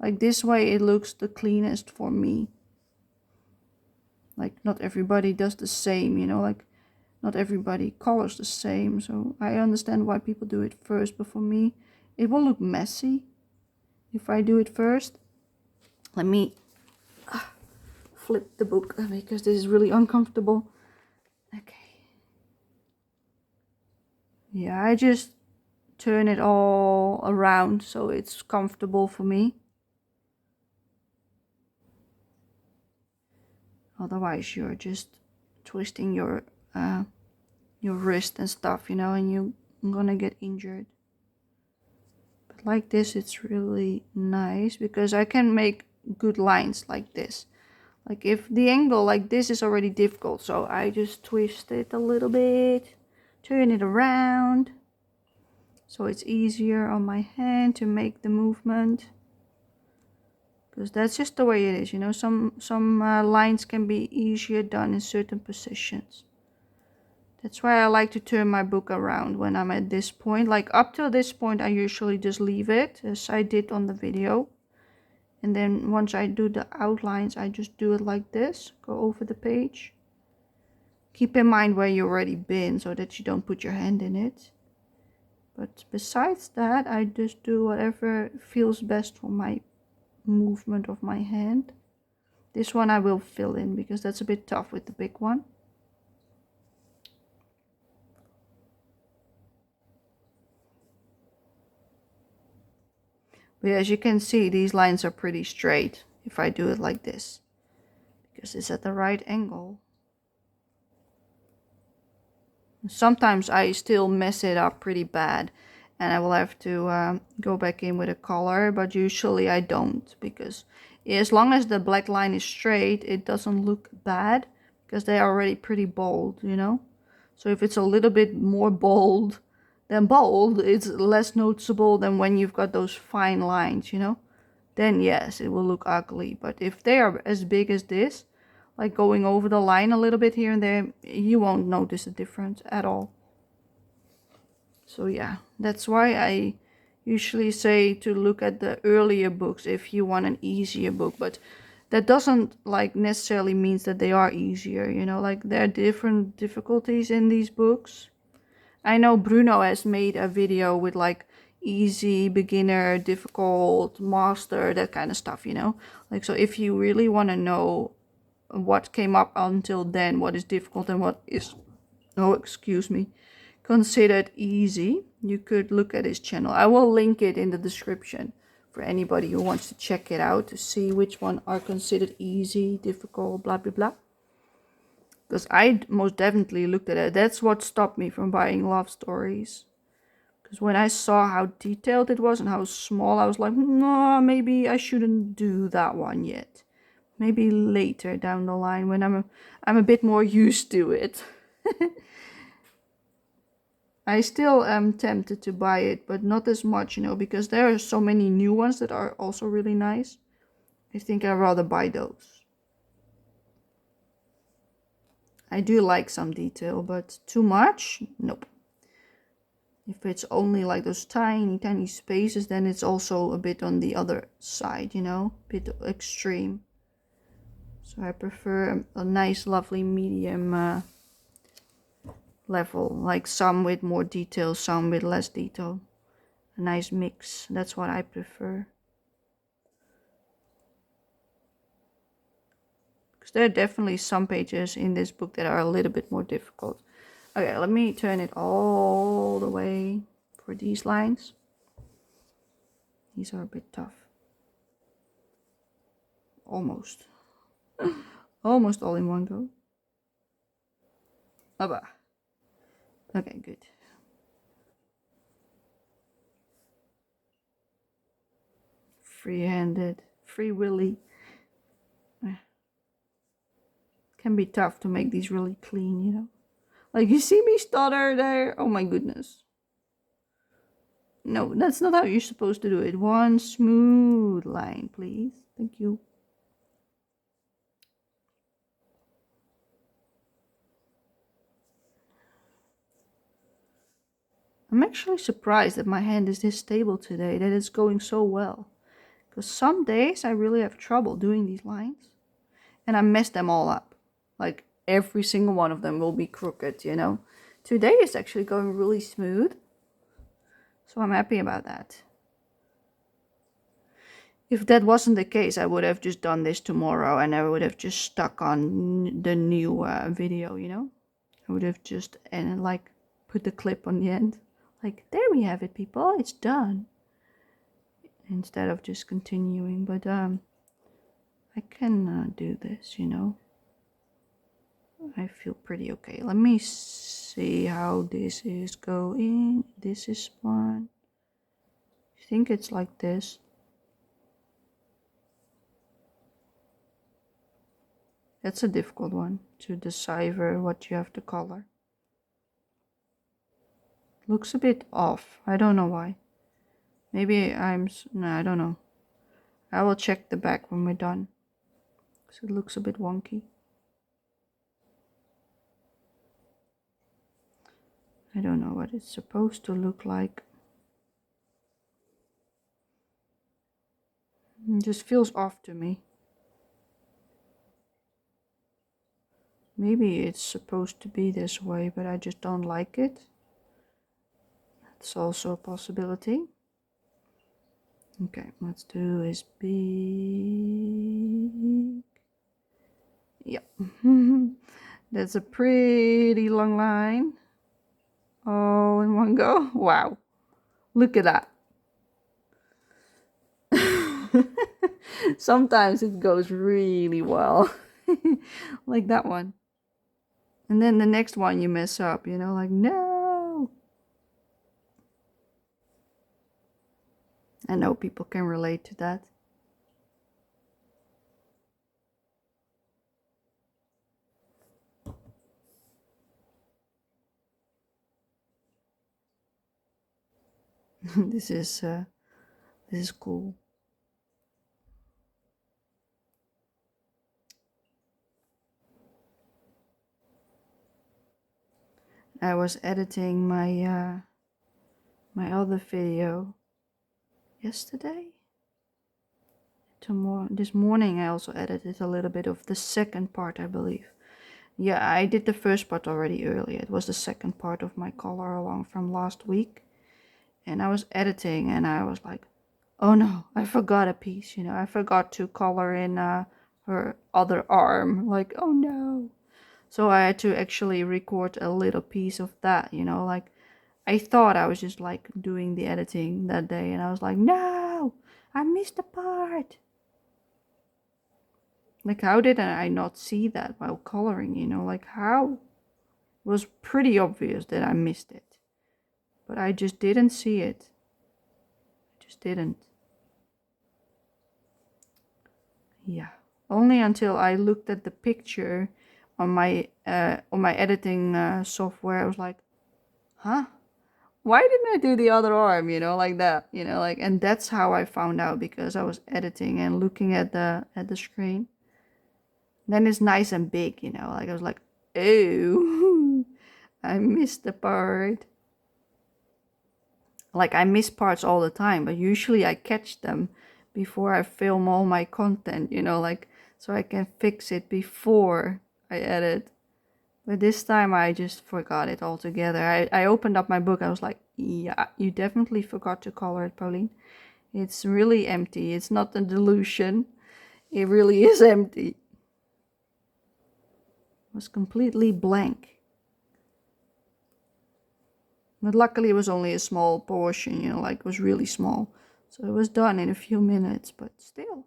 Like this way it looks the cleanest for me. Like not everybody does the same, you know, like not everybody colors the same. So I understand why people do it first, but for me it will look messy if I do it first. Let me flip the book because this is really uncomfortable. Okay. Yeah, I just turn it all around so it's comfortable for me. Otherwise you're just twisting your wrist and stuff, you know, and you're gonna get injured. But like this it's really nice because I can make good lines like this. Like if the angle like this is already difficult, so I just twist it a little bit, turn it around, so it's easier on my hand to make the movement. Because that's just the way it is, you know, some lines can be easier done in certain positions. That's why I like to turn my book around when I'm at this point. Like up till this point I usually just leave it, as I did on the video. And then once I do the outlines, I just do it like this, go over the page. Keep in mind where you've already been so that you don't put your hand in it. But besides that, I just do whatever feels best for my movement of my hand. This one I will fill in because that's a bit tough with the big one. But as you can see, these lines are pretty straight if I do it like this, because it's at the right angle. Sometimes I still mess it up pretty bad, and I will have to go back in with a color, but usually I don't, because as long as the black line is straight, it doesn't look bad, because they are already pretty bold, you know. So if it's a little bit more bold than bold, it's less noticeable than when you've got those fine lines, you know. Then yes, it will look ugly. But if they are as big as this, like going over the line a little bit here and there, you won't notice a difference at all. So yeah, that's why I usually say to look at the earlier books if you want an easier book. But that doesn't like necessarily means that they are easier, you know, like there are different difficulties in these books. I know Bruno has made a video with like easy, beginner, difficult, master, that kind of stuff, you know. Like, so if you really want to know what came up until then, what is difficult and what is, oh, excuse me, considered easy, you could look at his channel. I will link it in the description for anybody who wants to check it out to see which one are considered easy, difficult, blah, blah, blah. Because I most definitely looked at it. That's what stopped me from buying love stories. Because when I saw how detailed it was and how small, I was like, no, maybe I shouldn't do that one yet. Maybe later down the line when I'm a bit more used to it. I still am tempted to buy it, but not as much, you know, because there are so many new ones that are also really nice. I think I'd rather buy those. I do like some detail, but too much? Nope. If it's only like those tiny, tiny spaces, then it's also a bit on the other side, you know, a bit extreme. So I prefer a nice, lovely medium level, like some with more detail, some with less detail. A nice mix. That's what I prefer. Because there are definitely some pages in this book that are a little bit more difficult. Okay, let me turn it all the way for these lines. These are a bit tough. Almost. Almost all in one go. Abba. Okay, good. Free-handed. Free Willy. Can be tough to make these really clean, you know. Like, you see me stutter there? Oh my goodness. No, that's not how you're supposed to do it. One smooth line, please. Thank you. I'm actually surprised that my hand is this stable today, that it's going so well. Because some days I really have trouble doing these lines. And I mess them all up. Like, every single one of them will be crooked, you know. Today is actually going really smooth. So I'm happy about that. If that wasn't the case, I would have just done this tomorrow and I would have just stuck on the new video, you know. I would have just, and like, put the clip on the end. Like, there we have it, people, it's done. Instead of just continuing, but I can do this, you know. I feel pretty okay. Let me see how this is going. This is one. I think it's like this. That's a difficult one to decipher what you have to color. Looks a bit off. I don't know why. Maybe no, I don't know. I will check the back when we're done. Because it looks a bit wonky. I don't know what it's supposed to look like. It just feels off to me. Maybe it's supposed to be this way, but I just don't like it. That's also a possibility. Okay, let's do is big. Yep. That's a pretty long line. All in one go. Wow. Look at that. Sometimes it goes really well. Like that one. And then the next one you mess up, you know, like, no. I know people can relate to that. This is cool. I was editing my other video yesterday. This morning I also edited a little bit of the second part, I believe. Yeah, I did the first part already earlier. It was the second part of my color along from last week. And I was editing and I was like, oh no, I forgot a piece, I forgot to color in her other arm. Like, oh no. So I had to actually record a little piece of that, like I thought I was just like doing the editing that day and I was like, no, I missed a part. Like, how did I not see that while coloring, like how? It was pretty obvious that I missed it. But I just didn't see it. I just didn't. Yeah. Only until I looked at the picture on my editing software, I was like, huh? Why didn't I do the other arm, like that, like, and that's how I found out, because I was editing and looking at the screen. Then it's nice and big, like I was like, oh, I missed the part. Like, I miss parts all the time, but usually I catch them before I film all my content, like, so I can fix it before I edit. But this time I just forgot it altogether. I opened up my book. I was like, yeah, you definitely forgot to color it, Pauline. It's really empty. It's not a delusion. It really is empty. It was completely blank. But luckily it was only a small portion, like it was really small. So it was done in a few minutes, but still.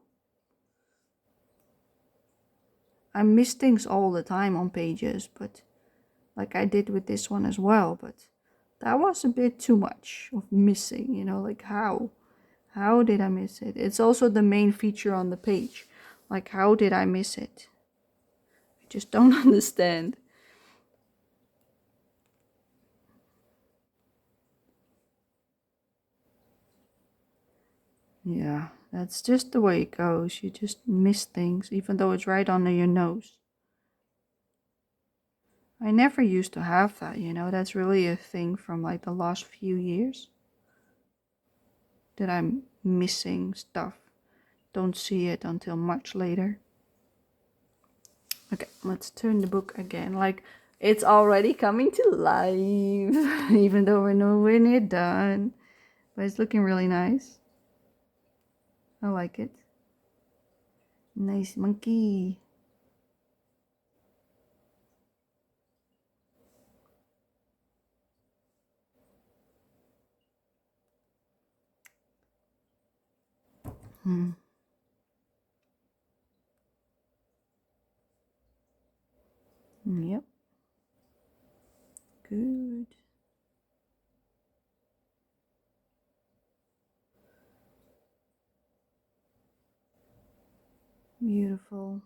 I miss things all the time on pages, but like I did with this one as well, but that was a bit too much of missing, like how? How did I miss it? It's also the main feature on the page. Like, how did I miss it? I just don't understand. Yeah, that's just the way it goes. You just miss things, even though it's right under your nose. I never used to have that, that's really a thing from like the last few years. That I'm missing stuff. Don't see it until much later. Okay, let's turn the book again. Like, it's already coming to life, even though we're nowhere near done. But it's looking really nice. I like it. Nice monkey. Hmm. Yep. Good. Beautiful.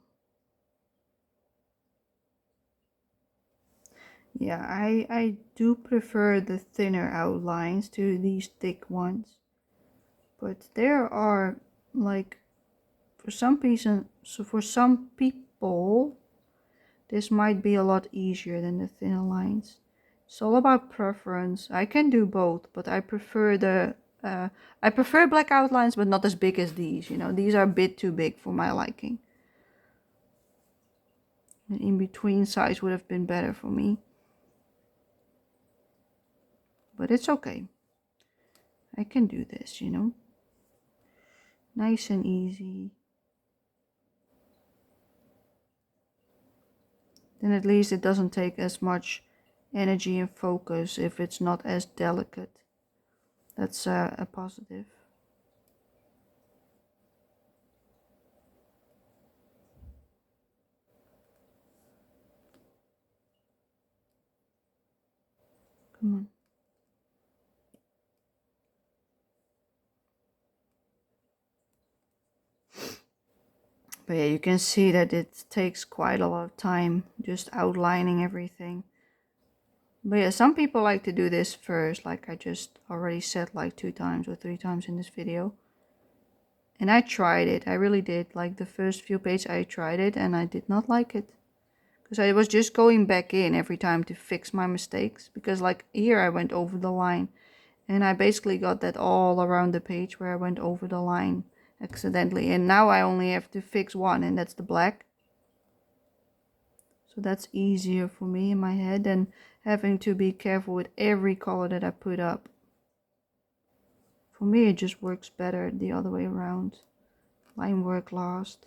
Yeah, I do prefer the thinner outlines to these thick ones. But there are, like, for some reason, so for some people, this might be a lot easier than the thinner lines. It's all about preference. I can do both, but I prefer I prefer black outlines, but not as big as these. These are a bit too big for my liking. An in-between size would have been better for me. But it's okay. I can do this, Nice and easy. Then at least it doesn't take as much energy and focus if it's not as delicate. That's a positive. Come on. But yeah, you can see that it takes quite a lot of time just outlining everything. But yeah, some people like to do this first, like I just already said like 2 times or 3 times in this video. And I tried it, I really did. Like the first few pages I tried it and I did not like it. Because I was just going back in every time to fix my mistakes. Because like here I went over the line. And I basically got that all around the page where I went over the line accidentally. And now I only have to fix one, and that's the black. So that's easier for me in my head than having to be careful with every color that I put up. For me it just works better the other way around. Line work last.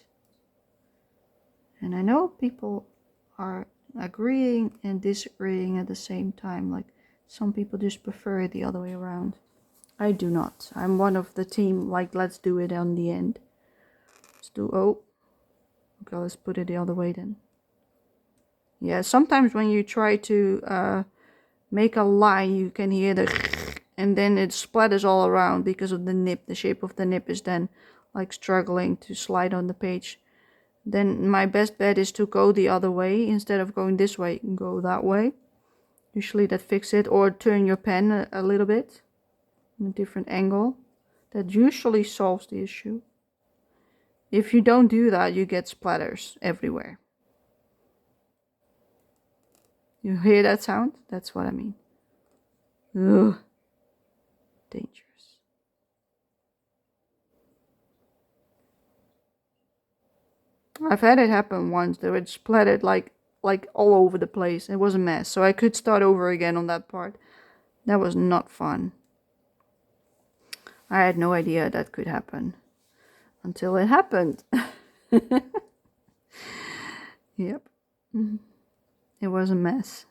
And I know people are agreeing and disagreeing at the same time. Like some people just prefer it the other way around. I do not. I'm one of the team like let's do it on the end. Let's do okay, let's put it the other way then. Yeah, sometimes when you try to make a line you can hear the and then it splatters all around because of the nib. The shape of the nib is then like struggling to slide on the page. Then my best bet is to go the other way. Instead of going this way, you can go that way. Usually that fixes it. Or turn your pen a little bit in a different angle. That usually solves the issue. If you don't do that, you get splatters everywhere. You hear that sound? That's what I mean. Ugh. Dangerous. I've had it happen once. That it splattered like all over the place. It was a mess. So I could start over again on that part. That was not fun. I had no idea that could happen. Until it happened. Yep. It was a mess.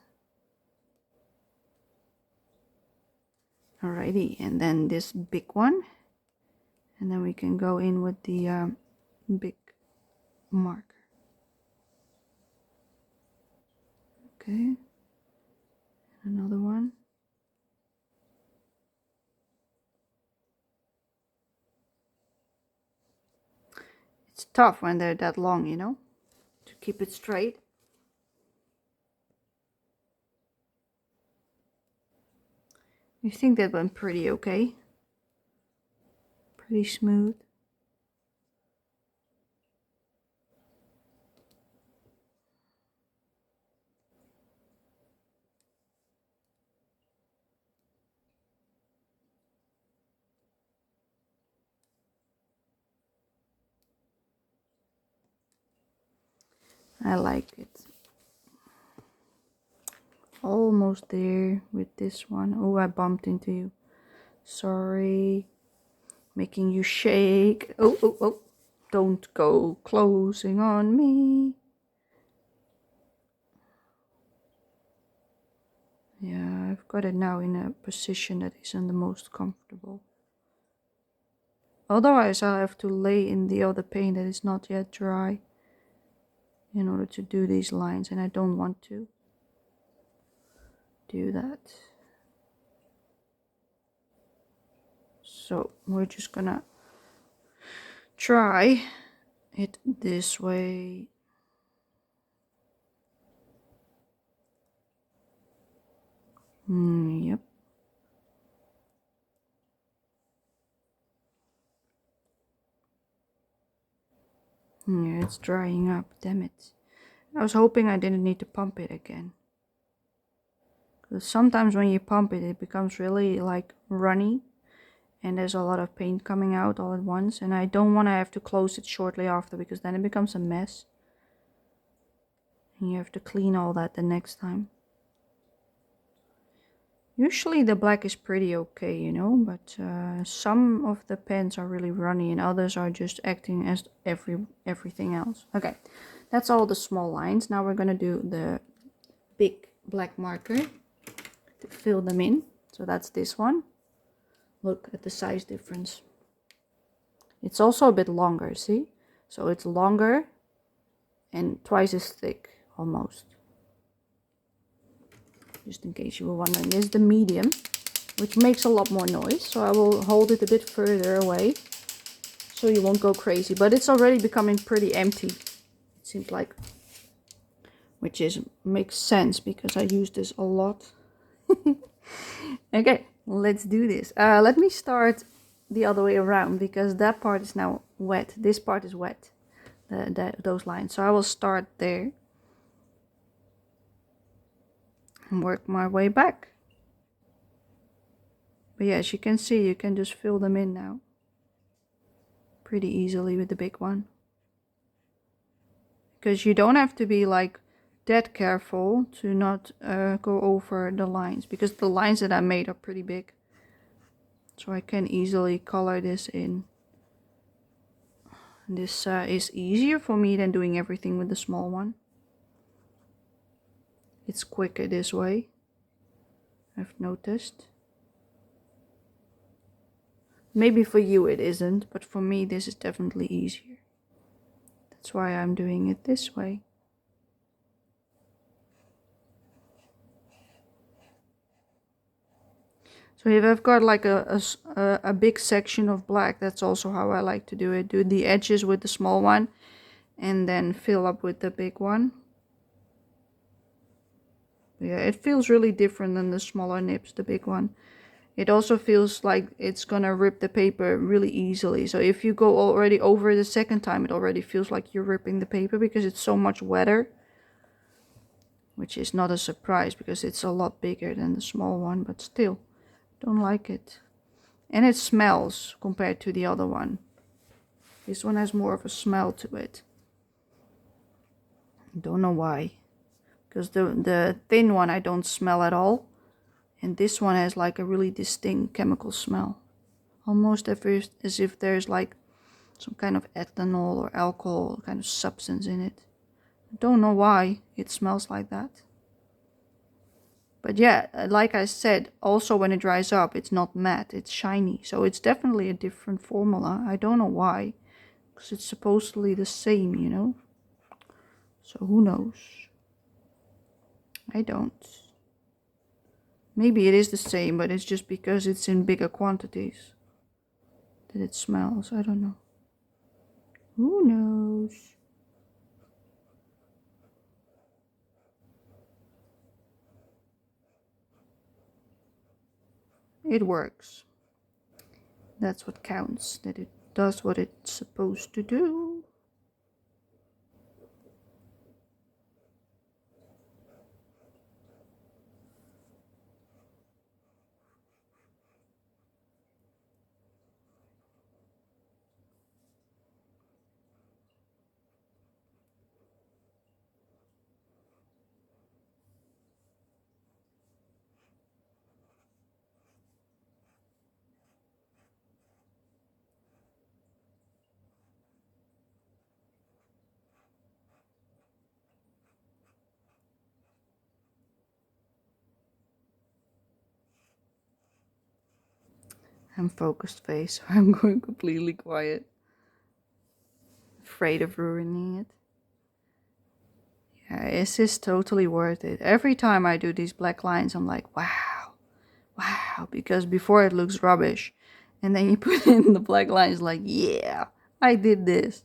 Alrighty, and then this big one. And then we can go in with the big marker. Okay. Another one. It's tough when they're that long, you know, to keep it straight. I think that went pretty okay. Pretty smooth. I like it. Almost there with this one. Oh, I bumped into you. Sorry. Making you shake. Oh. Don't go closing on me. Yeah, I've got it now in a position that isn't the most comfortable. Otherwise, I'll have to lay in the other paint that is not yet dry in order to do these lines, and I don't want to do that. So we're just gonna try it this way. Yep. Yeah, it's drying up, damn it. I was hoping I didn't need to pump it again. Because sometimes when you pump it, it becomes really like runny. And there's a lot of paint coming out all at once. And I don't want to have to close it shortly after, because then it becomes a mess. And you have to clean all that the next time. Usually the black is pretty okay, you know, but some of the pens are really runny and others are just acting as everything else. Okay, that's all the small lines. Now we're gonna do the big black marker to fill them in. So that's this one. Look at the size difference. It's also a bit longer, see? So it's longer and twice as thick, almost. Just in case you were wondering, this is the medium, which makes a lot more noise. So I will hold it a bit further away so so you won't go crazy. But it's already becoming pretty empty, it seems like. Which makes sense because I use this a lot. Okay, let's do this. Let me start the other way around because that part is now wet. This part is wet, those lines. So I will start there and work my way back. But yeah, as you can see, you can just fill them in now pretty easily with the big one. Because you don't have to be like that careful to not go over the lines, because the lines that I made are pretty big. So I can easily color this in. This is easier for me than doing everything with the small one. It's quicker this way, I've noticed. Maybe for you it isn't, but for me this is definitely easier. That's why I'm doing it this way. So if I've got like a big section of black, that's also how I like to do it. Do the edges with the small one and then fill up with the big one. Yeah, it feels really different than the smaller nibs, the big one. It also feels like it's gonna rip the paper really easily. So if you go already over the second time, it already feels like you're ripping the paper because it's so much wetter. Which is not a surprise because it's a lot bigger than the small one, but still, don't like it. And it smells compared to the other one. This one has more of a smell to it. Don't know why. Because the thin one I don't smell at all. And this one has like a really distinct chemical smell. Almost as if there's like some kind of ethanol or alcohol kind of substance in it. I don't know why it smells like that. But yeah, like I said, also when it dries up, it's not matte, it's shiny. So it's definitely a different formula. I don't know why. Because it's supposedly the same, you know. So who knows? I don't. Maybe it is the same, but it's just because it's in bigger quantities that it smells. I don't know. Who knows? It works. That's what counts, that it does what it's supposed to do. I'm focused face, so I'm going completely quiet. Afraid of ruining it. Yeah, it's just totally worth it. Every time I do these black lines, I'm like, wow, wow, because before it looks rubbish. And then you put in the black lines like, yeah, I did this.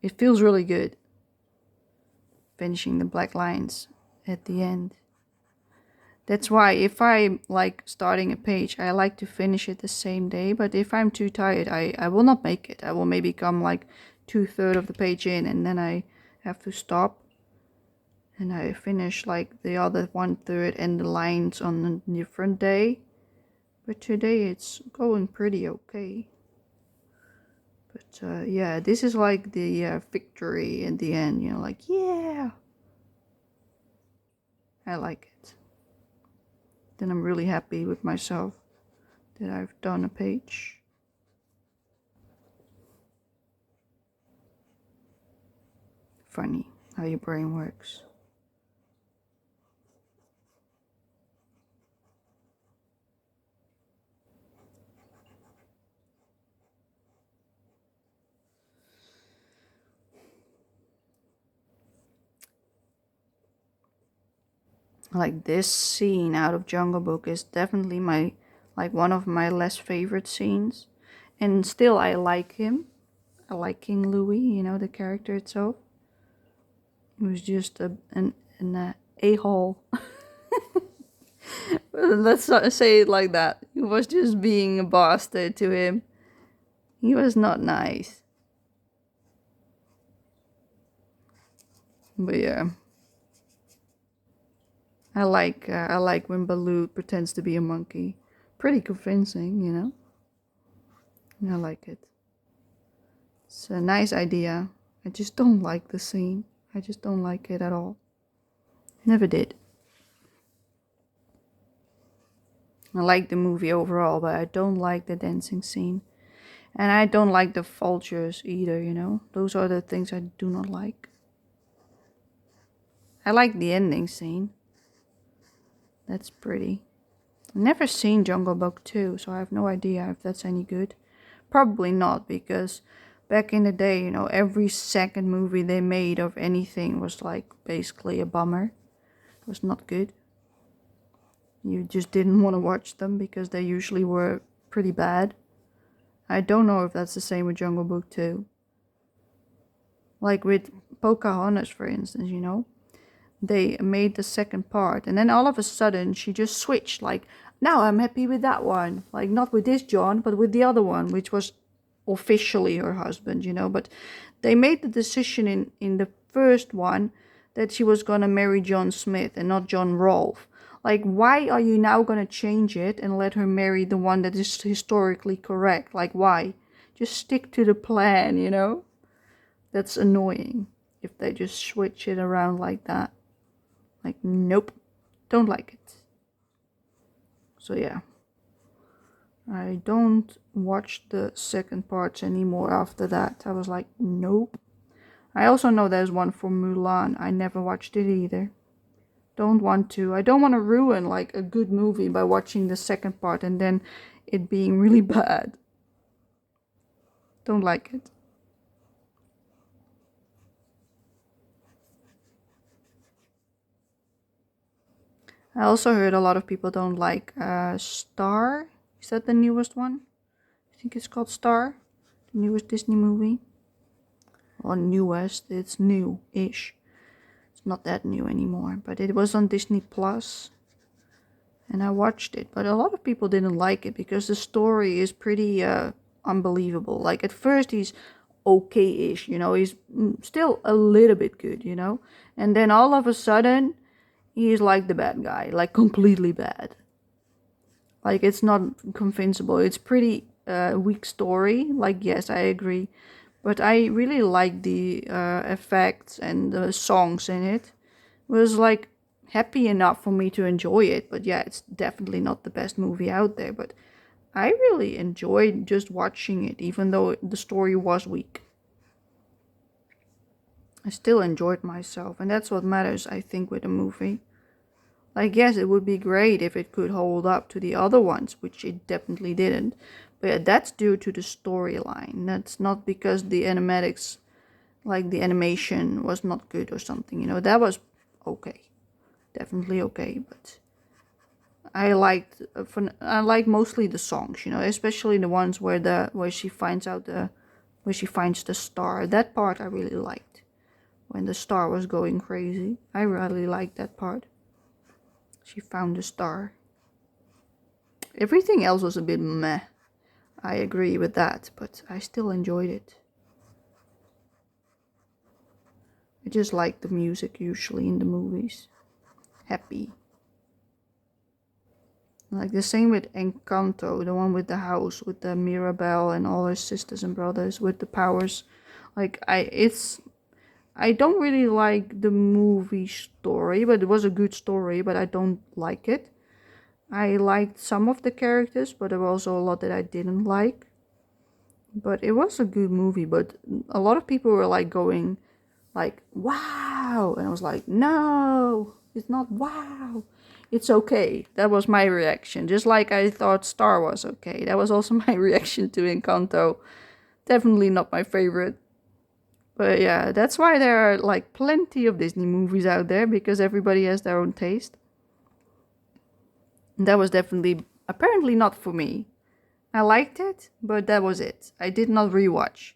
It feels really good finishing the black lines at the end. That's why if I like starting a page, I like to finish it the same day. But if I'm too tired, I will not make it. I will maybe come like 2/3 of the page in and then I have to stop. And I finish like the other 1/3 and the lines on a different day. But today it's going pretty okay. But yeah, this is like the victory at the end, you know, like, yeah. I like it. Then I'm really happy with myself that I've done a page. Funny how your brain works. Like this scene out of Jungle Book is definitely my like one of my less favorite scenes. And still I like him. I like King Louis, you know, the character itself. He was just an a-hole. Let's not say it like that. He was just being a bastard to him. He was not nice. But yeah. I like when Baloo pretends to be a monkey. Pretty convincing, you know? I like it. It's a nice idea. I just don't like the scene. I just don't like it at all. Never did. I like the movie overall, but I don't like the dancing scene. And I don't like the vultures either, you know? Those are the things I do not like. I like the ending scene. That's pretty. I've never seen Jungle Book 2, so I have no idea if that's any good. Probably not, because back in the day, you know, every second movie they made of anything was like basically a bummer. It was not good. You just didn't want to watch them because they usually were pretty bad. I don't know if that's the same with Jungle Book 2. Like with Pocahontas, for instance, you know. They made the second part, and then all of a sudden she just switched, like, now I'm happy with that one. Like, not with this John, but with the other one, which was officially her husband, you know. But they made the decision in the first one that she was gonna marry John Smith and not John Rolfe. Like, why are you now gonna change it and let her marry the one that is historically correct? Like, why? Just stick to the plan, you know? That's annoying if they just switch it around like that. Like, nope, don't like it. So yeah, I don't watch the second parts anymore after that. I was like, nope. I also know there's one for Mulan. I never watched it either. Don't want to. I don't want to ruin like a good movie by watching the second part and then it being really bad. Don't like it. I also heard a lot of people don't like Star. Is that the newest one? I think it's called Star. The newest Disney movie. Or newest, it's new-ish. It's not that new anymore, but it was on Disney Plus. And I watched it, but a lot of people didn't like it because the story is pretty unbelievable. Like at first he's okay-ish, you know, he's still a little bit good, you know. And then all of a sudden he's like the bad guy, like completely bad. Like it's not convincible. It's pretty weak story. Like yes, I agree, but I really like the effects and the songs in it. It was like happy enough for me to enjoy it. But yeah, it's definitely not the best movie out there. But I really enjoyed just watching it, even though the story was weak. I still enjoyed myself, and that's what matters, I think, with a movie. Like, yes, it would be great if it could hold up to the other ones, which it definitely didn't. But yeah, that's due to the storyline. That's not because the animatics, like the animation, was not good or something. You know, that was okay, definitely okay. But I like mostly the songs. You know, especially the ones where she finds the star. That part I really liked. When the star was going crazy, I really liked that part. She found the star. Everything else was a bit meh. I agree with that, but I still enjoyed it. I just like the music usually in the movies. Happy. Like the same with Encanto, the one with the house, with the Mirabelle and all her sisters and brothers with the powers. Like I don't really like the movie story, but it was a good story, but I don't like it. I liked some of the characters, but there were also a lot that I didn't like. But it was a good movie, but a lot of people were like going like, wow, and I was like, no, it's not wow. It's okay. That was my reaction. Just like I thought Star was okay. That was also my reaction to Encanto. Definitely not my favorite. But yeah, that's why there are like plenty of Disney movies out there because everybody has their own taste. And that was definitely Apparently not for me. I liked it, but that was it. I did not rewatch.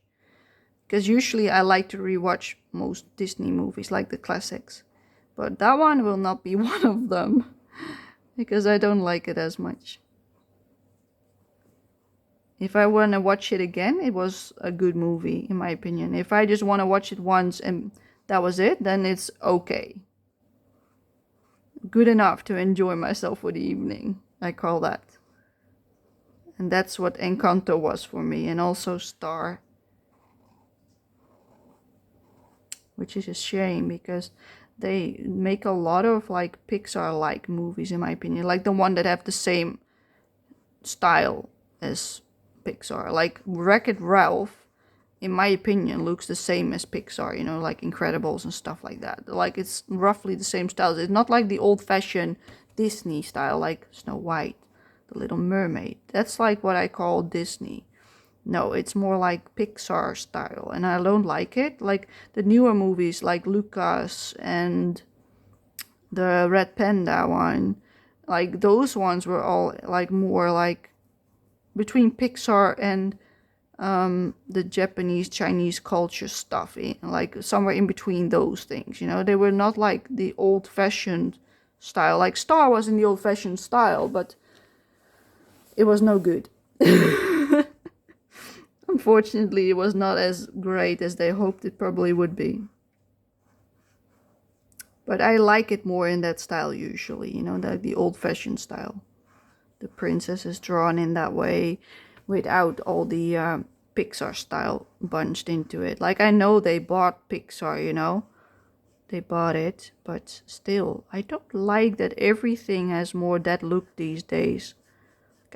Because usually I like to rewatch most Disney movies, like the classics. But that one will not be one of them. Because I don't like it as much. If I want to watch it again, it was a good movie, in my opinion. If I just want to watch it once and that was it, then it's okay. Good enough to enjoy myself for the evening, I call that. And that's what Encanto was for me, and also Star. Which is a shame, because they make a lot of like Pixar-like movies, in my opinion. Like the one that have the same style as Pixar. Like Wreck-It Ralph, in my opinion, looks the same as Pixar, you know, like Incredibles and stuff like that. Like it's roughly the same style. It's not like the old-fashioned Disney style, like Snow White, The Little Mermaid. That's like what I call Disney. No, it's more like Pixar style, and I don't like it. Like the newer movies, like Lucas and the Red Panda one, like those ones were all like more like between Pixar and the Japanese, Chinese culture stuff, like somewhere in between those things. You know, they were not like the old-fashioned style. Like Star was in the old-fashioned style, but it was no good. Unfortunately, it was not as great as they hoped it probably would be. But I like it more in that style usually, you know, the old-fashioned style. The princess is drawn in that way without all the Pixar style bunched into it. Like I know they bought Pixar, you know. They bought it, but still, I don't like that everything has more that look these days.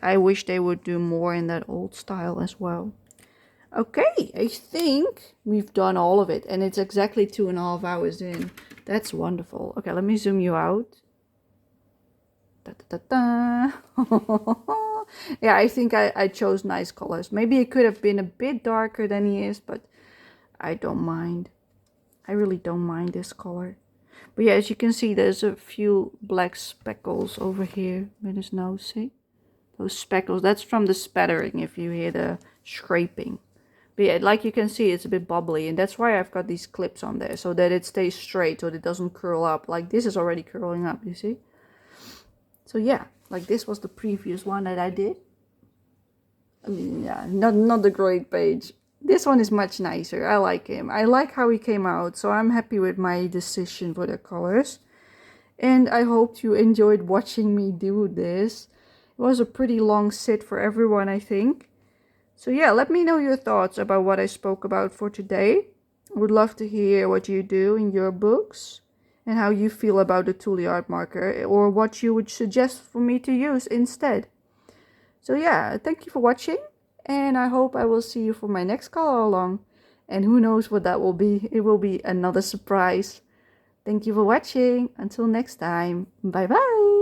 I wish they would do more in that old style as well. Okay, I think we've done all of it, and it's exactly 2.5 hours in. That's wonderful. Okay, let me zoom you out. Da, da, da, da. Yeah, I think I chose nice colors. Maybe it could have been a bit darker than he is, but I don't mind. I really don't mind this color. But yeah, as you can see, there's a few black speckles over here with his nose, see? Those speckles, that's from the spattering if you hear the scraping. But yeah, like you can see, it's a bit bubbly, and that's why I've got these clips on there, so that it stays straight, so it doesn't curl up. Like this is already curling up, you see? So yeah, like this was the previous one that I did. I mean, yeah, not the great page. This one is much nicer. I like him. I like how he came out, so I'm happy with my decision for the colors. And I hope you enjoyed watching me do this. It was a pretty long sit for everyone, I think. So yeah, let me know your thoughts about what I spoke about for today. I would love to hear what you do in your books and how you feel about the Tule art marker, or what you would suggest for me to use instead. So yeah, thank you for watching, and I hope I will see you for my next color along. And who knows what that will be. It will be another surprise. Thank you for watching. Until next time. Bye bye.